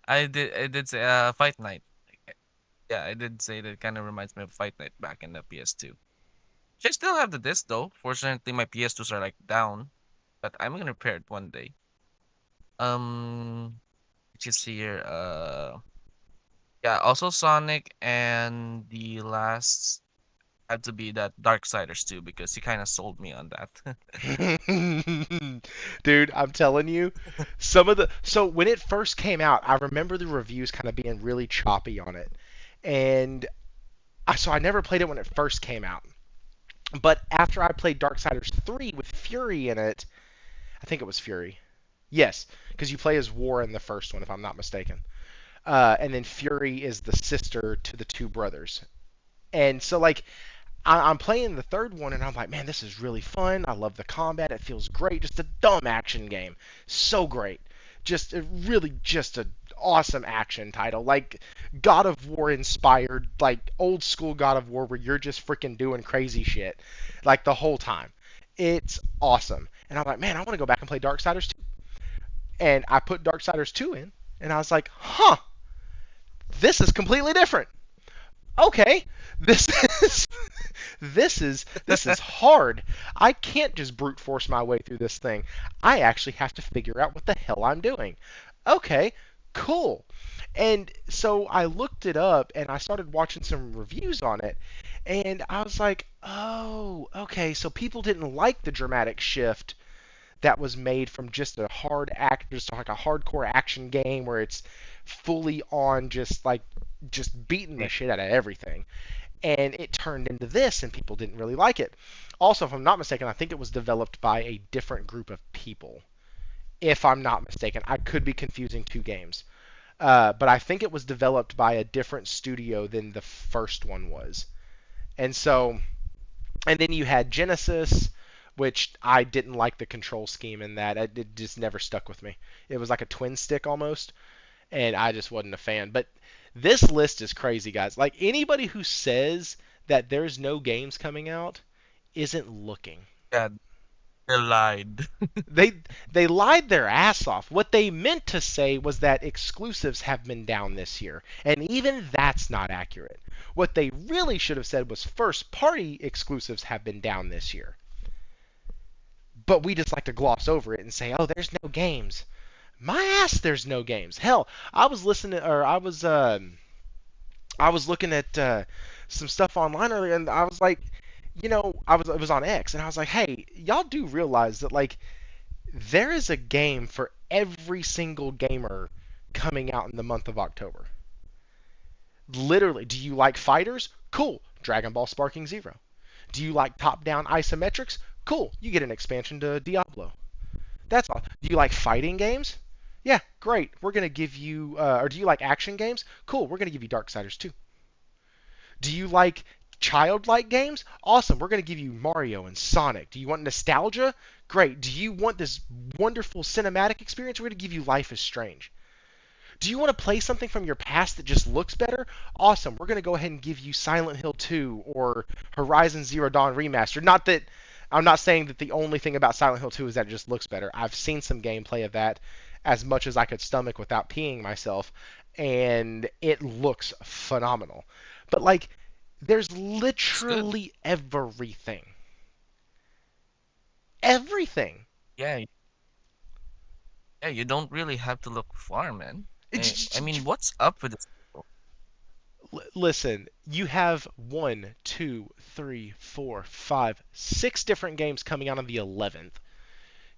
I did say Fight Night. Yeah, I did say that kind of reminds me of Fight Night back in the PS2. I still have the disc though. Fortunately, my PS2s are like down, but I'm gonna repair it one day. Which is here. Yeah. Also, Sonic and the last had to be that Darksiders too because he kind of sold me on that. Dude, I'm telling you, some of the so when it first came out, I remember the reviews kind of being really choppy on it, and I never played it when it first came out. But after I played Darksiders 3 with Fury in it, I think it was Fury. Yes, because you play as War in the first one, if I'm not mistaken. And then Fury is the sister to the two brothers. And so, like, I'm playing the third one, and I'm like, man, this is really fun. I love the combat. It feels great. Just a dumb action game. So great. Just really just a awesome action title. Like God of War inspired, like old school God of War where you're just freaking doing crazy shit like the whole time. It's awesome. And I'm like, man, I want to go back and play Darksiders 2. And I put Darksiders 2 in, and I was like, huh, this is completely different. Okay, this is this is hard. I can't just brute force my way through this thing. I actually have to figure out what the hell I'm doing. Okay, cool. And so I looked it up and I started watching some reviews on it, and I was like, oh, okay, so people didn't like the dramatic shift that was made from just a just like a hardcore action game where it's fully on just beating the shit out of everything. And it turned into this, and people didn't really like it. Also, if I'm not mistaken, I think it was developed by a different group of people. If I'm not mistaken, I could be confusing two games. But I think it was developed by a different studio than the first one was. And so, and then you had Genesis, which I didn't like the control scheme in that. It just never stuck with me. It was like a twin stick almost, and I just wasn't a fan. But this list is crazy, guys. Like anybody who says that there's no games coming out isn't looking. Yeah, they lied. They they lied their ass off. What they meant to say was that exclusives have been down this year, and even that's not accurate. What they really should have said was first party exclusives have been down this year. But we just like to gloss over it and say, "Oh, there's no games." My ass, there's no games. Hell, I was looking at some stuff online earlier, and I was like, it was on X, and I was like, hey, y'all do realize that like there is a game for every single gamer coming out in the month of October. Literally, do you like fighters? Cool, Dragon Ball Sparking Zero. Do you like top-down isometrics? Cool, you get an expansion to Diablo. That's all. Do you like fighting games? Yeah, great. We're gonna give you. Or do you like action games? Cool. We're gonna give you Darksiders 2. Do you like childlike games? Awesome. We're gonna give you Mario and Sonic. Do you want nostalgia? Great. Do you want this wonderful cinematic experience? We're gonna give you Life is Strange. Do you want to play something from your past that just looks better? Awesome. We're going to go ahead and give you Silent Hill 2 or Horizon Zero Dawn Remastered. Not that I'm not saying that the only thing about Silent Hill 2 is that it just looks better. I've seen some gameplay of that as much as I could stomach without peeing myself, and it looks phenomenal. But like, there's literally everything. Everything. Yeah, yeah, you don't really have to look far, man. I mean, what's up with this? Listen, you have 1, 2, 3, 4, 5, 6 different games coming out on the 11th.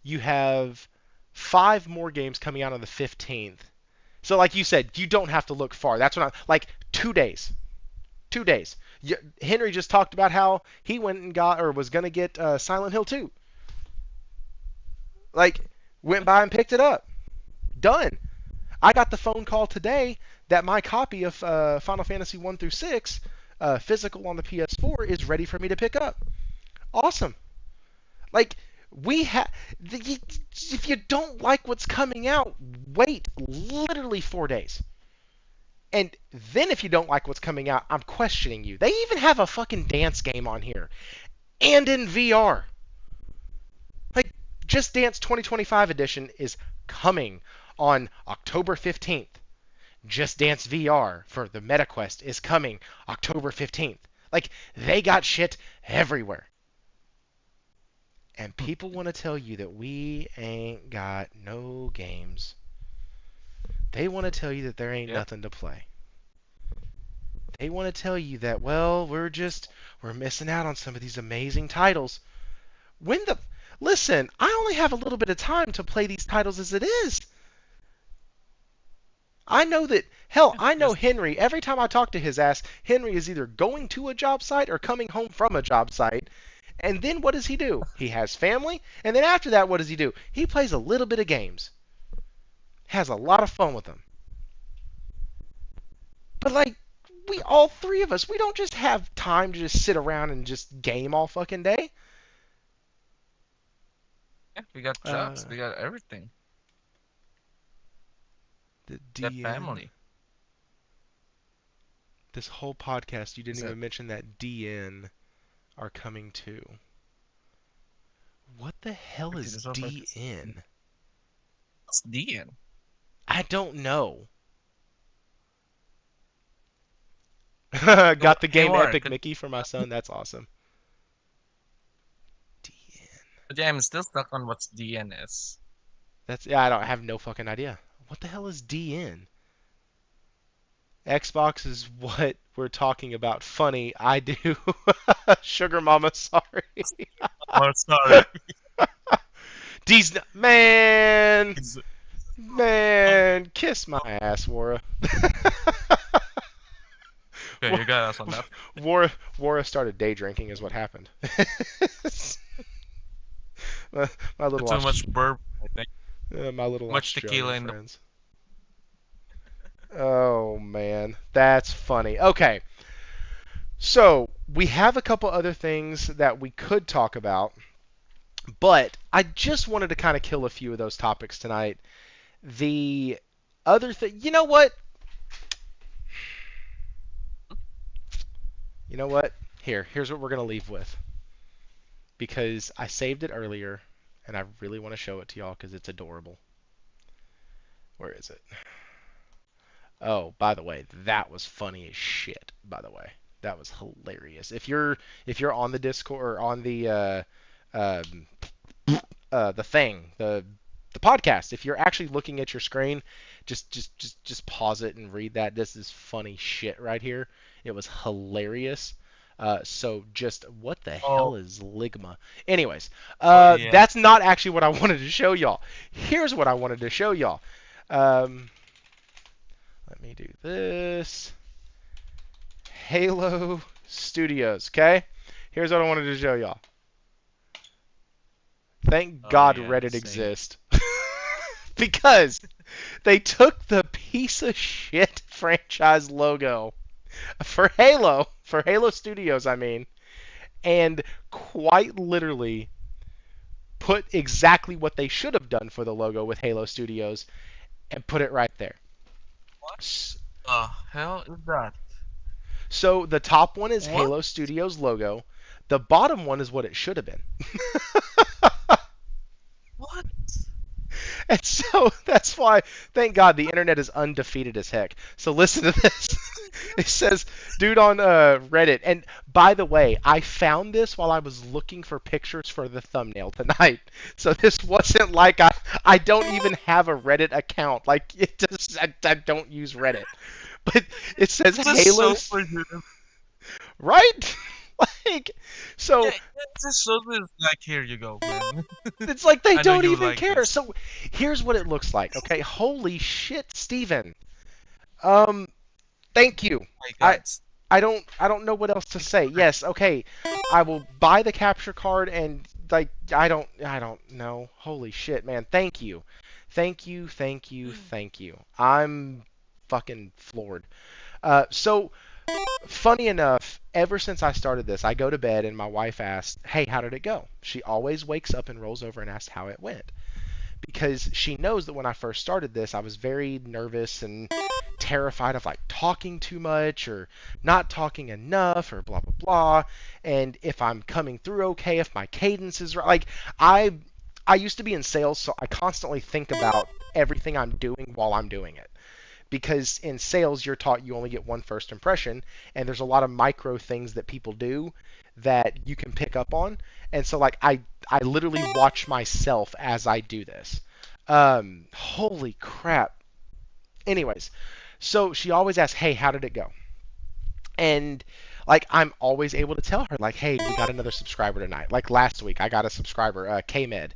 You have 5 more games coming out on the 15th. So, like you said, you don't have to look far. That's what like 2 days. 2 days. Henry just talked about how he went and got or was gonna get Silent Hill 2. Like, went by and picked it up. Done. I got the phone call today that my copy of Final Fantasy 1 through 6, physical on the PS4, is ready for me to pick up. Awesome. Like, we have. If you don't like what's coming out, wait literally 4 days. And then if you don't like what's coming out, I'm questioning you. They even have a fucking dance game on here. And in VR. Like, Just Dance 2025 edition is coming on October 15th. Just Dance VR for the MetaQuest is coming October 15th. Like, they got shit everywhere. And people want to tell you that we ain't got no games. They want to tell you that there ain't nothing to play. They want to tell you that, well, we're missing out on some of these amazing titles. Listen, I only have a little bit of time to play these titles as it is. I know that, hell, I know Henry, every time I talk to his ass, Henry is either going to a job site or coming home from a job site. And then what does he do? He has family, and then after that, what does he do? He plays a little bit of games. Has a lot of fun with them. But like, all three of us, we don't just have time to just sit around and just game all fucking day. Yeah, we got jobs, we got everything. The That family. This whole podcast, you didn't even mention that DN are coming too. What the hell is DN? What's DN? I don't know. Hey, Got the hey game Warren, Epic Mickey for my son. That's awesome. DN. yeah, I'm still stuck on what's DN is. Yeah, I don't have no fucking idea. What the hell is DN? Xbox is what we're talking about. Funny, I do. Sugar Mama, sorry. Oh, sorry. Man, It's- man, kiss my ass, Wara. Okay, you got us on that. Wara started day drinking, is what happened. my little Too much burp, I think. my little Much tequila Australian in the. friends. Oh man, that's funny. Okay, so we have a couple other things that we could talk about, but I just wanted to kind of kill a few of those topics tonight. The other thing, you know what? You know what? Here's what we're gonna leave with, because I saved it earlier, and I really want to show it to y'all because it's adorable. Where is it? Oh, by the way, that was funny as shit. By the way, that was hilarious. If you're on the Discord or on um, the thing, the podcast, if you're actually looking at your screen, just pause it and read that. This is funny shit right here. It was hilarious. So just what the hell Oh, is Ligma? Anyways, yeah. that's not actually what I wanted to show y'all. Here's what I wanted to show y'all. Um, Let me do this. Halo Studios, okay? Here's what I wanted to show y'all. Thank Oh, God yeah. Reddit Same. exists. Because they took the piece of shit franchise logo for Halo Studios, I mean, and quite literally put exactly what they should have done for the logo with Halo Studios and put it right there. What the hell is that? So the top one is What? Halo Studios logo. The bottom one is what it should have been. What? And so that's why, thank God, the internet is undefeated as heck. So listen to this. It says, dude on Reddit. And by the way, I found this while I was looking for pictures for the thumbnail tonight. So this wasn't like I don't even have a Reddit account. Like it just I don't use Reddit. But it says This is Halo, so funny. right? Like Yeah, so it's just so it's like, here you go, man. it's like they I know don't you even like care. this. So here's what it looks like. Okay, holy shit, Steven. Um, thank you. My I God. I don't know what else to say. Yes, okay. I will buy the capture card and like I don't know. Holy shit, man. Thank you. Thank you, thank you, thank you. I'm fucking floored. So funny enough, ever since I started this, I go to bed and my wife asks, "Hey, how did it go?" She always wakes up and rolls over and asks how it went, because she knows that when I first started this, I was very nervous and terrified of like talking too much or not talking enough or blah blah blah, and if I'm coming through okay, if my cadence is right. Like I used to be in sales, so I constantly think about everything I'm doing while I'm doing it, because in sales you're taught you only get one first impression, and there's a lot of micro things that people do that you can pick up on. And so like I literally watch myself as I do this. Holy crap. Anyways, so she always asks, "Hey, how did it go?" And like I'm always able to tell her like, "Hey, we got another subscriber tonight." Like last week I got a subscriber, Kmed.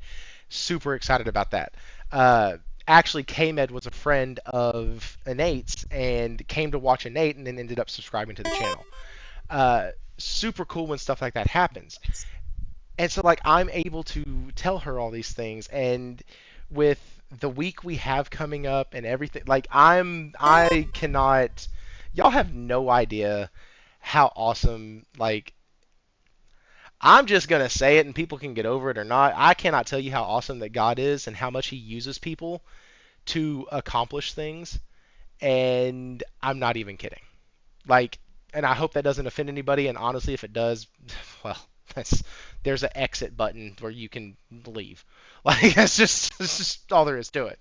Super excited about that. Uh, Actually, Kmed was a friend of Innate's and came to watch Innate and then ended up subscribing to the channel. Super cool when stuff like that happens. And so like I'm able to tell her all these things, and with the week we have coming up and everything, like I cannot, y'all have no idea how awesome, like I'm just gonna say it and people can get over it or not. I cannot tell you how awesome that God is and how much he uses people to accomplish things, and I'm not even kidding. Like, and I hope that doesn't offend anybody, and honestly if it does, well, That's, there's an exit button where you can leave. Like that's just all there is to it.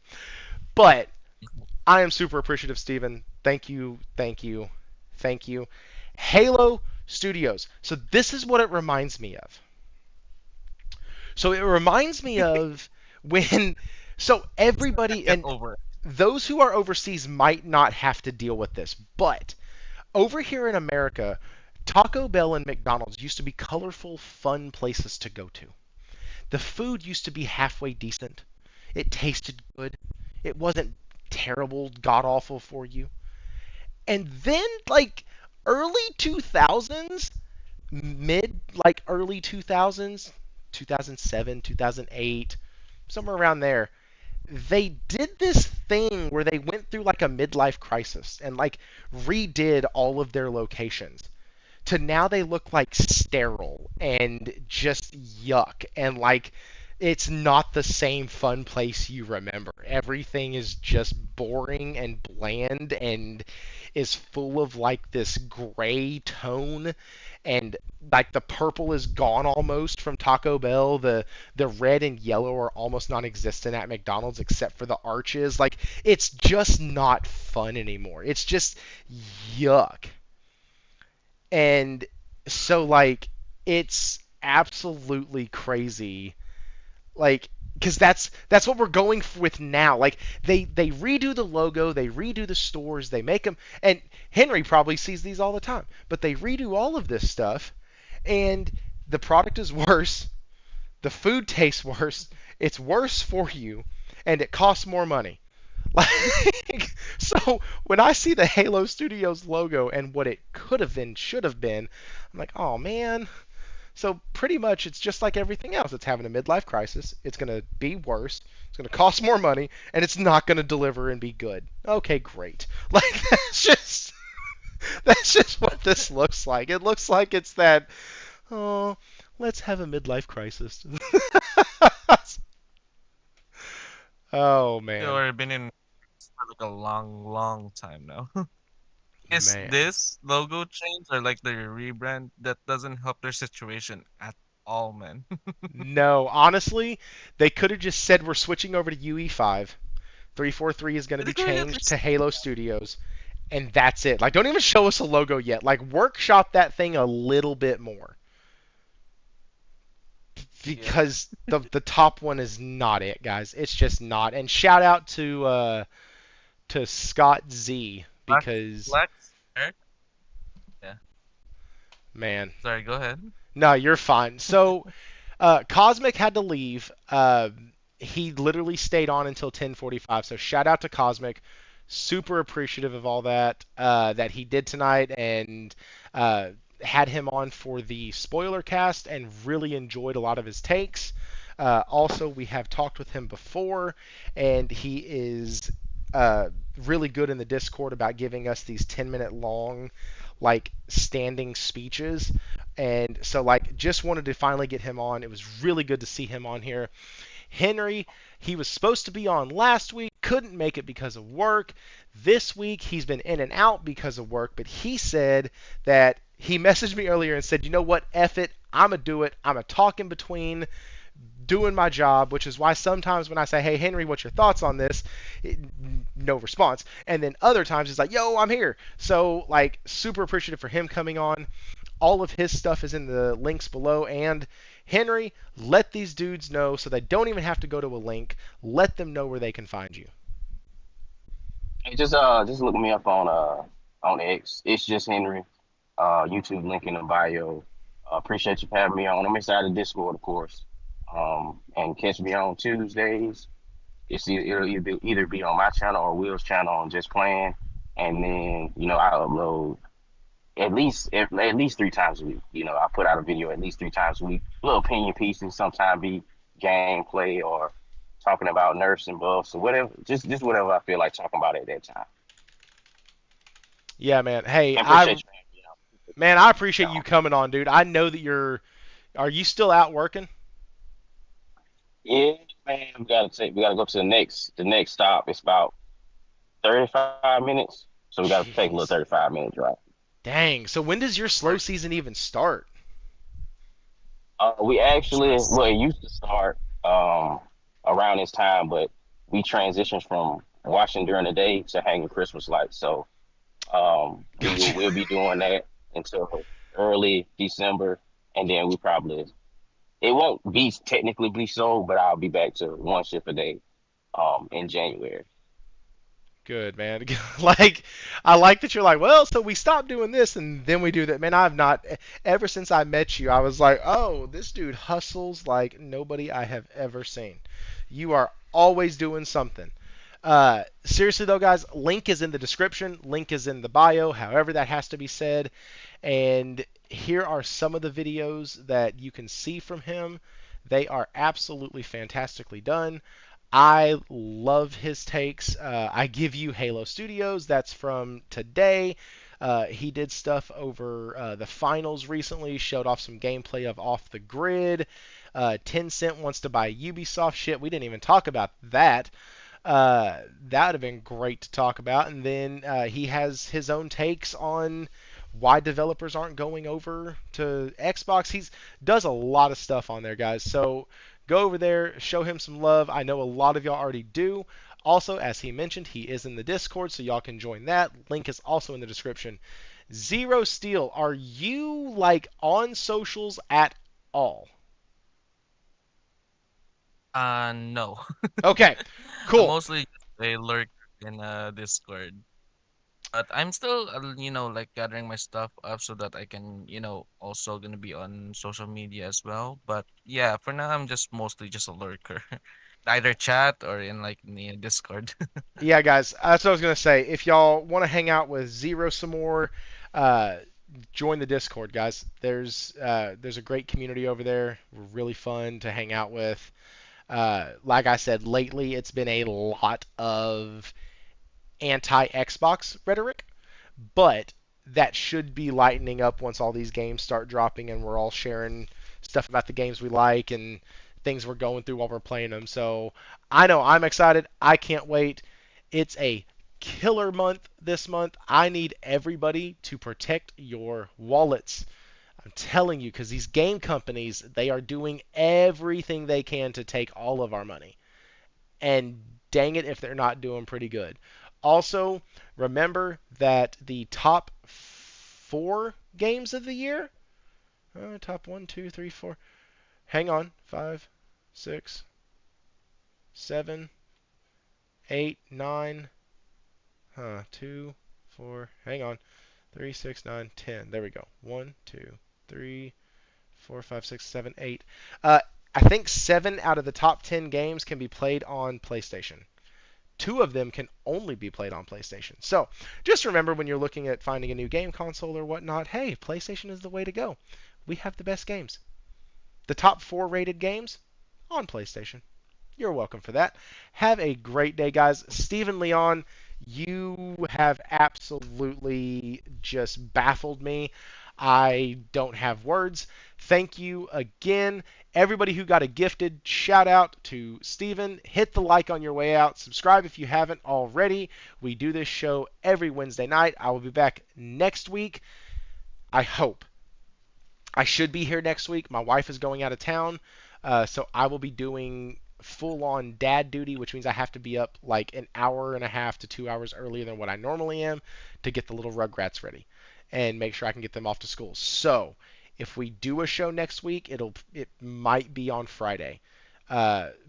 But I am super appreciative, Steven. Thank you, thank you, thank you. Halo Studios. So this is what it reminds me of. So it reminds me of when so everybody Get and over it. those who are overseas might not have to deal with this, but over here in America, Taco Bell and McDonald's used to be colorful, fun places to go to. The food used to be halfway decent. It tasted good. It wasn't terrible, god awful for you. And then, like, early 2000s, like early 2000s, 2007, 2008, somewhere around there, they did this thing where they went through like a midlife crisis and like redid all of their locations to now they look like sterile and just yuck and like it's not the same fun place you remember. Everything is just boring and bland and is full of like this gray tone and like the purple is gone almost from Taco Bell. The red and yellow are almost non-existent at McDonald's except for the arches. Like it's just not fun anymore. It's just yuck. And so like it's absolutely crazy like because that's what we're going with now. Like they redo the logo, they redo the stores, they make them, and Henry probably sees these all the time, but they redo all of this stuff and the product is worse, the food tastes worse, it's worse for you, and it costs more money. Like, so when I see the Halo Studios logo and what it could have been, should have been, I'm like, oh man. So pretty much it's just like everything else. It's having a midlife crisis. It's going to be worse. It's going to cost more money, and it's not going to deliver and be good. Okay, great. Like that's just what this looks like. It looks like it's that. Oh, let's have a midlife crisis. Oh man, Or been in for like a long, long time now. Is man. this logo change or like the rebrand that doesn't help their situation at all, man? No, honestly, they could have just said we're switching over to UE5. 343 is going to They be could at changed least to Halo Studios, and that's it. Like, don't even show us a logo yet. Like, workshop that thing a little bit more yeah. because the top one is not it, guys. It's just not. And shout out to Scott Z because Flex, Eric? Yeah. man, Sorry, go ahead. no, you're fine. So Cosmic had to leave. He literally stayed on until 10:45. So shout out to Cosmic. Super appreciative of all that he did tonight, and uh, had him on for the spoiler cast, and really enjoyed a lot of his takes. Also, we have talked with him before, and he is really good in the Discord about giving us these 10-minute long, like standing speeches. And so, like, just wanted to finally get him on. It was really good to see him on here. Henry, he was supposed to be on last week, couldn't make it because of work. This week, he's been in and out because of work, but he said that he messaged me earlier and said, you know what, F it, I'm going to do it. I'm going to talk in between doing my job, which is why sometimes when I say, hey, Henry, what's your thoughts on this? No response. And then other times it's like, yo, I'm here. So, like, super appreciative for him coming on. All of his stuff is in the links below. And Henry, let these dudes know so they don't even have to go to a link. Let them know where they can find you. Hey, just look me up on X. It's just Henry. YouTube link in the bio. Appreciate you for having me on. I'm inside the Discord, of course. And catch me on Tuesdays. It'll either be on my channel or Will's channel on Just Playing. And then I upload at least 3 times a week. I put out a video at least 3 times a week. Little opinion pieces, sometimes be gameplay or talking about nerfs and buffs or whatever. Just whatever I feel like talking about at that time. Yeah, man. Hey, I appreciate you having me out. man, I appreciate you coming on, dude. I know that are you still out working? Yeah, man. We gotta go to the next stop. It's about 35 minutes. So we gotta take a little Jeez. 35-minute drive. Dang. So when does your slow season even start? We actually, Christmas. well, it used to start um around this time, but we transitioned from watching during the day to hanging Christmas lights. So Gotcha. we'll be doing that until early December, and then we probably it won't be technically be sold, but I'll be back to one shift a day in January. Good, man. Like, I like that you're like, well, so we stopped doing this and then we do that. Man, I've not, ever since I met you, I was like, oh, this dude hustles like nobody I have ever seen. You are always doing something. Seriously, though, guys, link is in the description, link is in the bio, however that has to be said. And here are some of the videos that you can see from him. They are absolutely fantastically done. I love his takes. I give you Halo Studios. That's from today. He did stuff over the finals recently, showed off some gameplay of Off the Grid. Tencent wants to buy Ubisoft shit. We didn't even talk about that. That would have been great to talk about. And then he has his own takes on why developers aren't going over to Xbox. He does a lot of stuff on there, guys. So go over there, show him some love. I know a lot of y'all already do. Also, as he mentioned, he is in the Discord, so y'all can join that. Link is also in the description. Zero Steel, are you like on socials at all? No. Okay, I'm cool. mostly just a lurk in Discord. But I'm still, like gathering my stuff up so that I can, also gonna be on social media as well. But yeah, for now, I'm just mostly just a lurker, either chat or in like in the Discord. Yeah, guys, that's what I was gonna say. If y'all want to hang out with Zero some more, uh, join the Discord, guys. There's a great community over there. We're really fun to hang out with. Like I said, lately it's been a lot of anti-Xbox rhetoric, but that should be lightening up once all these games start dropping and we're all sharing stuff about the games we like and things we're going through while we're playing them. So I know I'm excited. I can't wait. It's a killer month this month. I need everybody to protect your wallets. I'm telling you, because these game companies, they are doing everything they can to take all of our money. And dang it if they're not doing pretty good. Also, remember that the top four games of the year, top one, two, three, four. Hang on, five, six, seven, eight, nine, two, four. Hang on, three, six, nine, 10. There we go. One, two, three, four, five, six, seven, eight. I think 7 out of the top 10 games can be played on PlayStation. 2 of them can only be played on PlayStation. So just remember when you're looking at finding a new game console or whatnot, hey, PlayStation is the way to go. We have the best games. The top 4 rated games on PlayStation. You're welcome for that. Have a great day, guys. Stephen Leon, you have absolutely just baffled me. I don't have words. Thank you again. Everybody who got a gifted, shout out to Stephen. Hit the like on your way out. Subscribe if you haven't already. We do this show every Wednesday night. I will be back next week. I hope. I should be here next week. My wife is going out of town, so I will be doing full-on dad duty, which means I have to be up like an hour and a half to 2 hours earlier than what I normally am to get the little Rugrats ready and make sure I can get them off to school. So if we do a show next week, it might be on Friday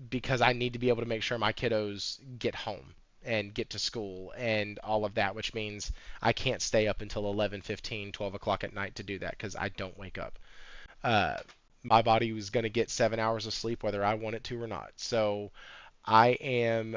because I need to be able to make sure my kiddos get home and get to school and all of that, which means I can't stay up until 11:15, 12 o'clock at night to do that because I don't wake up. Uh, my body was going to get 7 hours of sleep whether I want it to or not. So I am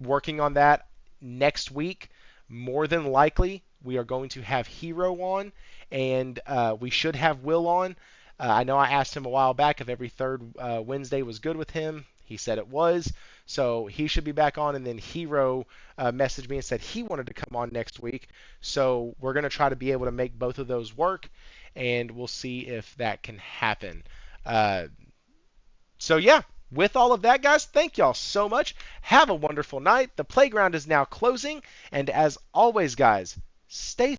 working on that next week. More than likely, we are going to have Hero on, and we should have Will on. I know I asked him a while back if every third Wednesday was good with him. He said it was. So he should be back on. And then Hero messaged me and said he wanted to come on next week. So we're going to try to be able to make both of those work, and we'll see if that can happen. Uh, so yeah, with all of that, guys, thank y'all so much. Have a wonderful night. The playground is now closing, and as always, guys, stay